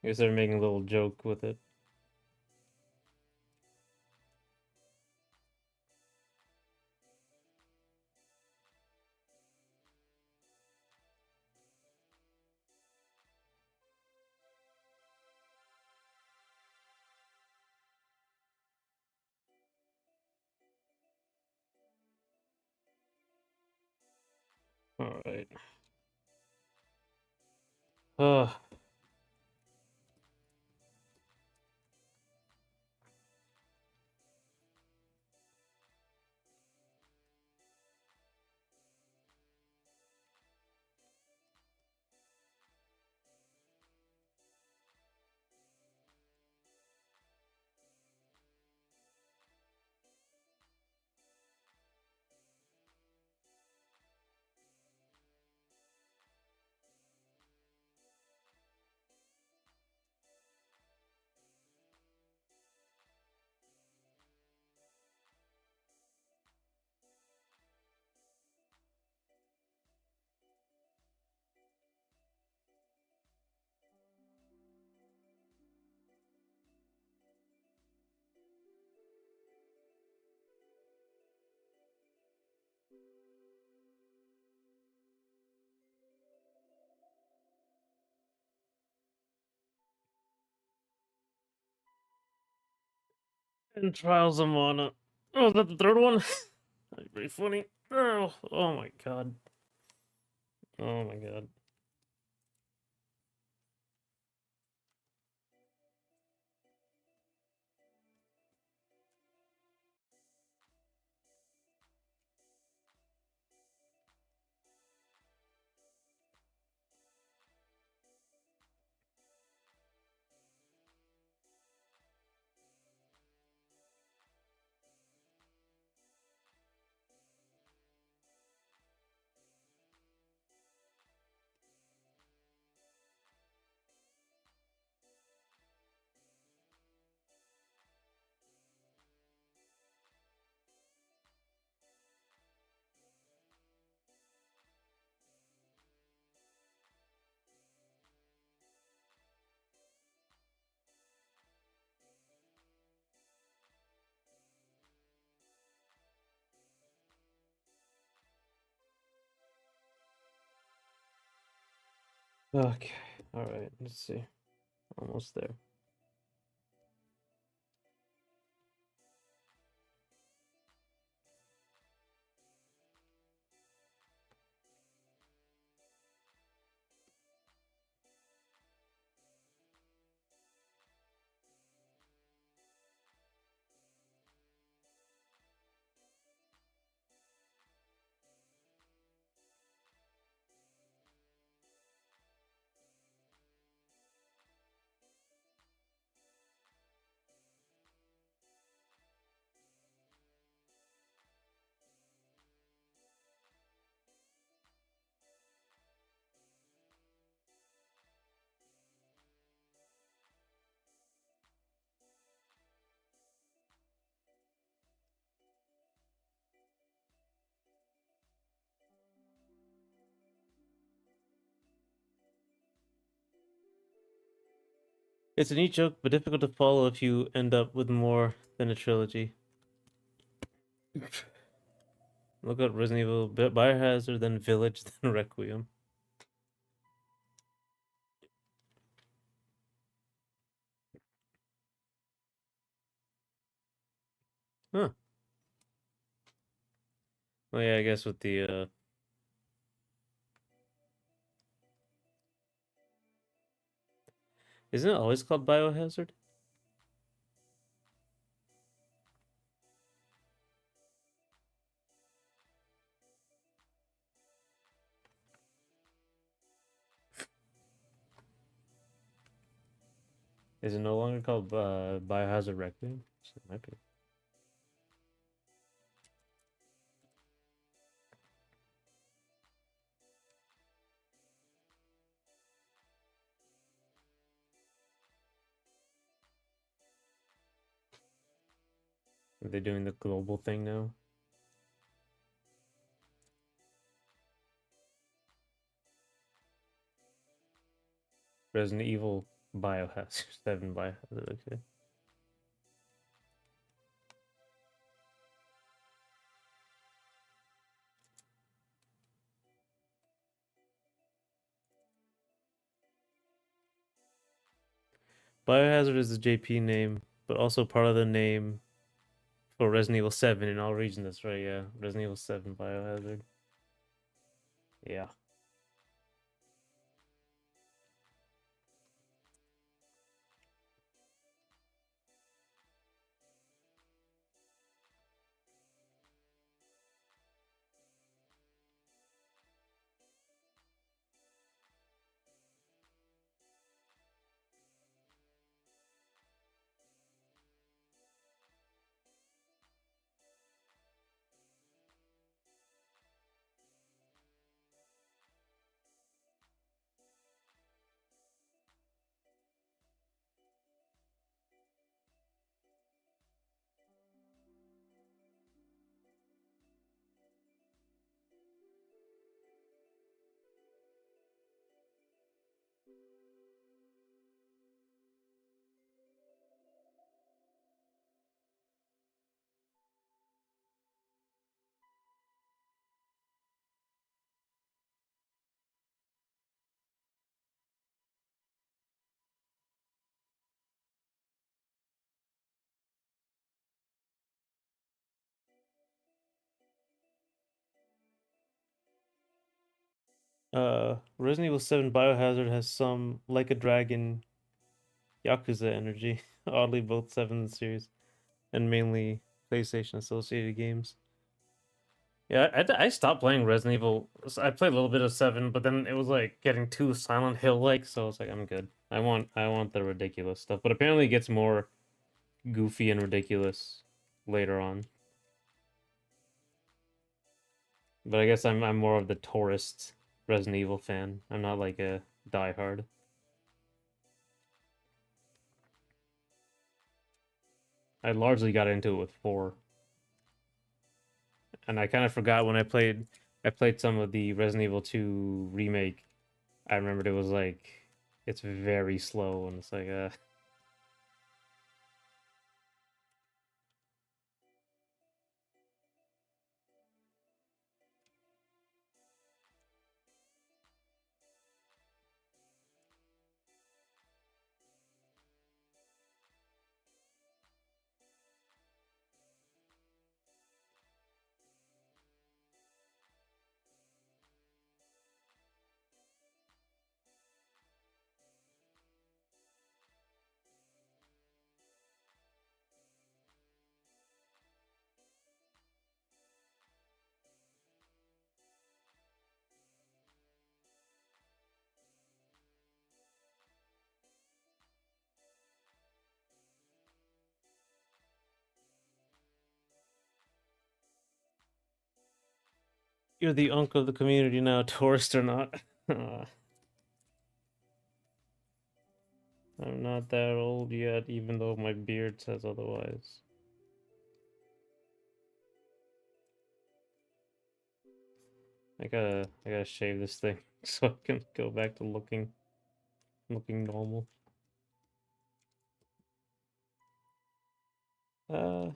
guess they're making a little joke with it. All right. Uh, and Trials of Mana. Oh, is that the third one? That's pretty funny. Oh my god. Oh my god. Okay. All right. Let's see. Almost there. It's a neat joke, but difficult to follow if you end up with more than a trilogy. Look at Resident Evil, Biohazard, then Village, then Requiem. Huh. Well, yeah, I guess with the isn't it always called Biohazard? Is it no longer called Biohazard Requiem? So it might be. Are they doing the global thing now? Resident Evil Biohazard 7 Biohazard, okay. Biohazard is the JP name, but also part of the name for Resident Evil 7 in all regions. That's right, yeah. Resident Evil 7 Biohazard. Yeah. Resident Evil 7 Biohazard has some like a dragon Yakuza energy. Oddly, both 7 series and mainly PlayStation associated games. Yeah, I stopped playing Resident Evil. I played a little bit of 7, but then it was like getting too Silent Hill like, so I was like, I'm good. I want the ridiculous stuff. But apparently it gets more goofy and ridiculous later on. But I guess I'm more of the tourist Resident Evil fan. I'm not like a diehard. I largely got into it with 4. And I kind of forgot when I played some of the Resident Evil 2 remake. I remembered it was like it's very slow and it's like you're the uncle of the community now, tourist or not. I'm not that old yet, even though my beard says otherwise. I gotta shave this thing so I can go back to looking normal. Uh,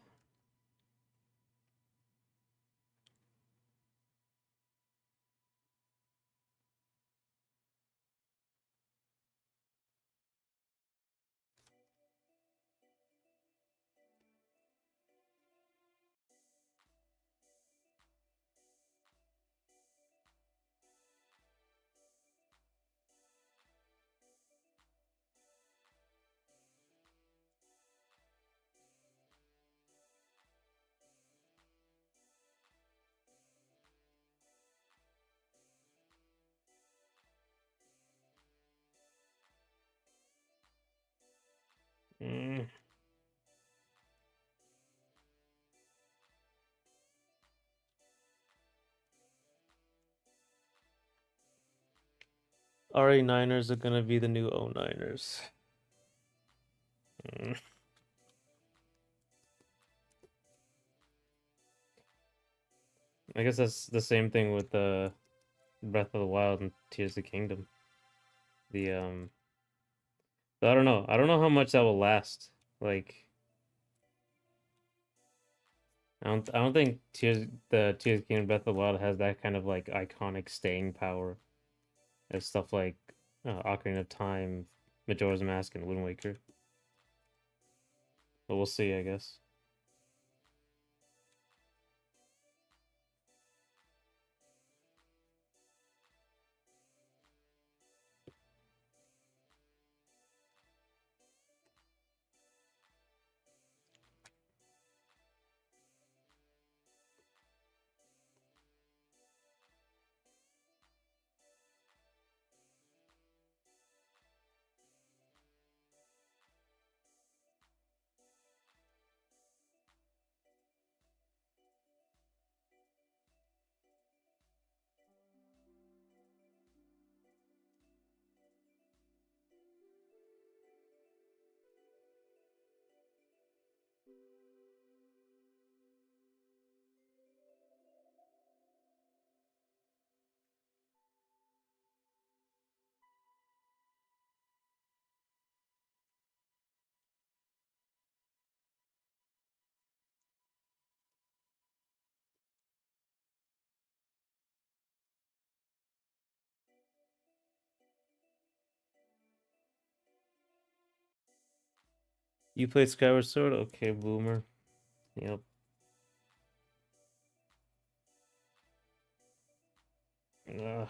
mm, RA Niners are gonna be the new O Niners. Mm. I guess that's the same thing with the Breath of the Wild and Tears of the Kingdom. The I don't know. I don't know how much that will last. Like, I don't think Tears of the Kingdom Breath of the Wild has that kind of like iconic staying power as stuff like Ocarina of Time, Majora's Mask, and Wind Waker. But we'll see, I guess. You played Skyward Sword? Okay, boomer. Yep. Ugh.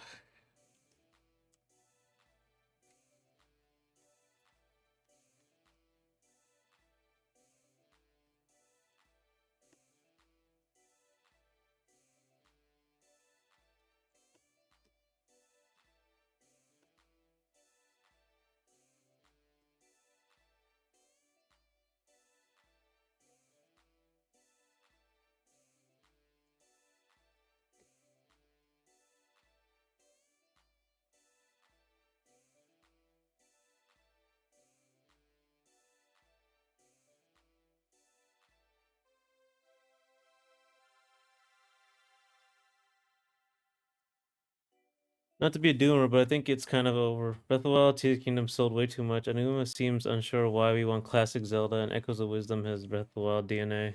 Not to be a doomer, but I think it's kind of over. Breath of the Wild, Tears of the Kingdom sold way too much. Anuma seems unsure why we want classic Zelda, and Echoes of Wisdom has Breath of the Wild DNA.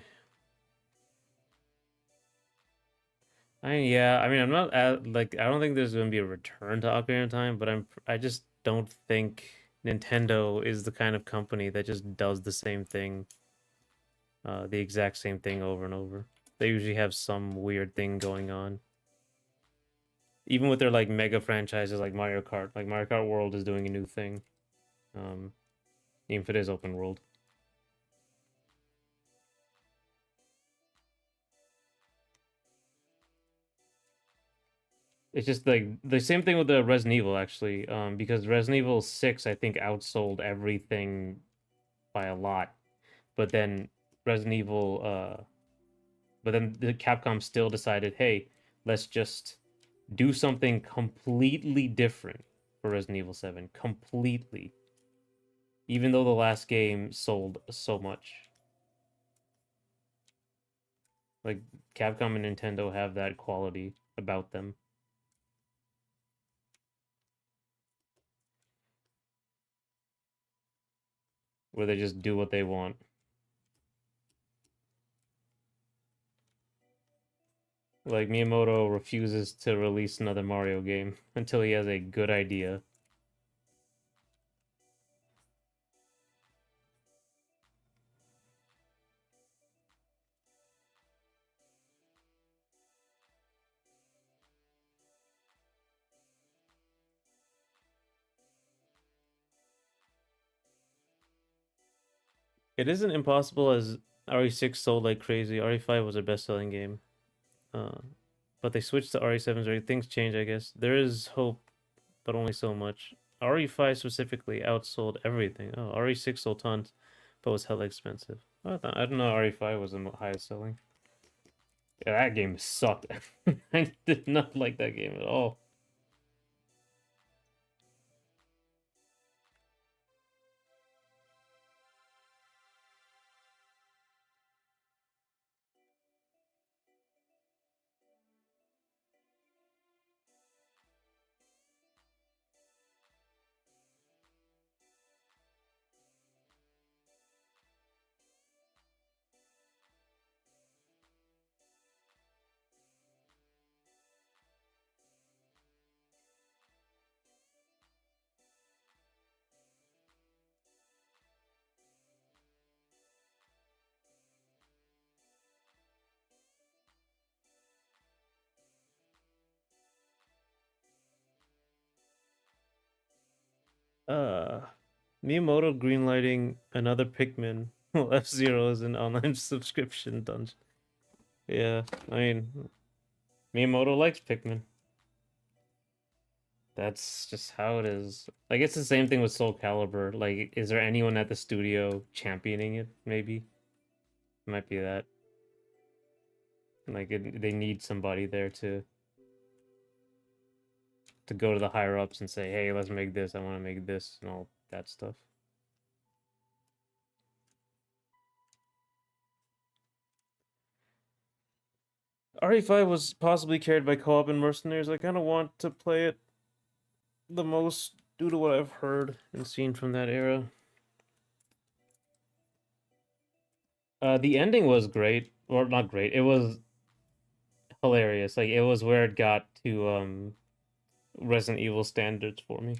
I mean, I'm not like I don't think there's going to be a return to Ocarina of Time, but I just don't think Nintendo is the kind of company that just does the same thing, the exact same thing over and over. They usually have some weird thing going on. Even with their like mega franchises like Mario Kart, like Mario Kart World is doing a new thing. Um, even if it is open world. It's just like the same thing with the Resident Evil actually, because Resident Evil 6 I think outsold everything by a lot. But then Resident Evil but then the Capcom still decided, "Hey, let's just do something completely different for Resident Evil 7, completely." Even though the last game sold so much. Like Capcom and Nintendo have that quality about them where they just do what they want. Like Miyamoto refuses to release another Mario game until he has a good idea. It isn't impossible as RE6 sold like crazy. RE5 was their best-selling game. Uh, but they switched to RE7's rate. Things change, I guess. There is hope, but only so much. RE5 specifically outsold everything. Oh, RE6 sold tons, but was hella expensive. I don't know RE5 was the highest selling. Yeah, that game sucked. I did not like that game at all. Uh, Miyamoto greenlighting another Pikmin. Well, F-Zero is an online subscription dungeon. Yeah, I mean, Miyamoto likes Pikmin. That's just how it is. Like, it's the same thing with Soul Calibur. Like, is there anyone at the studio championing it? Maybe. Might be that. Like, they need somebody there to go to the higher ups and say, "Hey, let's make this. I want to make this," and all that stuff. RE5 was possibly carried by co-op and mercenaries. I kind of want to play it the most due to what I've heard and seen from that era. The ending was great, or not great. It was hilarious. Like it was where it got to Resident Evil standards for me.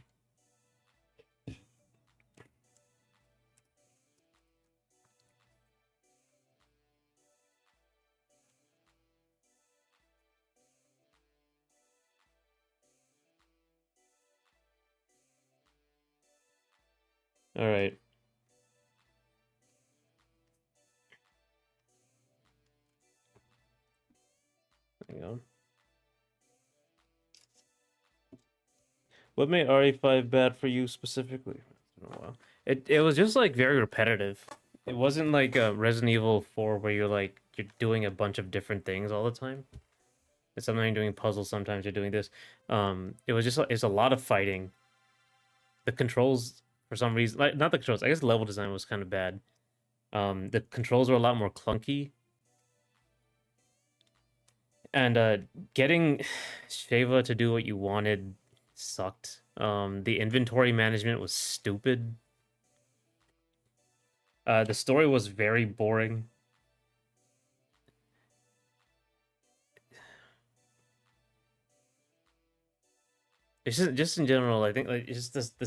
All right. Hang on. What made RE5 bad for you specifically? It's been a while. It was just like very repetitive. It wasn't like Resident Evil 4 where you're doing a bunch of different things all the time. It's sometimes you're doing puzzles, sometimes you're doing this. It was just it's a lot of fighting. The controls for some reason, like not the controls, I guess the level design was kind of bad. The controls were a lot more clunky. And getting Sheva to do what you wanted sucked. The inventory management was stupid. The story was very boring. It's just in general, I think like it's just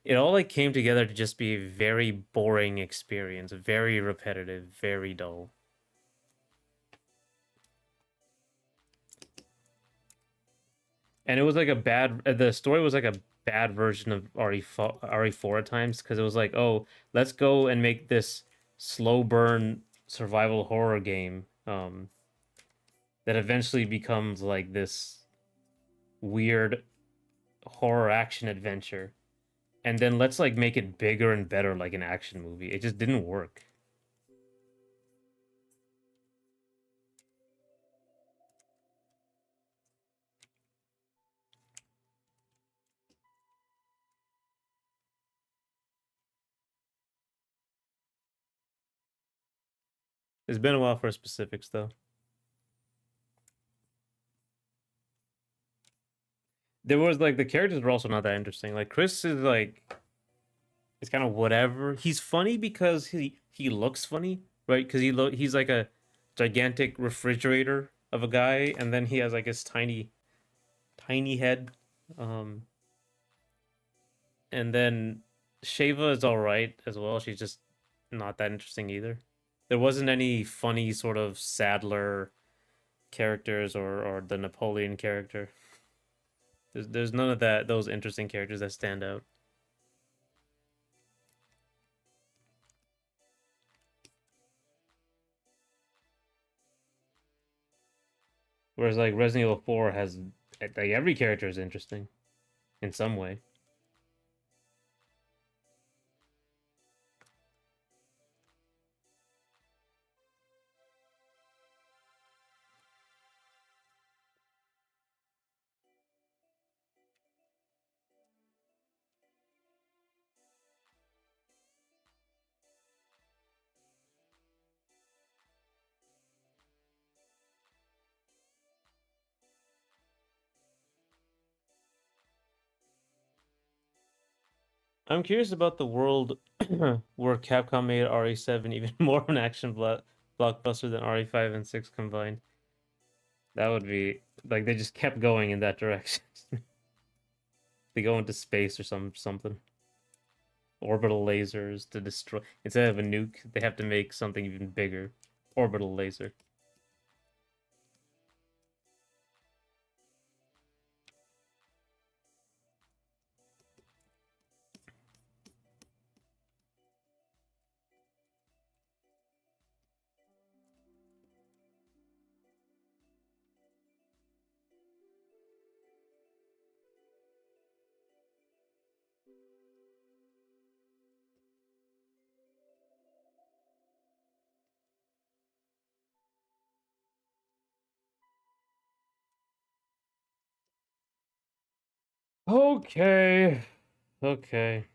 it all like came together to just be a very boring experience, very repetitive, very dull. And it was like a bad the story was like a bad version of RE4 at times because it was like, oh, let's go and make this slow burn survival horror game that eventually becomes like this weird horror action adventure. And then let's like make it bigger and better like an action movie. It just didn't work. It's been a while for specifics though. There was like the characters were also not that interesting. Like Chris is like it's kind of whatever. He's funny because he looks funny, right? Because he's like a gigantic refrigerator of a guy, and then he has like his tiny head. Um, and then Shava is all right as well. She's just not that interesting either. There wasn't any funny sort of Sadler characters or the Napoleon character. There's none of those interesting characters that stand out. Whereas like Resident Evil 4 has like every character is interesting in some way. I'm curious about the world where Capcom made RE7 even more of an action blockbuster than RE5 and 6 combined. That would be like they just kept going in that direction. They go into space or something. Orbital lasers to destroy instead of a nuke, they have to make something even bigger. Orbital laser. Okay. Okay.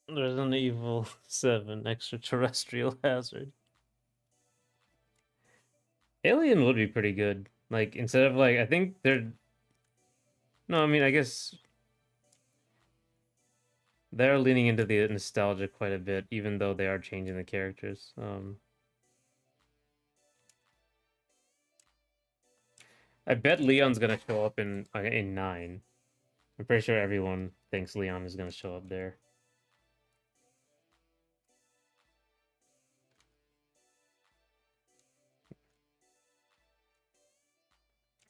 There's an evil 7 extraterrestrial hazard. Alien would be pretty good. Like instead of like I think they're no, I mean I guess they're leaning into the nostalgia quite a bit, even though they are changing the characters. I bet Leon's gonna show up in 9. I'm pretty sure everyone thinks Leon is gonna show up there.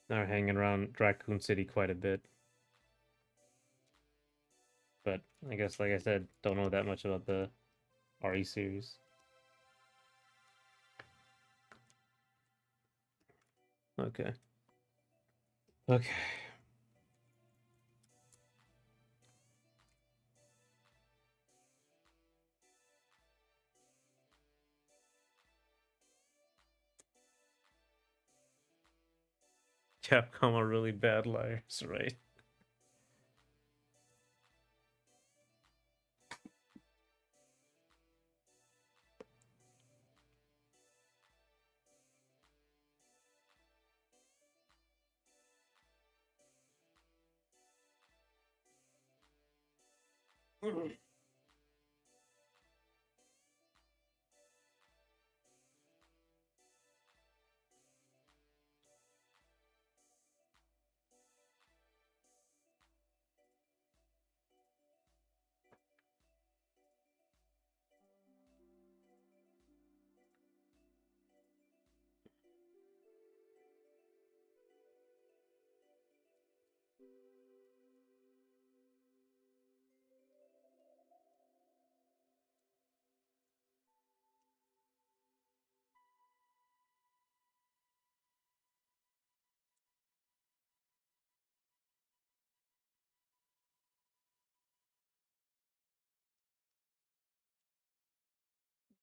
They're hanging around Raccoon City quite a bit. But I guess, like I said, don't know that much about the RE series. Okay. Okay. Capcom are really bad liars, right?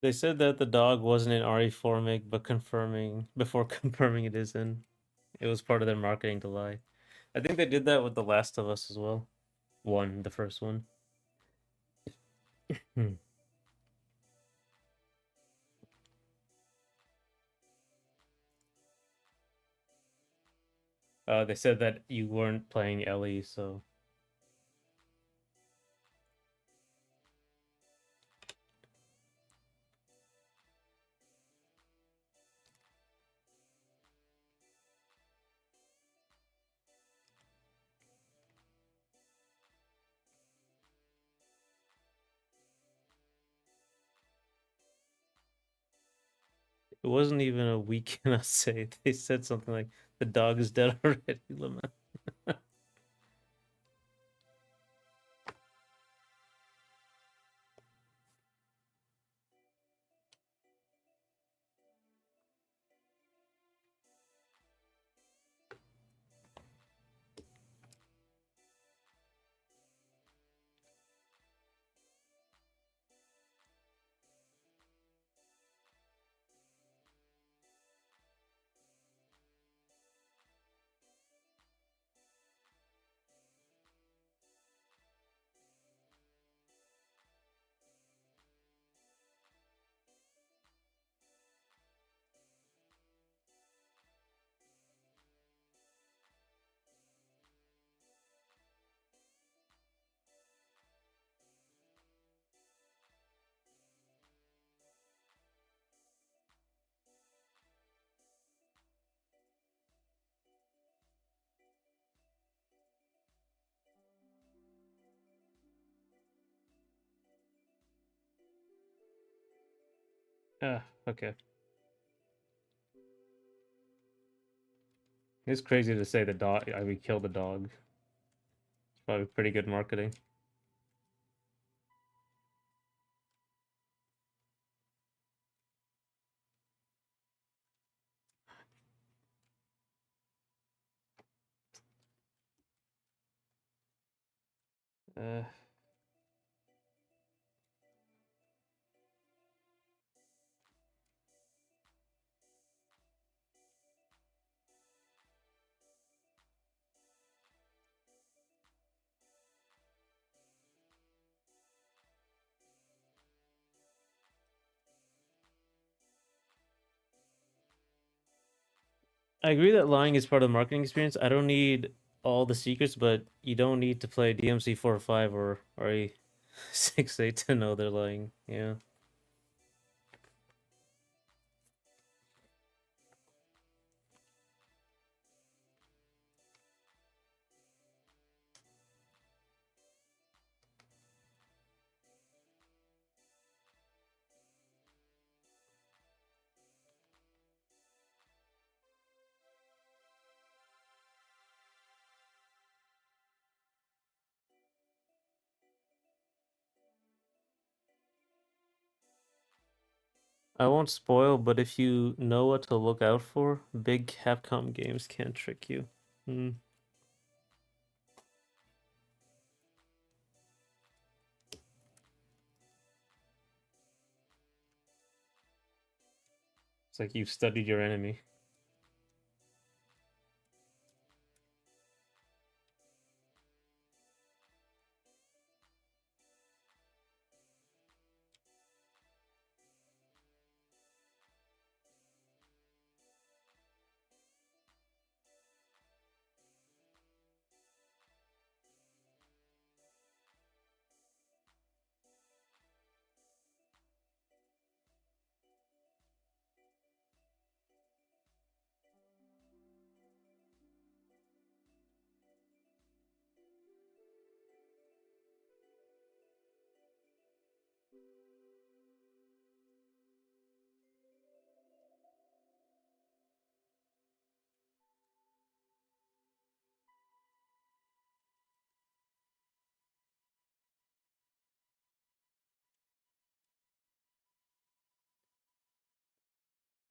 They said that the dog wasn't in RE4 make, but confirming before confirming it is in. It was part of their marketing to lie. I think they did that with The Last of Us as well. The first one. Hmm. They said that you weren't playing Ellie, so it wasn't even a weekend. I'd say they said something like the dog is dead already, Lemon. Okay. It's crazy to say the dog. I would kill the dog. It's probably pretty good marketing. Uh, I agree that lying is part of the marketing experience. I don't need all the secrets, but you don't need to play DMC 4 or 5 or RE 6 8 to know they're lying. Yeah. I won't spoil, but if you know what to look out for, big Capcom games can't trick you. Hmm. It's like you've studied your enemy.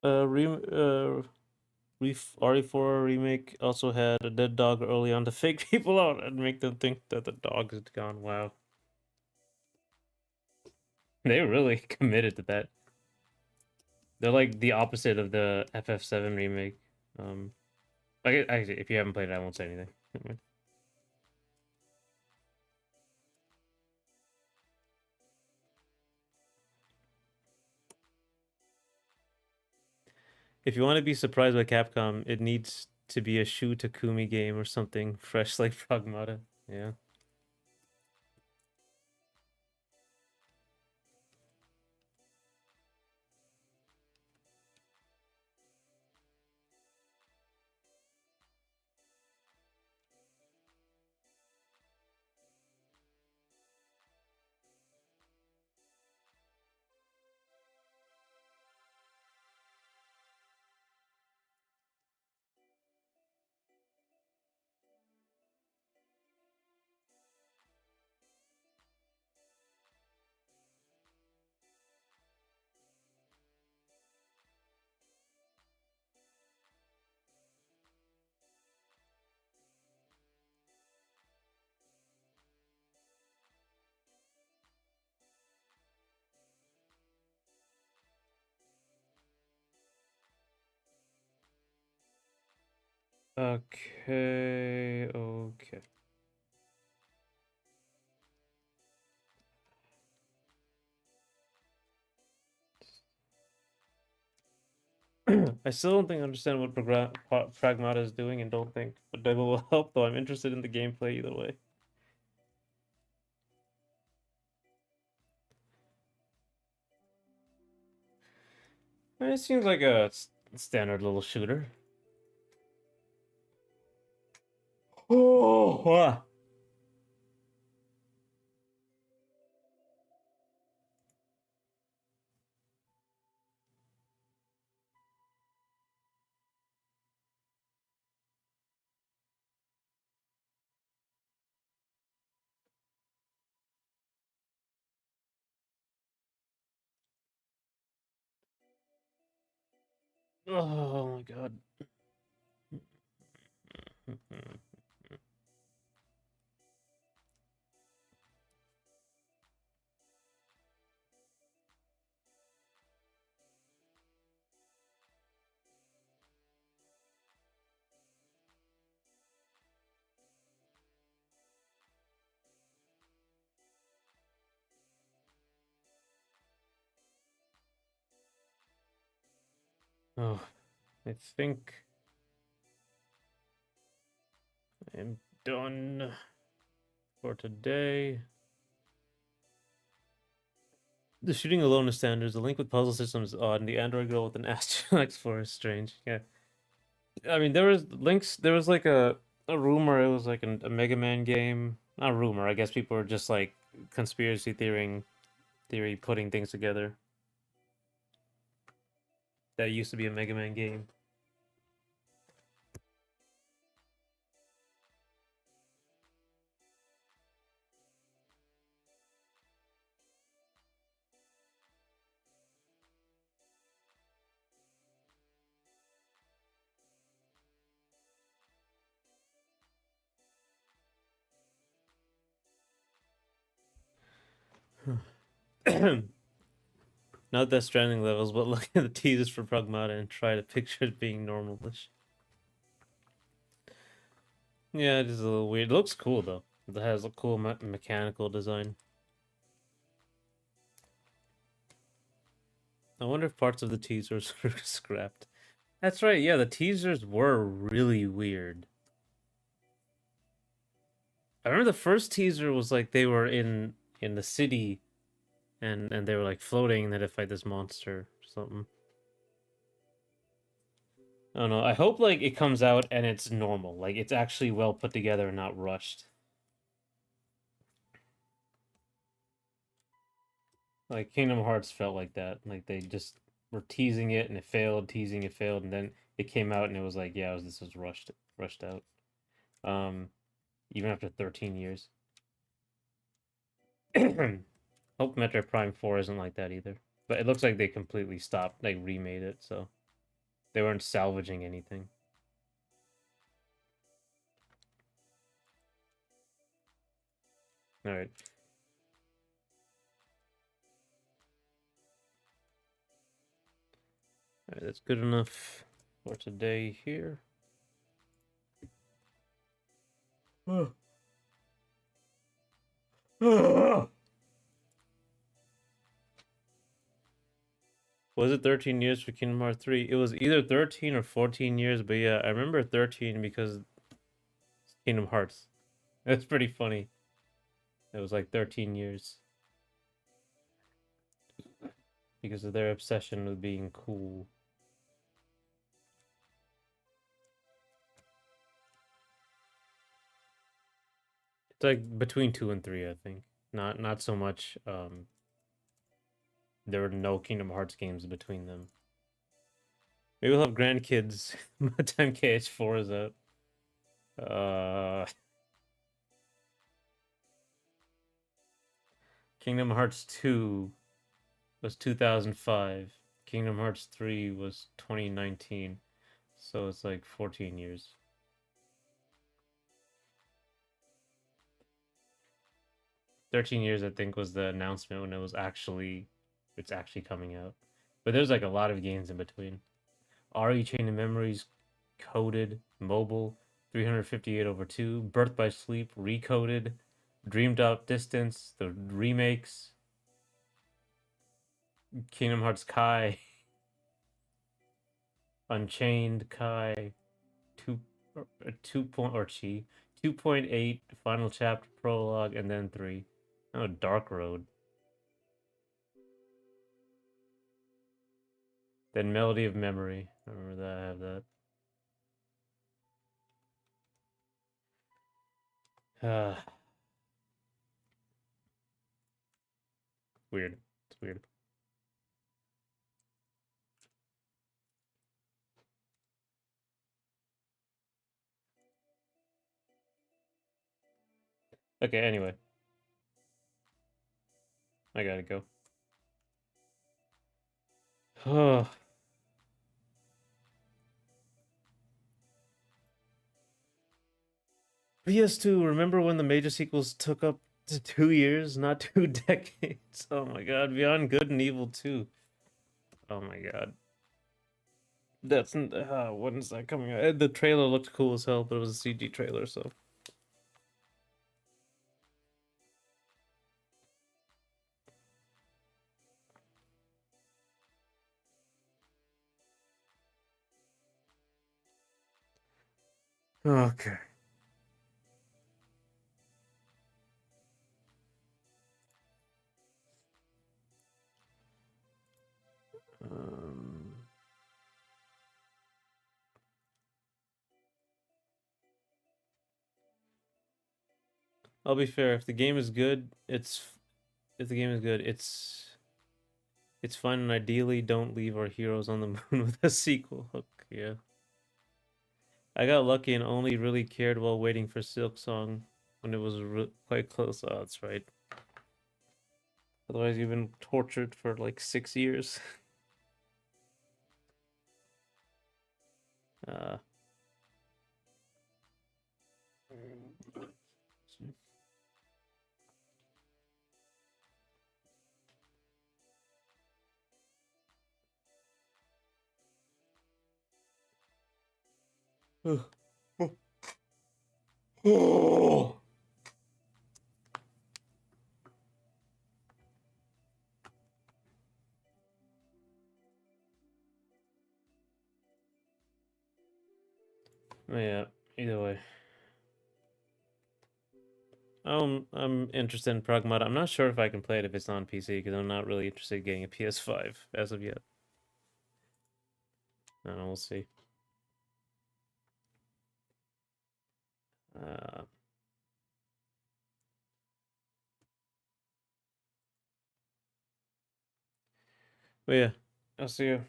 Uh, re RE4 remake also had a dead dog early on to fake people out and make them think that the dog is gone. Wow. They really committed to that. They're like the opposite of the FF7 remake. Actually, if you haven't played it, I won't say anything. Never mind. If you want to be surprised by Capcom, it needs to be a Shu Takumi game or something fresh like Pragmata. Yeah. Okay, okay. I still don't think I understand what Pragmata is doing and don't think the devil will help, though I'm interested in the gameplay either way. It seems like a standard little shooter. Oh, ah. Oh my god. Oh, I think I'm done for today. The shooting alone is standards. The link with puzzle systems is odd, and the android girl with an astronaut explorer is strange. Yeah, I mean there was links. There was like a rumor. It was like a Mega Man game. Not a rumor. I guess people were just like conspiracy theory putting things together. That used to be a Mega Man game. Not Death Stranding levels, but look at the teasers for Pragmata and try to picture it being normalish. Yeah, it is a little weird. It looks cool though. It has a cool mechanical design. I wonder if parts of the teasers were scrapped. That's right. Yeah, the teasers were really weird. I remember the first teaser was like they were in the city and they were like floating and they had to fight this monster or something. I don't know. I hope like it comes out and it's normal. Like it's actually well put together and not rushed. Like Kingdom Hearts felt like that. Like they just were teasing it and it failed, teasing it failed, and then it came out and it was like, yeah, this was rushed out. Um, even after 13 years. Hope Metroid Prime 4 isn't like that either. But it looks like they completely stopped, like remade it, so they weren't salvaging anything. All right. All right, that's good enough for today here. Was it 13 years for Kingdom Hearts 3? It was either 13 or 14 years, but yeah, I remember 13 because Kingdom Hearts. That's pretty funny. It was like 13 years because of their obsession with being cool. It's like between 2 and 3, I think. Not so much there were no Kingdom Hearts games between them. Maybe we'll have grandkids by the time KH4 is out. Kingdom Hearts 2 was 2005. Kingdom Hearts 3 was 2019. So it's like 14 years. 13 years, I think, was the announcement when it's actually coming out. But there's like a lot of games in between. RE Chain of Memories, Coded, Mobile, 358 over 2, Birth by Sleep, Recoded, Dreamed Out Distance, the remakes, Kingdom Hearts Kai, Unchained Kai, 2, 2 point or Chi, 2.8, Final Chapter Prologue, and then 3. Oh, Dark Road. Then Melody of Memory. I remember that. I have that. Weird. It's weird. Okay, anyway. I gotta go. Oh. PS2, remember when the major sequels took up to 2 years, not 2 decades? Oh my god, Beyond Good and Evil 2. Oh my god. That's when is that coming out? The trailer looked cool as hell, but it was a CG trailer, so. Okay. Um, I'll be fair. If the game is good, it's fun, and ideally don't leave our heroes on the moon with a sequel hook. Yeah. I got lucky and only really cared while waiting for Silk Song when it was quite close. Oh, that's right. Otherwise, you've been tortured for like 6 years. uh, oh. Yeah, either way. I'm interested in Pragmata. I'm not sure if I can play it if it's on PC because I'm not really interested in getting a PS5 as of yet. I don't know, we'll see. Uh, but yeah, I'll see you.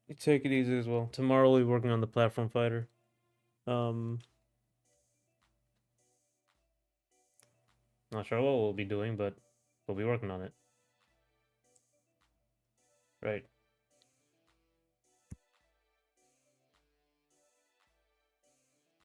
You take it easy as well. Tomorrow we'll be working on the platform fighter. Um, Not sure what we'll be doing, but we'll be working on it. Right.